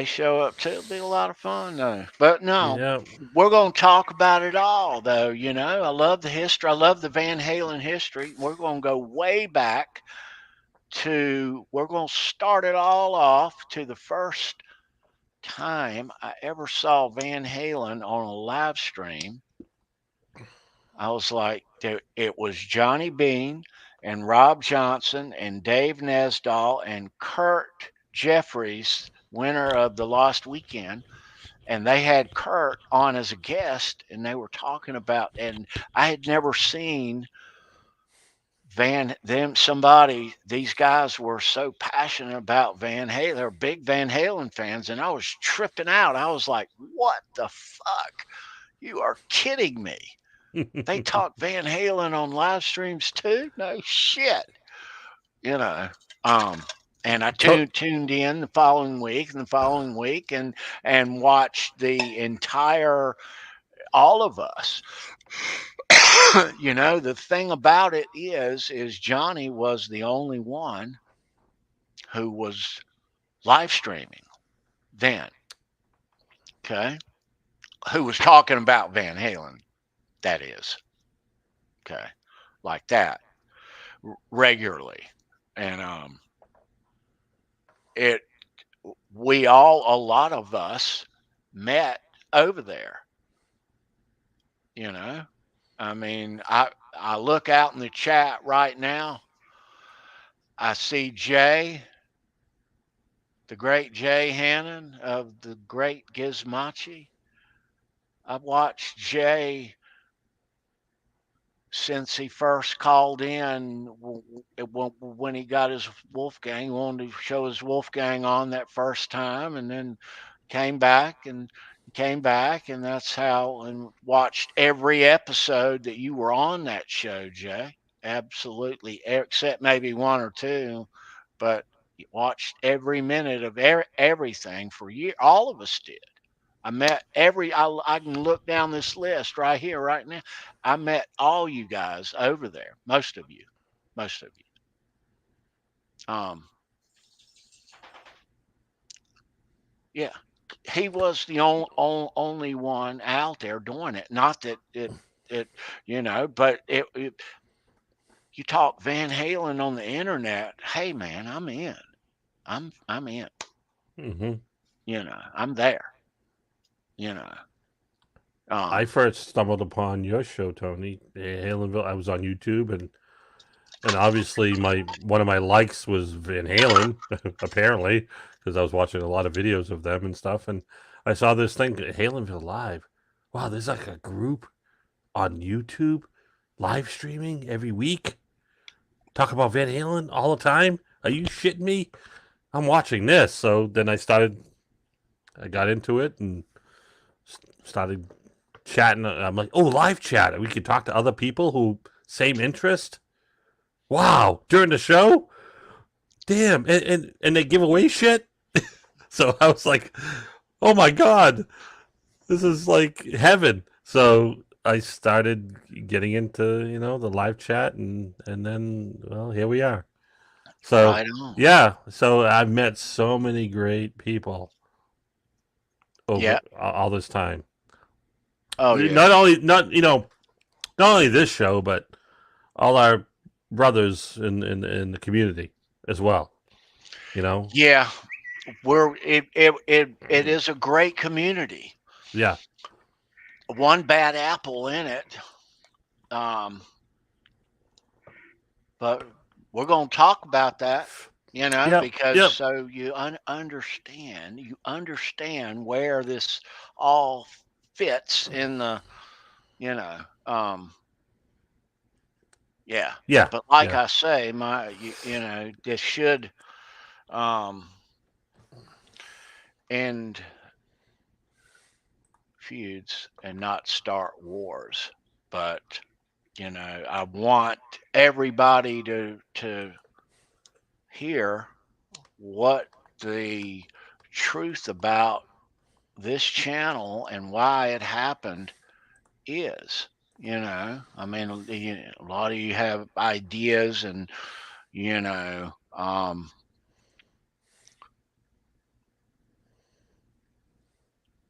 show up too. It'll be a lot of fun though. But no, Yep. we're going to talk about it all though. I love the history. I love the Van Halen history. We're going to go way back we're going to start it all off to the first time I ever saw Van Halen on a live stream, I was like, it was Johnny Bean and Rob Johnson and Dave Nesdahl and Kurt Jeffries, winner of the Lost Weekend. And they had Kurt on as a guest, and they were talking about, and I had never seen these guys were so passionate about Van Halen. They're big Van Halen fans, and I was tripping out. I was like, what the fuck? You are kidding me. They talk Van Halen on live streams too? No shit. You know. And I tuned in the following week and the following week and watched the entire all of us. You know, the thing about it is Johnny was the only one who was live streaming then. Okay. Who was talking about Van Halen, that is. Okay. Like that regularly. And it a lot of us met over there. You know, I mean, I look out in the chat right now. I see Jay, the great Jay Hannon of the great Gizmochi. I've watched Jay since he first called in when he got his Wolfgang, wanted to show his Wolfgang on that first time, and then came back and that's how, and watched every episode that you were on that show, Jay. Absolutely, except maybe one or two, but watched every minute of everything for years. All of us did. I met I can look down this list right here, right now. I met all you guys over there, most of you. Yeah, he was the only one out there doing it. Not that it but you talk Van Halen on the internet. Hey man, I'm in. I'm in. Mm-hmm. I'm there. I first stumbled upon your show, Tony, Halenville. I was on YouTube, and obviously one of my likes was Van Halen, apparently, because I was watching a lot of videos of them and stuff, and I saw this thing, Halenville Live. Wow, there's like a group on YouTube live streaming every week. Talk about Van Halen all the time. Are you shitting me? I'm watching this. So then I got into it and started chatting. I'm like, oh, live chat. We can talk to other people who same interest. Wow, during the show, damn, and they give away shit. So I was like, oh my god, this is like heaven. So I started getting into the live chat, and then well, here we are. So right on. yeah, so I've met so many great people over all this time. Oh yeah. Not only this show, but all our brothers in the community as well. Yeah, it is a great community. Yeah. One bad apple in it. But we're going to talk about that, because so you understand where this all fits in the, yeah. Yeah. But like I say, this should end feuds and not start wars. But I want everybody to hear what the truth about this channel and why it happened is. I mean, a lot of you have ideas, and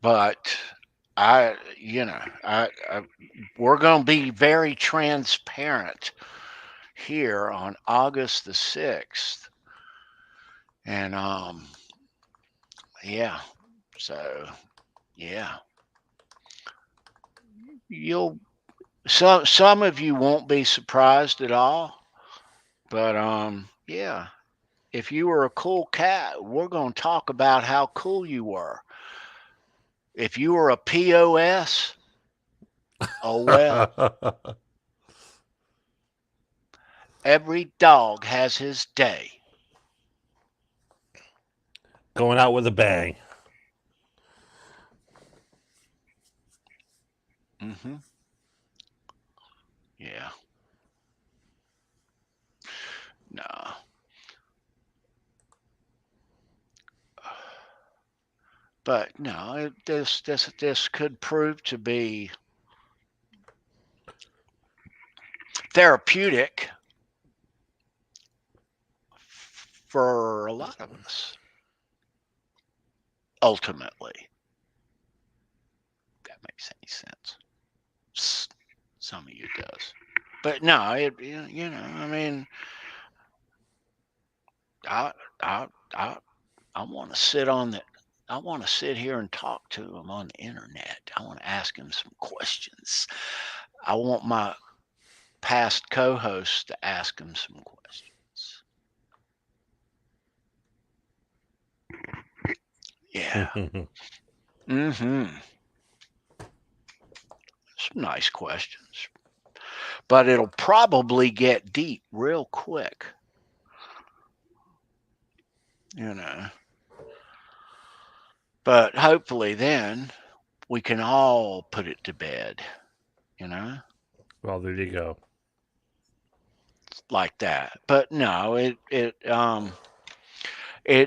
but we're going to be very transparent here on August the 6th. And yeah, So, yeah. Some of you won't be surprised at all, but yeah. If you were a cool cat, we're going to talk about how cool you were. If you were a POS, oh well. Every dog has his day. Going out with a bang. Mm-hmm. Yeah. No. But no, this could prove to be therapeutic for a lot of us. Ultimately, if that makes any sense. Some of you does, but no, I mean, I want to I want to sit here and talk to him on the internet. I want to ask him some questions. I want my past co-hosts to ask him some questions. Yeah. Mm-hmm. Some nice questions. But it'll probably get deep real quick. You know. But hopefully then we can all put it to bed, you know? Well, there you go. Like that. But no, it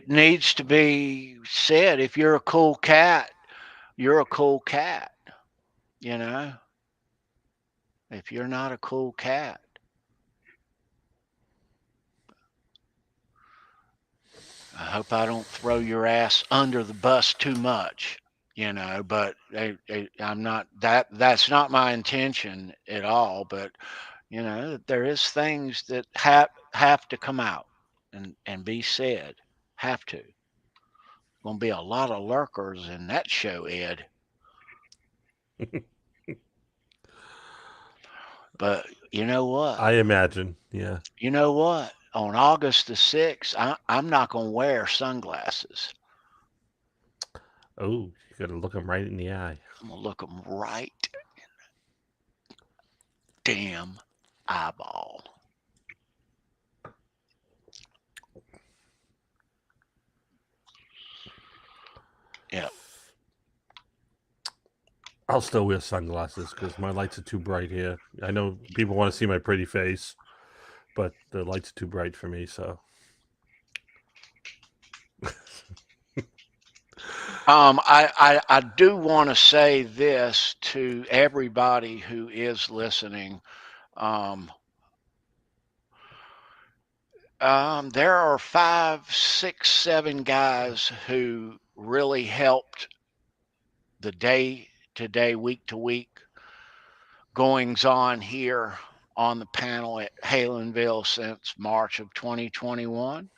needs to be said, if you're a cool cat, you're a cool cat, you know? If you're not a cool cat, I hope I don't throw your ass under the bus too much, you know, but I'm not that's not my intention at all, but you know, there is things that have to come out and be said. Have to. Gonna be a lot of lurkers in that show, Ed. But you know what? I imagine, yeah. You know what? On August the 6th, I'm not gonna wear sunglasses. Oh, you got to look him right in the eye. I'm gonna look them right in the damn eyeball. Yeah. I'll still wear sunglasses because my lights are too bright here. I know people want to see my pretty face, but the lights are too bright for me, so. I do want to say this to everybody who is listening. Um, there are 5, 6, 7 guys who really helped the day to day, week to week goings on here on the panel at HALENVILLE since March of 2021.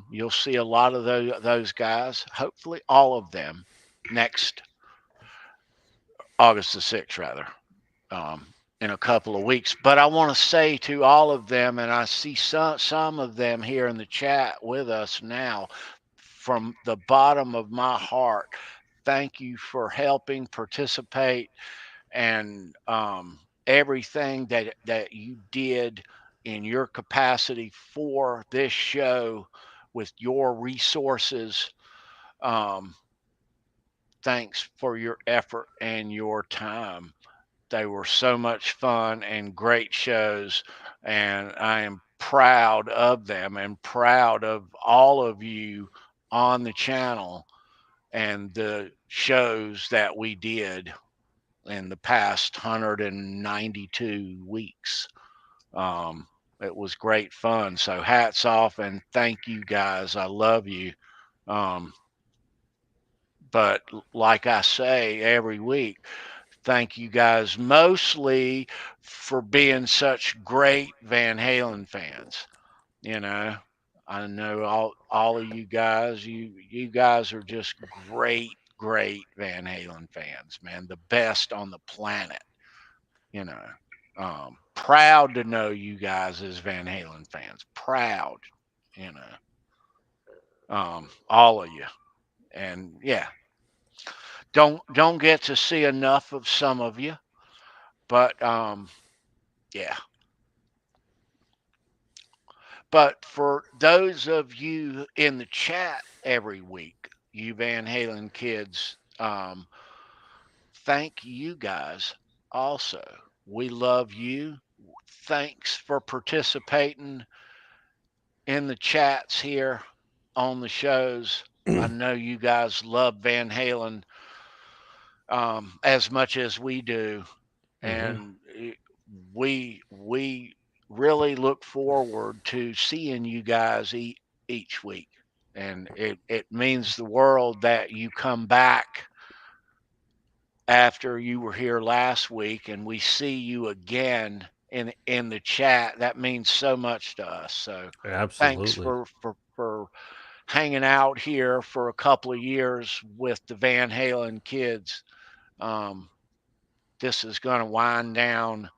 You'll see a lot of those guys, hopefully all of them, next August the 6th, rather, in a couple of weeks. But I want to say to all of them, and I see some of them here in the chat with us now, from the bottom of my heart, thank you for helping participate and everything that you did in your capacity for this show with your resources. Thanks for your effort and your time. They were so much fun and great shows, and I am proud of them and proud of all of you on the channel and the shows that we did in the past 192 weeks. It was great fun. So hats off and thank you guys. I love you. But like I say every week, thank you guys mostly for being such great Van Halen fans. You know, I know all of you guys. You guys are just great Van Halen fans, man. The best on the planet. You know, proud to know you guys as Van Halen fans. Proud, you know, all of you. And yeah, don't get to see enough of some of you, but yeah. But for those of you in the chat every week, you Van Halen kids, thank you guys also. We love you. Thanks for participating in the chats here on the shows. I know you guys love Van Halen as much as we do, and we really look forward to seeing you guys each week, and it means the world that you come back after you were here last week and we see you again in the chat. That means so much to us. So thanks Absolutely. for hanging out here for a couple of years with the Van Halen kids. This is going to wind down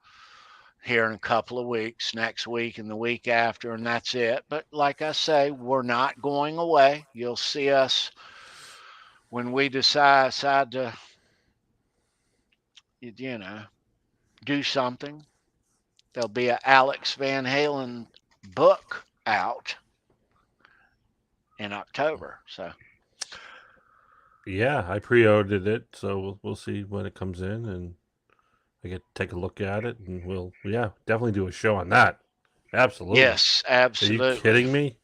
here in a couple of weeks, next week and the week after, and that's it. But like I say, we're not going away. You'll see us when we decide to, you know, do something. There'll be a Alex Van Halen book out in October. So Yeah, I pre-ordered it, so we'll see when it comes in, and I get to take a look at it, and we'll definitely do a show on that. Absolutely. yes, Are you absolutely. kidding me?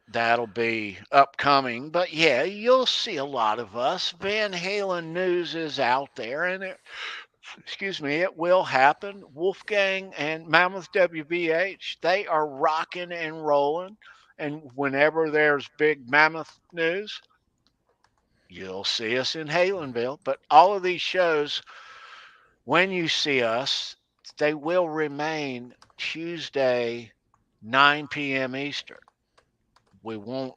That'll be upcoming. But yeah, you'll see a lot of us. Van Halen news is out there, and it will happen. Wolfgang and Mammoth WVH, they are rocking and rolling. And whenever there's big Mammoth news, you'll see us in Halenville. But all of these shows, when you see us, they will remain Tuesday, 9 p.m. Eastern. We won't,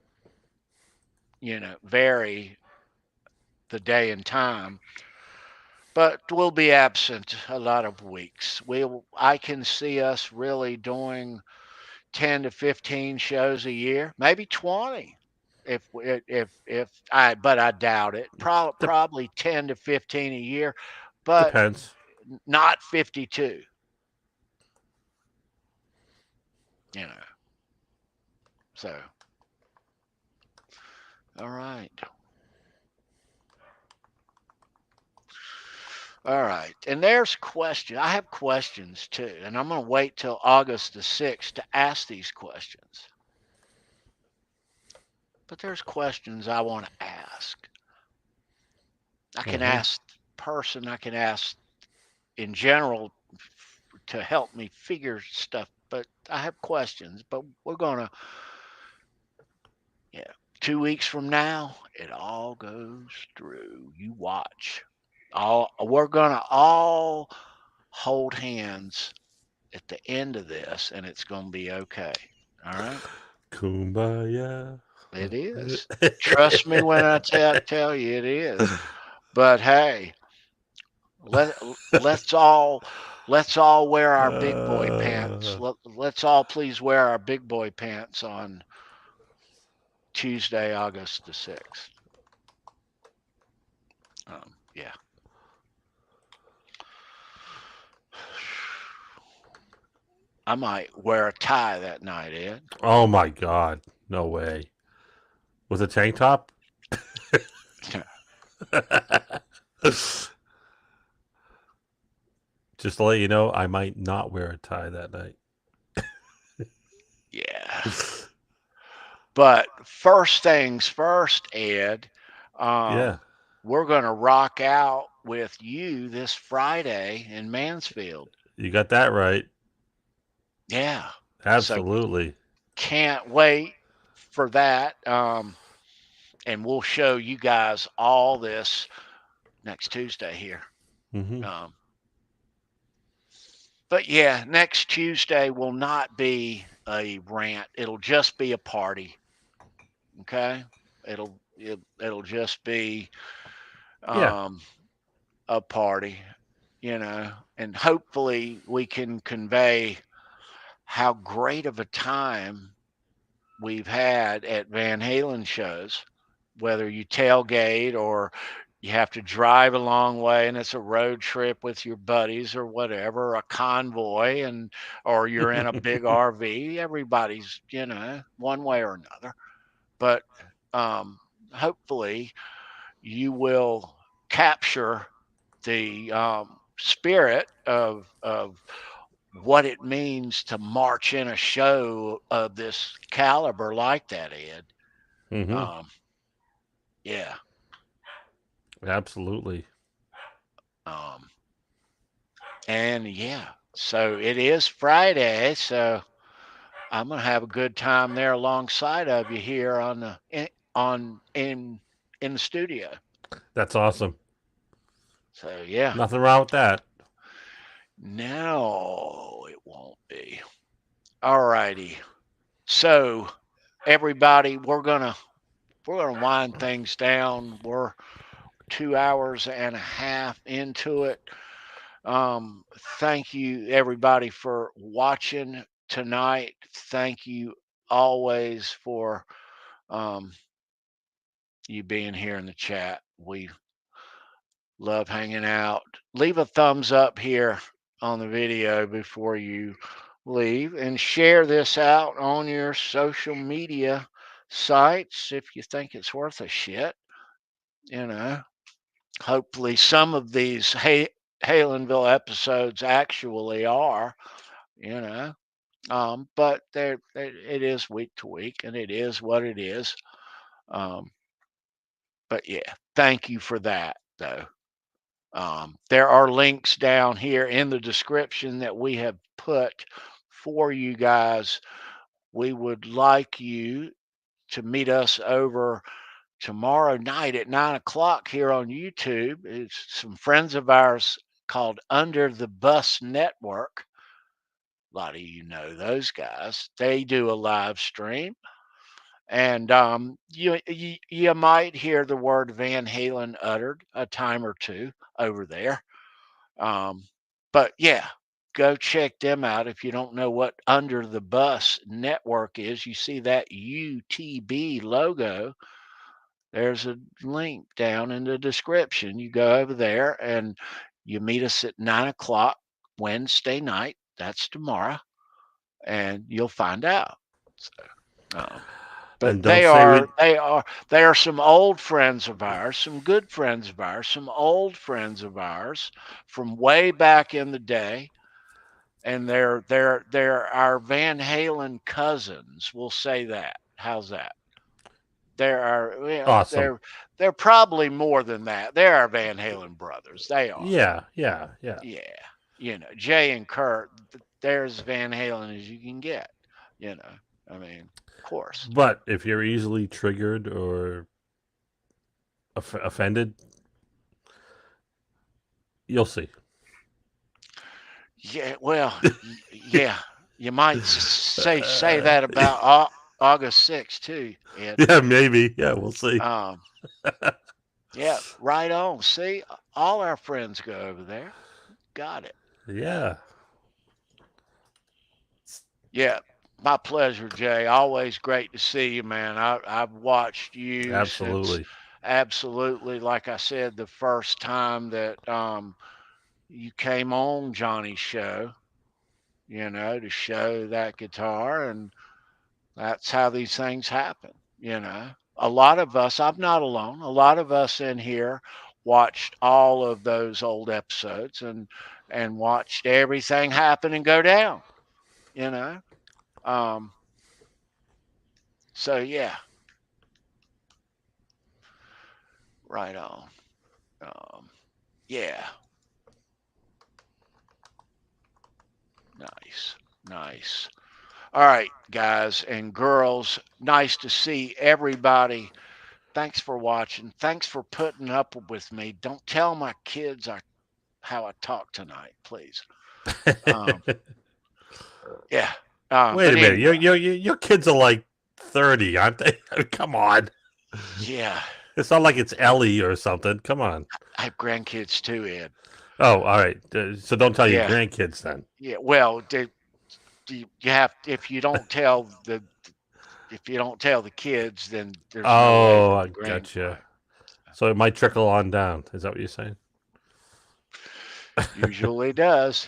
vary the day and time, but we'll be absent a lot of weeks. I can see us really doing 10 to 15 shows a year, maybe 20. But I doubt it. De- Probably 10 to 15 a year, but Depends. not 52. You know. So, all right. All right. And there's question. I have questions too, and I'm going to wait till August the 6th to ask these questions. But there's questions I want to ask. I can ask person, I can ask in general to help me figure stuff, but I have questions. But we're going to, 2 weeks from now, it all goes through. You watch. We're going to all hold hands at the end of this, and it's going to be okay. All right? Kumbaya. It is. Trust me when I tell you it is. But hey, let's all wear our big boy pants. Let's all please wear our big boy pants on Tuesday, August the 6th. Yeah. I might wear a tie that night, Ed. Oh my God. No way. With a tank top? Just to let you know, I might not wear a tie that night. Yeah. But first things first, Ed. Yeah. We're going to rock out with you this Friday in Mansfield. You got that right. Yeah. Absolutely. So can't wait for that. And we'll show you guys all this next Tuesday here. But yeah, next Tuesday will not be a rant. It'll just be a party. Okay. It'll just be Yeah. um, a party, and hopefully we can convey how great of a time we've had at Van Halen shows, whether you tailgate or you have to drive a long way and it's a road trip with your buddies or whatever, a convoy, and or you're in a big RV. Everybody's, one way or another. But um, hopefully you will capture the spirit of what it means to march in a show of this caliber like that, Ed. Hmm. Um, yeah. Absolutely. Um, and yeah, so it is Friday, so I'm gonna have a good time there alongside of you here on the in the studio. That's awesome. So yeah, Nothing wrong with that. no, it won't be. All righty. So everybody, we're gonna wind things down. We're 2 hours and a half into it. Thank you everybody for watching tonight. Thank you always for um, you being here in the chat. We love hanging out. Leave a thumbs up here on the video before you leave and share this out on your social media sites if you think it's worth a shit. You know, hopefully some of these Halenville episodes actually are, you know. But it is week to week, and it is what it is. Um, but yeah, thank you for that, though. There are links down here in the description that we have put for you guys. We would like you to meet us over tomorrow night at 9 o'clock here on YouTube. It's some friends of ours called Under the Bus Network. A lot of you know those guys. They do a live stream. And you might hear the word Van Halen uttered a time or two over there. Um, but yeah, go check them out if you don't know what Under the Bus Network is. You see that UTB logo. There's a link down in the description. You go over there and you meet us at 9 o'clock Wednesday night. That's tomorrow, and you'll find out. So, but And don't say we. they are some old friends of ours, some good friends of ours, some old friends of ours from way back in the day, and they're our Van Halen cousins. We'll say that. How's that? There are, Awesome. they're probably more than that. They're our Van Halen brothers. They are. Yeah. Yeah. Yeah. Yeah. Jay and Kurt, they're as Van Halen as you can get. I mean, of course. But if you're easily triggered or offended, you'll see. Yeah, well, yeah, you might say that about August 6th too, Ed. Yeah, maybe. Yeah, we'll see. Yeah, right on. See, all our friends go over there. Got it. Yeah. Yeah, my pleasure, Jay. Always great to see you, man. I've watched you since Absolutely. absolutely, like I said, the first time that you came on Johnny's show, to show that guitar, and that's how these things happen. A lot of us, I'm not alone, a lot of us in here watched all of those old episodes and watched everything happen and go down, you know. Um, so yeah, right on. Yeah, nice, nice. All right, guys and girls, nice to see everybody. Thanks for watching. Thanks for putting up with me. Don't tell my kids how I talk tonight, please. Um, yeah. Wait but a minute. anyway, Your kids are like 30, aren't they? Come on. yeah, It's not like it's Ellie or something. Come on. I have grandkids too, Ed. Oh, all right. So don't tell your Yeah, grandkids then. yeah. Well, you have if you don't tell the kids, then there's no way Oh, that I the grand. gotcha. So it might trickle on down. Is that what you're saying? Usually does.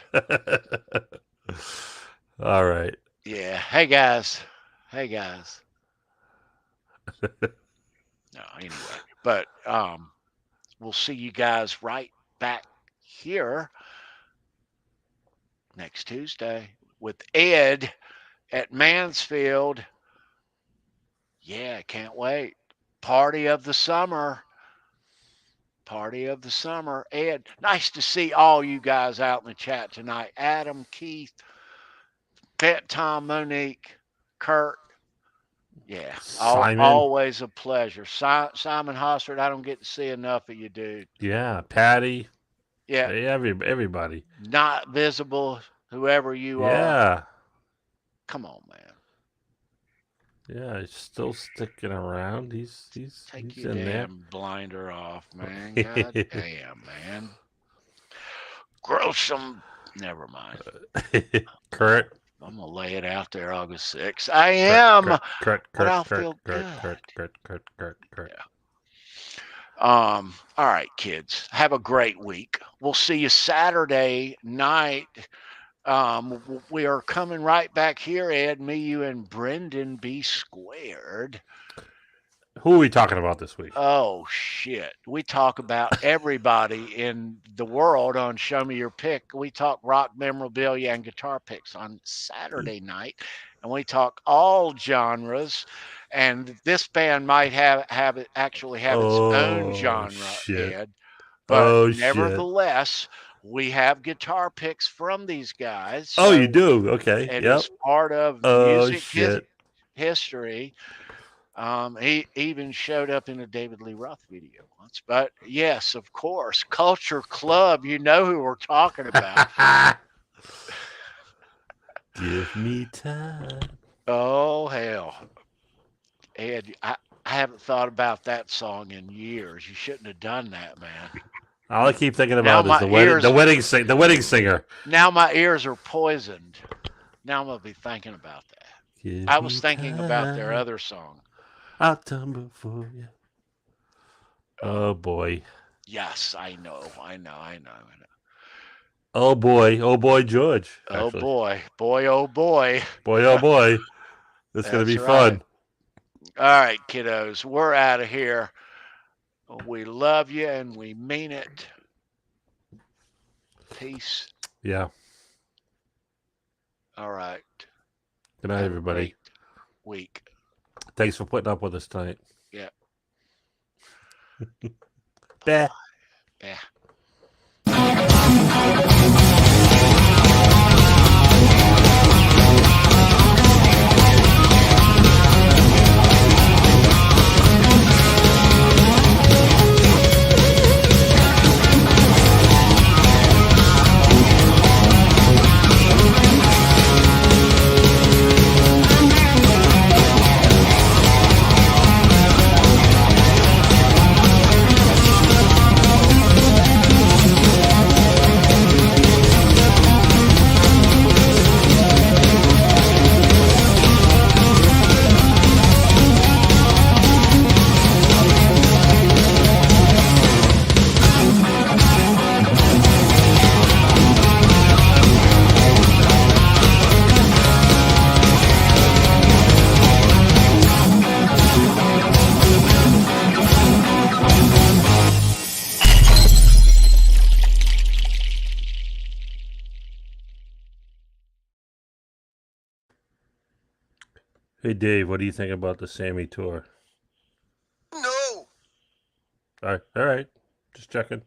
All right. Yeah. Hey guys. Hey guys. No, anyway. But we'll see you guys right back here next Tuesday with Ed at Mansfield. Yeah, can't wait. Party of the summer. Party of the summer. Ed, nice to see all you guys out in the chat tonight. Adam, Keith, Pet Tom, Monique, Kurt. Yeah, Simon. always a pleasure. Simon Hossard, I don't get to see enough of you, dude. Yeah, Patty. Yeah, Hey, everybody. not visible, whoever you are. Yeah. Come on, man. Yeah, he's still sticking around. He's Take in your there. damn blinder off, man. God damn, man. Grow some. Never mind. Kurt. I'm gonna lay it out there August 6th. I am, Kurt, but I'll feel good. Kurt. All right, kids. Have a great week. We'll see you Saturday night. We are coming right back here, Ed, me, you, and Brendan B Squared. Who are we talking about this week? Oh, shit. We talk about everybody in the world on Show Me Your Pick. We talk rock memorabilia and guitar picks on Saturday night, and we talk all genres. And this band might have its own genre, shit. Ed. But Shit. nevertheless, we have guitar picks from these guys. Oh, you do? Okay. It Yep. is part of music history. He even showed up in a David Lee Roth video once. But yes, of course, Culture Club. You know who we're talking about. Give me time. Oh hell, Ed, I haven't thought about that song in years. You shouldn't have done that, man. All I keep thinking about is the wedding singer. Now my ears are poisoned. Now I'm gonna be thinking about that. I was thinking about their other song. I'll tumble for you. Oh boy. Yes, I know. Oh boy, George. Actually. Oh boy, oh boy. Oh boy. It's gonna be fun. All right, kiddos, we're out of here. We love you and we mean it. Peace. Yeah. All right. Good night, everybody. Great week. Thanks for putting up with us tonight. Yeah. Bah. Yeah. Hey Dave, what do you think about the Sammy tour? No. All right. Just checking.